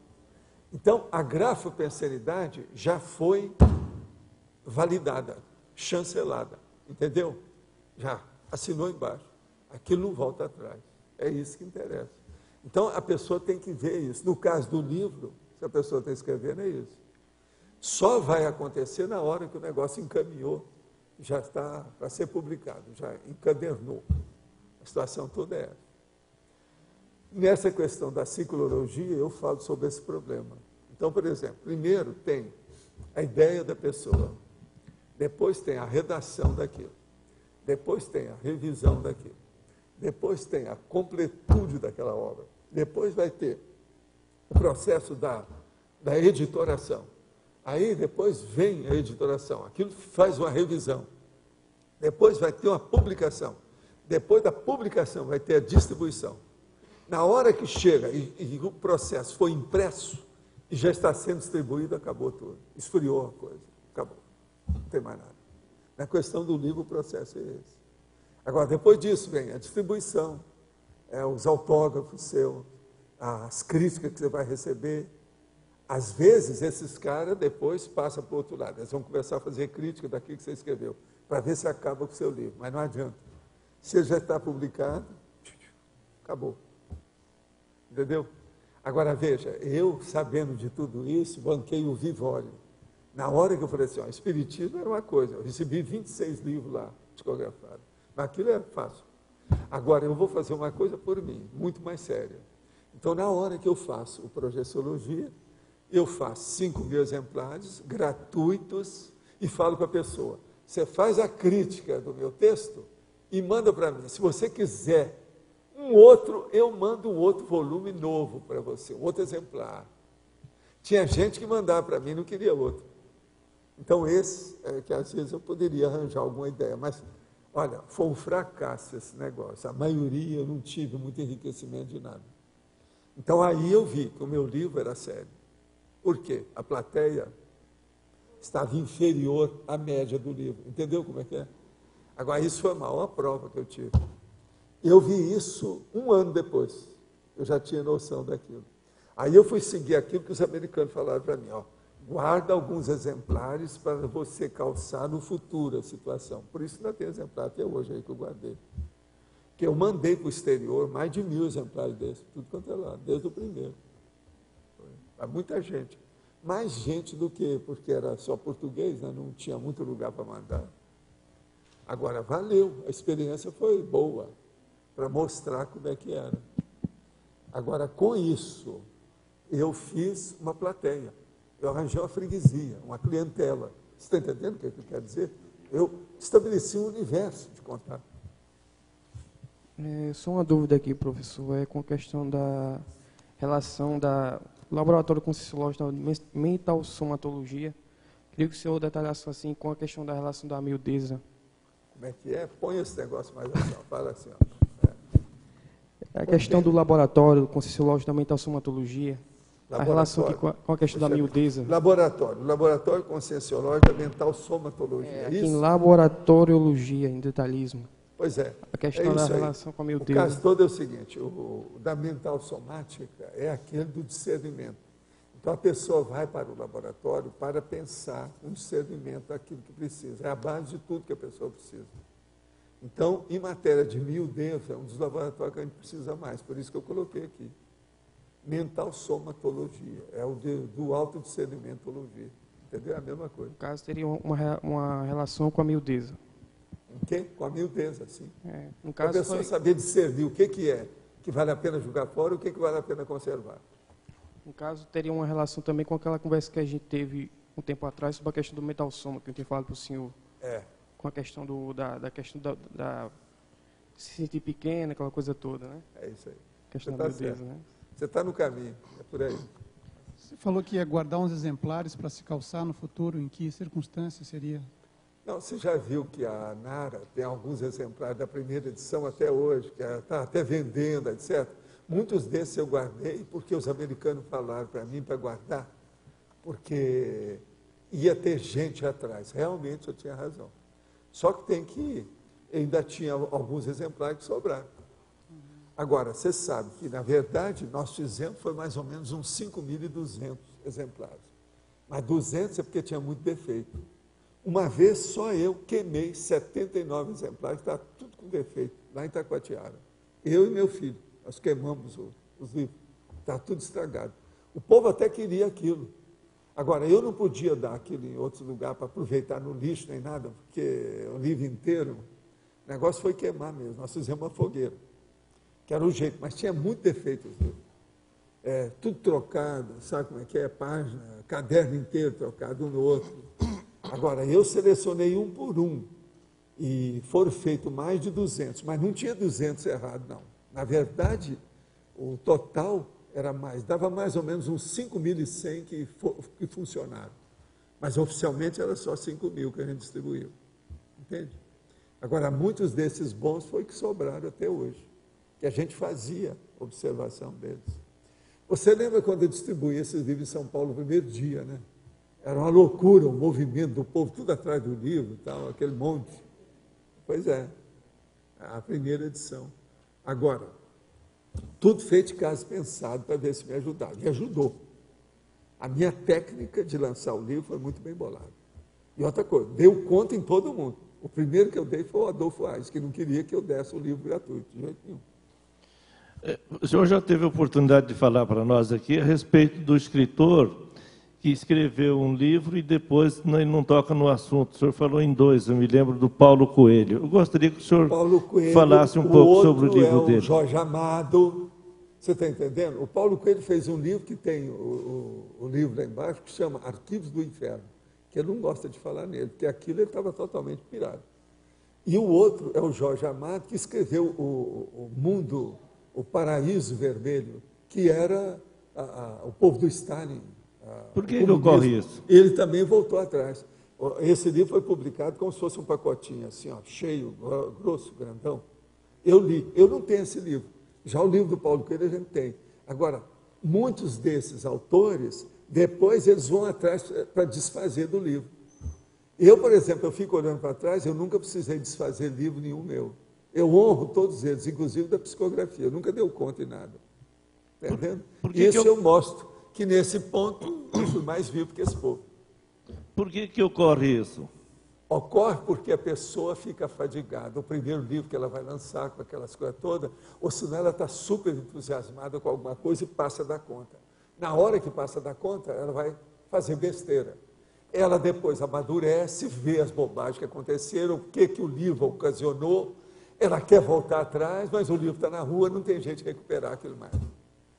Então, a grafopensenidade já foi validada, chancelada, entendeu? Já assinou embaixo. Aquilo não volta atrás. É isso que interessa. Então, a pessoa tem que ver isso. No caso do livro, se a pessoa está escrevendo, é isso. Só vai acontecer na hora que o negócio encaminhou, já está para ser publicado, já encadernou. A situação toda é essa. Nessa questão da ciclologia, eu falo sobre esse problema. Então, por exemplo, primeiro tem a ideia da pessoa, depois tem a redação daquilo, depois tem a revisão daquilo, depois tem a completude daquela obra, depois vai ter o processo da editoração. Aí depois vem a editoração, aquilo faz uma revisão, depois vai ter uma publicação, depois da publicação vai ter a distribuição. Na hora que chega e o processo foi impresso e já está sendo distribuído, acabou tudo, esfriou a coisa, acabou, não tem mais nada. Na questão do livro, o processo é esse. Agora, depois disso vem a distribuição, os autógrafos seus, as críticas que você vai receber. Às vezes, esses caras depois passam para o outro lado. Eles vão começar a fazer crítica daquilo que você escreveu, para ver se acaba com o seu livro. Mas não adianta. Se ele já está publicado, acabou. Entendeu? Agora, veja, eu, sabendo de tudo isso, banquei o Vivório. Na hora que eu falei assim, Espiritismo era uma coisa. Eu recebi 26 livros lá, psicografados. Mas aquilo é fácil. Agora, eu vou fazer uma coisa por mim, muito mais séria. Então, na hora que eu faço o Projeciologia, eu faço 5.000 exemplares gratuitos e falo com a pessoa, você faz a crítica do meu texto e manda para mim. Se você quiser um outro, eu mando um outro volume novo para você, um outro exemplar. Tinha gente que mandava para mim e não queria outro. Então, esse é que às vezes eu poderia arranjar alguma ideia, mas, olha, foi um fracasso esse negócio. A maioria eu não tive muito enriquecimento de nada. Então, aí eu vi que o meu livro era sério. Por quê? A plateia estava inferior à média do livro. Entendeu como é que é? Agora, isso foi a maior prova que eu tive. Eu vi isso 1 ano depois. Eu já tinha noção daquilo. Aí eu fui seguir aquilo que os americanos falaram para mim. Guarda alguns exemplares para você calçar no futuro a situação. Por isso ainda tem exemplar até hoje aí que eu guardei. Que eu mandei para o exterior mais de 1.000 exemplares desses, tudo quanto é lá, desde o primeiro. Há muita gente. Mais gente do que, porque era só português, né? Não tinha muito lugar para mandar. Agora, valeu, a experiência foi boa, para mostrar como é que era. Agora, com isso, eu fiz uma plateia. Eu arranjei uma freguesia, uma clientela. Você está entendendo o que eu quero dizer? Eu estabeleci um universo de contato. Só uma dúvida aqui, professor, com a questão da relação da laboratório conscienciológico da mental somatologia. Queria que o senhor detalhasse assim com a questão da relação da miudeza. Como é que é? Põe esse negócio mais assim, fala assim. A questão do laboratório conscienciológico da mental somatologia, a relação aqui com a questão da miudeza. Laboratório conscienciológico da mental somatologia. Aqui em laboratoriologia, em detalhismo. Pois é. A questão da relação com a miudeza. O caso todo é o seguinte, o da mental somática é aquele do discernimento. Então, a pessoa vai para o laboratório para pensar um discernimento daquilo que precisa. É a base de tudo que a pessoa precisa. Então, em matéria de miudeza, é um dos laboratórios que a gente precisa mais. Por isso que eu coloquei aqui. Mental somatologia. É o do autodiscernimentologia. Entendeu? É a mesma coisa. No caso, teria uma relação com a miudeza. O quê? Com a miudeza, sim. No caso, a pessoa saber discernir o que é que vale a pena jogar fora e o que vale a pena conservar. No caso, teria uma relação também com aquela conversa que a gente teve um tempo atrás sobre a questão do mental soma, que eu tinha falado para o senhor. Com a questão da questão da se sentir pequena, aquela coisa toda, né? É isso aí. Questão da miudeza, né? Você está no caminho, é por aí. Você falou que ia guardar uns exemplares para se calçar no futuro, em que circunstâncias seria? Não, você já viu que a Nara tem alguns exemplares da primeira edição até hoje, que está até vendendo, etc. Muitos desses eu guardei porque os americanos falaram para mim para guardar, porque ia ter gente atrás. Realmente eu tinha razão. Só que tem que ainda tinha alguns exemplares que sobraram. Agora, você sabe que, na verdade, nós fizemos foi mais ou menos uns 5.200 exemplares. Mas 200 é porque tinha muito defeito. Uma vez só eu queimei 79 exemplares, está tudo com defeito, lá em Taquatiara. Eu e meu filho, nós queimamos os livros, está tudo estragado. O povo até queria aquilo. Agora, eu não podia dar aquilo em outro lugar para aproveitar no lixo nem nada, porque o livro inteiro, o negócio foi queimar mesmo. Nós fizemos uma fogueira, que era o jeito, mas tinha muito defeito os livros. Tudo trocado, sabe como é que é? Página, caderno inteiro trocado um no outro. Agora, eu selecionei um por um, e foram feitos mais de 200, mas não tinha 200 errado, não. Na verdade, o total era mais, dava mais ou menos uns 5.100 que funcionaram. Mas oficialmente era só 5.000 que a gente distribuiu. Entende? Agora, muitos desses bons foi que sobraram até hoje, que a gente fazia observação deles. Você lembra quando eu distribuí esses livros em São Paulo no primeiro dia, né? Era uma loucura, o movimento do povo, tudo atrás do livro, tal, aquele monte. Pois é, a primeira edição. Agora, tudo feito de caso pensado para ver se me ajudava. Me ajudou. A minha técnica de lançar o livro foi muito bem bolada. E outra coisa, deu conta em todo mundo. O primeiro que eu dei foi o Adolfo Aires, que não queria que eu desse o livro gratuito, de jeito nenhum. O senhor já teve a oportunidade de falar para nós aqui a respeito do escritor que escreveu um livro e depois não toca no assunto. O senhor falou em dois, eu me lembro do Paulo Coelho. Eu gostaria que o senhor falasse um pouco sobre o livro dele. O Jorge Amado, você está entendendo? O Paulo Coelho fez um livro que tem o livro lá embaixo, que chama Arquivos do Inferno, que ele não gosta de falar nele, porque aquilo ele estava totalmente pirado. E o outro é o Jorge Amado, que escreveu o Mundo, o Paraíso Vermelho, que era o povo do Stalin. Por que ocorre isso? Ele também voltou atrás. Esse livro foi publicado como se fosse um pacotinho, assim, ó, cheio, grosso, grandão. Eu li. Eu não tenho esse livro. Já o livro do Paulo Coelho a gente tem. Agora, muitos desses autores, depois eles vão atrás para desfazer do livro. Eu, por exemplo, eu fico olhando para trás, eu nunca precisei desfazer livro nenhum meu. Eu honro todos eles, inclusive da psicografia. Eu nunca deu conta em nada. Entendendo? Isso eu mostro, que nesse ponto eu fui mais vivo que esse povo. Por que ocorre isso? Ocorre porque a pessoa fica fadigada. O primeiro livro que ela vai lançar com aquelas coisas todas, ou senão ela está super entusiasmada com alguma coisa e passa da conta. Na hora que passa da conta, ela vai fazer besteira. Ela depois amadurece, vê as bobagens que aconteceram, o que o livro ocasionou, ela quer voltar atrás, mas o livro está na rua, não tem jeito de recuperar aquilo mais.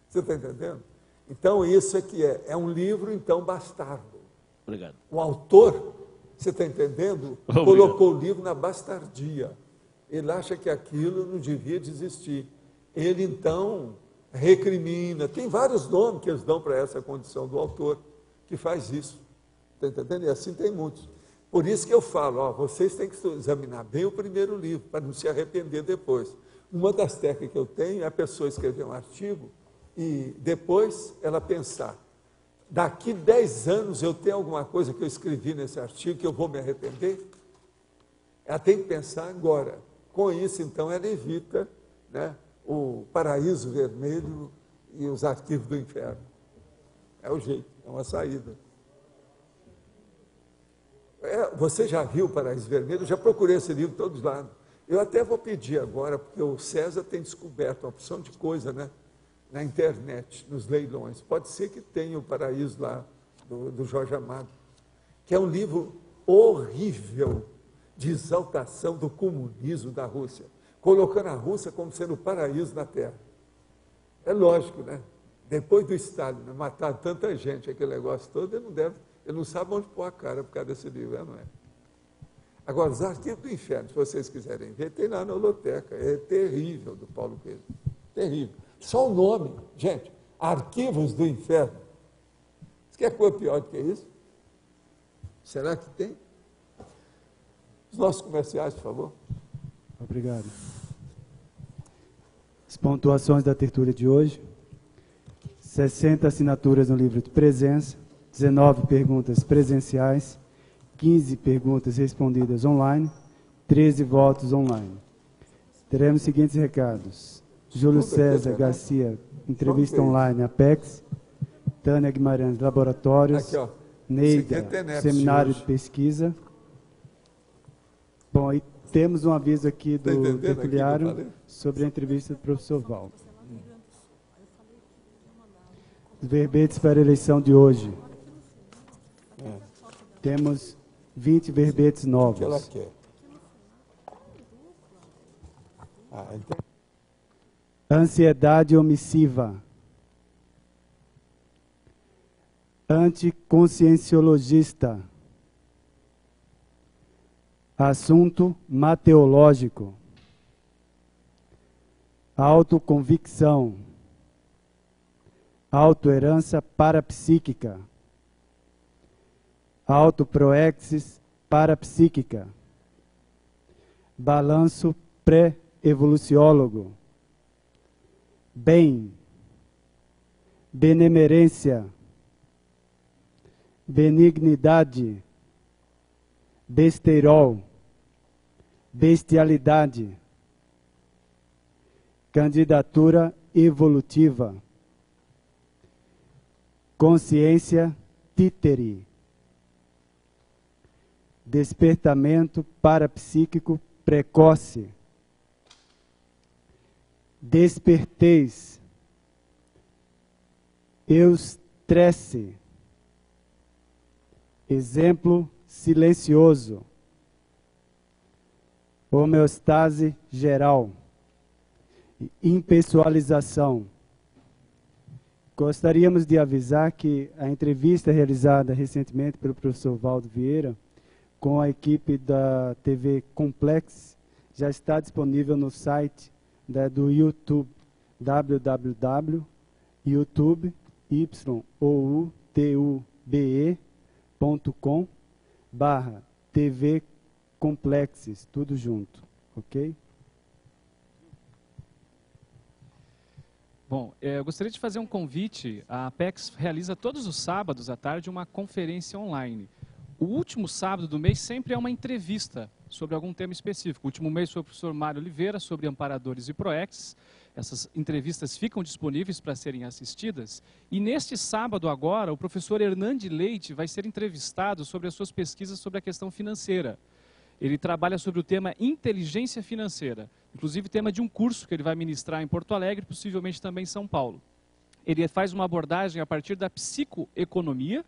Você está entendendo? Então, isso é que é um livro, então, bastardo. Obrigado. O autor, você está entendendo, colocou o livro na bastardia. Ele acha que aquilo não devia desistir. Ele, então, recrimina. Tem vários nomes que eles dão para essa condição do autor que faz isso. Está entendendo? E assim tem muitos. Por isso que eu falo, vocês têm que examinar bem o primeiro livro, para não se arrepender depois. Uma das técnicas que eu tenho é a pessoa escrever um artigo e depois ela pensar, daqui 10 anos eu tenho alguma coisa que eu escrevi nesse artigo que eu vou me arrepender? Ela tem que pensar agora. Com isso, então, ela evita, né, o Paraíso Vermelho e os Arquivos do Inferno. É o jeito, é uma saída. Você já viu o Paraíso Vermelho? Eu já procurei esse livro em todos lados. Eu até vou pedir agora, porque o César tem descoberto uma opção de coisa, né, na internet, nos leilões. Pode ser que tenha o Paraíso lá, do Jorge Amado, que é um livro horrível de exaltação do comunismo da Rússia, colocando a Rússia como sendo o paraíso na Terra. É lógico, né? Depois do Stalin matar tanta gente, aquele negócio todo, ele não sabe onde pôr a cara por causa desse livro, não é? Agora, os Arquivos do Inferno, se vocês quiserem ver, tem lá na Holoteca. É terrível, do Paulo Coelho. Terrível. Só o nome, gente, Arquivos do Inferno. Você quer coisa pior do que isso? Será que tem? Os nossos comerciais, por favor. Obrigado. As pontuações da tertúlia de hoje: 60 assinaturas no livro de presença, 19 perguntas presenciais, 15 perguntas respondidas online, 13 votos online. Teremos os seguintes recados: Júlio César Garcia, entrevista online Apex, Tânia Guimarães, laboratórios. Aqui, ó. Neida, seminário de pesquisa. Bom, aí temos um aviso aqui do tertuliário sobre a entrevista do professor Val. Os verbetes para a eleição de hoje. Temos 20 verbetes novos. O que ela quer? Então... Ansiedade omissiva. Anticonscienciologista. Assunto mateológico. Autoconvicção. Autoherança parapsíquica. Autoproexis parapsíquica. Balanço pré-evoluciólogo. Bem. Benemerência. Benignidade. Besteirol. Bestialidade. Candidatura evolutiva. Consciência títere. Despertamento parapsíquico precoce. Desperteis. Eustresse. Exemplo silencioso. Homeostase geral. Impessoalização. Gostaríamos de avisar que a entrevista realizada recentemente pelo professor Valdo Vieira com a equipe da TV Complex já está disponível no site do YouTube, www.youtube.com/TV Complexes, tudo junto, ok? Bom, eu gostaria de fazer um convite. A Apex realiza todos os sábados à tarde uma conferência online. O último sábado do mês sempre é uma entrevista sobre algum tema específico. O último mês foi o professor Mário Oliveira sobre amparadores e proex. Essas entrevistas ficam disponíveis para serem assistidas. E neste sábado agora, o professor Hernande Leite vai ser entrevistado sobre as suas pesquisas sobre a questão financeira. Ele trabalha sobre o tema inteligência financeira, inclusive tema de um curso que ele vai ministrar em Porto Alegre, possivelmente também em São Paulo. Ele faz uma abordagem a partir da psicoeconomia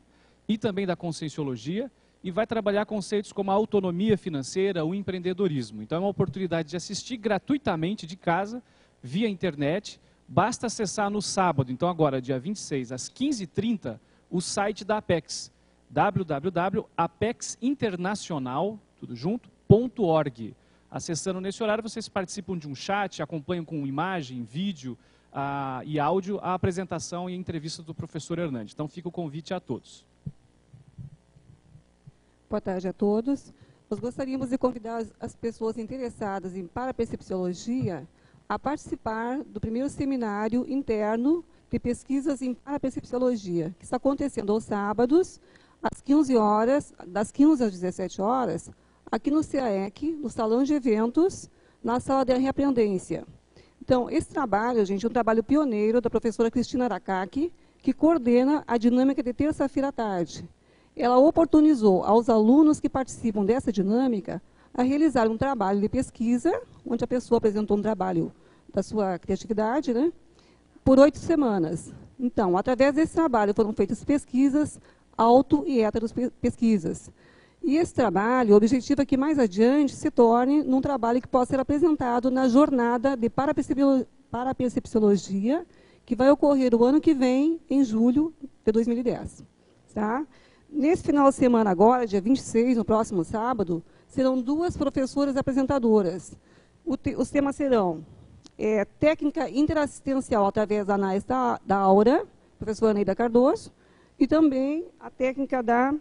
e também da conscienciologia e vai trabalhar conceitos como a autonomia financeira, o empreendedorismo. Então é uma oportunidade de assistir gratuitamente de casa, via internet. Basta acessar no sábado, então agora, dia 26, às 15h30, o site da Apex, www.apexinternacional, tudo junto, .org. Acessando nesse horário, vocês participam de um chat, acompanham com imagem, vídeo e áudio a apresentação e a entrevista do professor Hernande. Então fica o convite a todos. Boa tarde a todos. Nós gostaríamos de convidar as pessoas interessadas em parapercepciologia a participar do primeiro seminário interno de pesquisas em parapercepciologia, que está acontecendo aos sábados, às 15 horas, das 15 às 17 horas, aqui no CAEC, no Salão de Eventos, na Sala de Reaprendência. Então, esse trabalho, gente, é um trabalho pioneiro da professora Cristina Aracaki, que coordena a dinâmica de terça-feira à tarde. Ela oportunizou aos alunos que participam dessa dinâmica a realizar um trabalho de pesquisa, onde a pessoa apresentou um trabalho da sua criatividade, né, por 8 semanas. Então, através desse trabalho foram feitas pesquisas, auto- e heteropesquisas. E esse trabalho, o objetivo é que mais adiante se torne num trabalho que possa ser apresentado na jornada de parapercepciologia, que vai ocorrer o ano que vem, em julho de 2010. Tá? Nesse final de semana agora, dia 26, no próximo sábado, serão 2 professoras apresentadoras. Os temas serão técnica interassistencial através da análise da aura, professora Neida Cardoso, e também a técnica da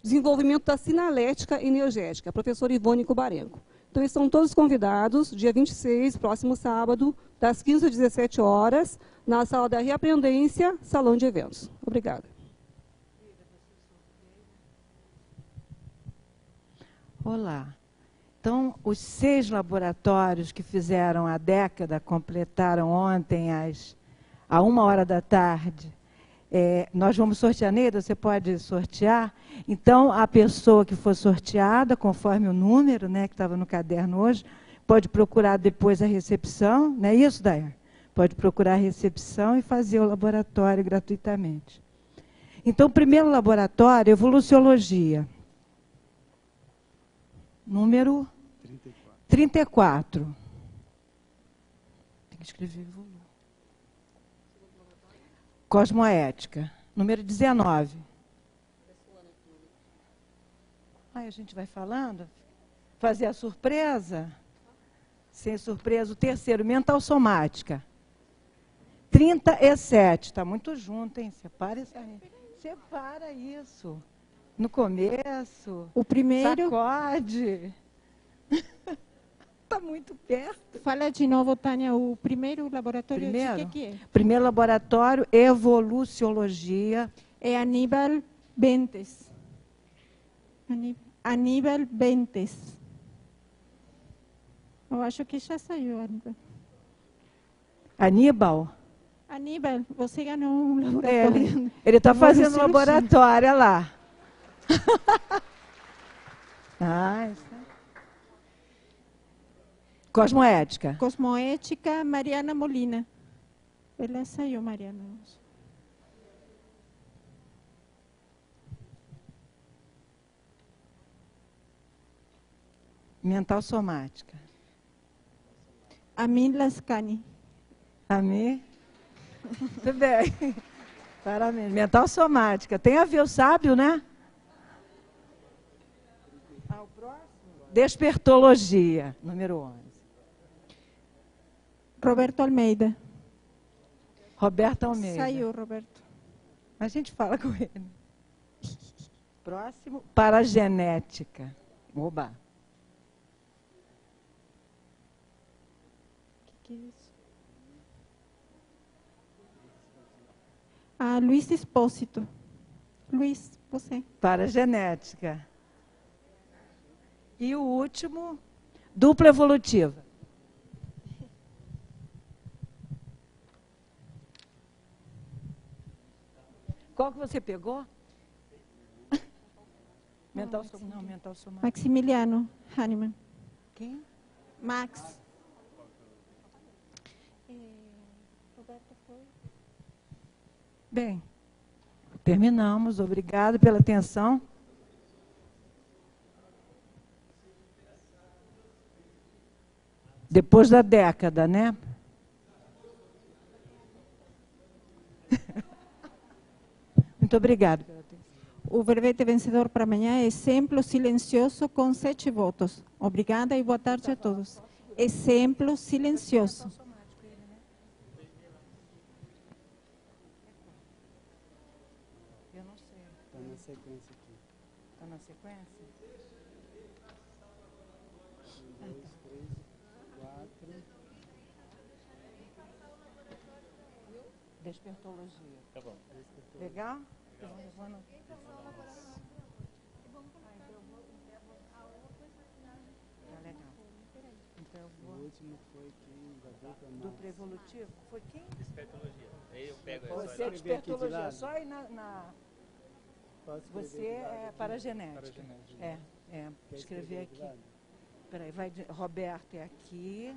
desenvolvimento da sinalética energética, professor Ivone Kubarenko. Então, eles são todos convidados, dia 26, próximo sábado, das 15 às 17 horas, na Sala da Reaprendência, Salão de Eventos. Obrigada. Olá. Então, os 6 laboratórios que fizeram a década completaram ontem, à 1h da tarde. Nós vamos sortear, Neida, você pode sortear? Então, a pessoa que for sorteada, conforme o número, né, que estava no caderno hoje, pode procurar depois a recepção, não é isso, Dair? Pode procurar a recepção e fazer o laboratório gratuitamente. Então, o primeiro laboratório, evoluciologia. Número 34. Tem que escrever evolução. Cosmoética. Número 19. Aí a gente vai falando. Fazer a surpresa. Sem surpresa. O terceiro, mental somática. 37. Está muito junto, hein? Separa isso aí. Separa isso. No começo. O primeiro. Sacode. Está muito perto. Fala de novo, Tânia, o primeiro laboratório de que é? Primeiro laboratório, evoluciologia. É Aníbal Bentes. Aníbal Bentes. Eu acho que já saiu, Aníbal. Aníbal? Aníbal, você ganhou um laboratório. Ele está fazendo laboratório, olha lá. Cosmoética. Cosmoética, Mariana Molina. Ela saiu, Mariana. Mental somática. Amin Lascani. Amin? Muito bem. Parabéns. Mental somática. Tem a ver o sábio, né? O próximo? Despertologia, número 11. Roberto Almeida. Roberto Almeida. Saiu, Roberto. A gente fala com ele. Próximo, paragenética. Oba. Que é isso? Luiz Espósito. Luiz, você. Paragenética. E o último, dupla evolutiva. Qual que você pegou? Mental somático. Maximiliano Hahnemann. Quem? Max. Bem, terminamos. Obrigado pela atenção. Depois da década, né? Muito obrigada pela atenção. O verbete vencedor para amanhã é exemplo silencioso com 7 votos. Obrigada e boa tarde a todos. Exemplo silencioso. Eu não sei. Está na sequência aqui. Está na sequência? 1, 2, 3, 4. Despertologia. Tá bom. Legal? O último foi quem? Dupla evolutivo? Foi quem? Despertologia. Aí eu pego Você é despertologia. Só aí na... Você é paragenética. Escrever aqui. Peraí, Roberto é aqui.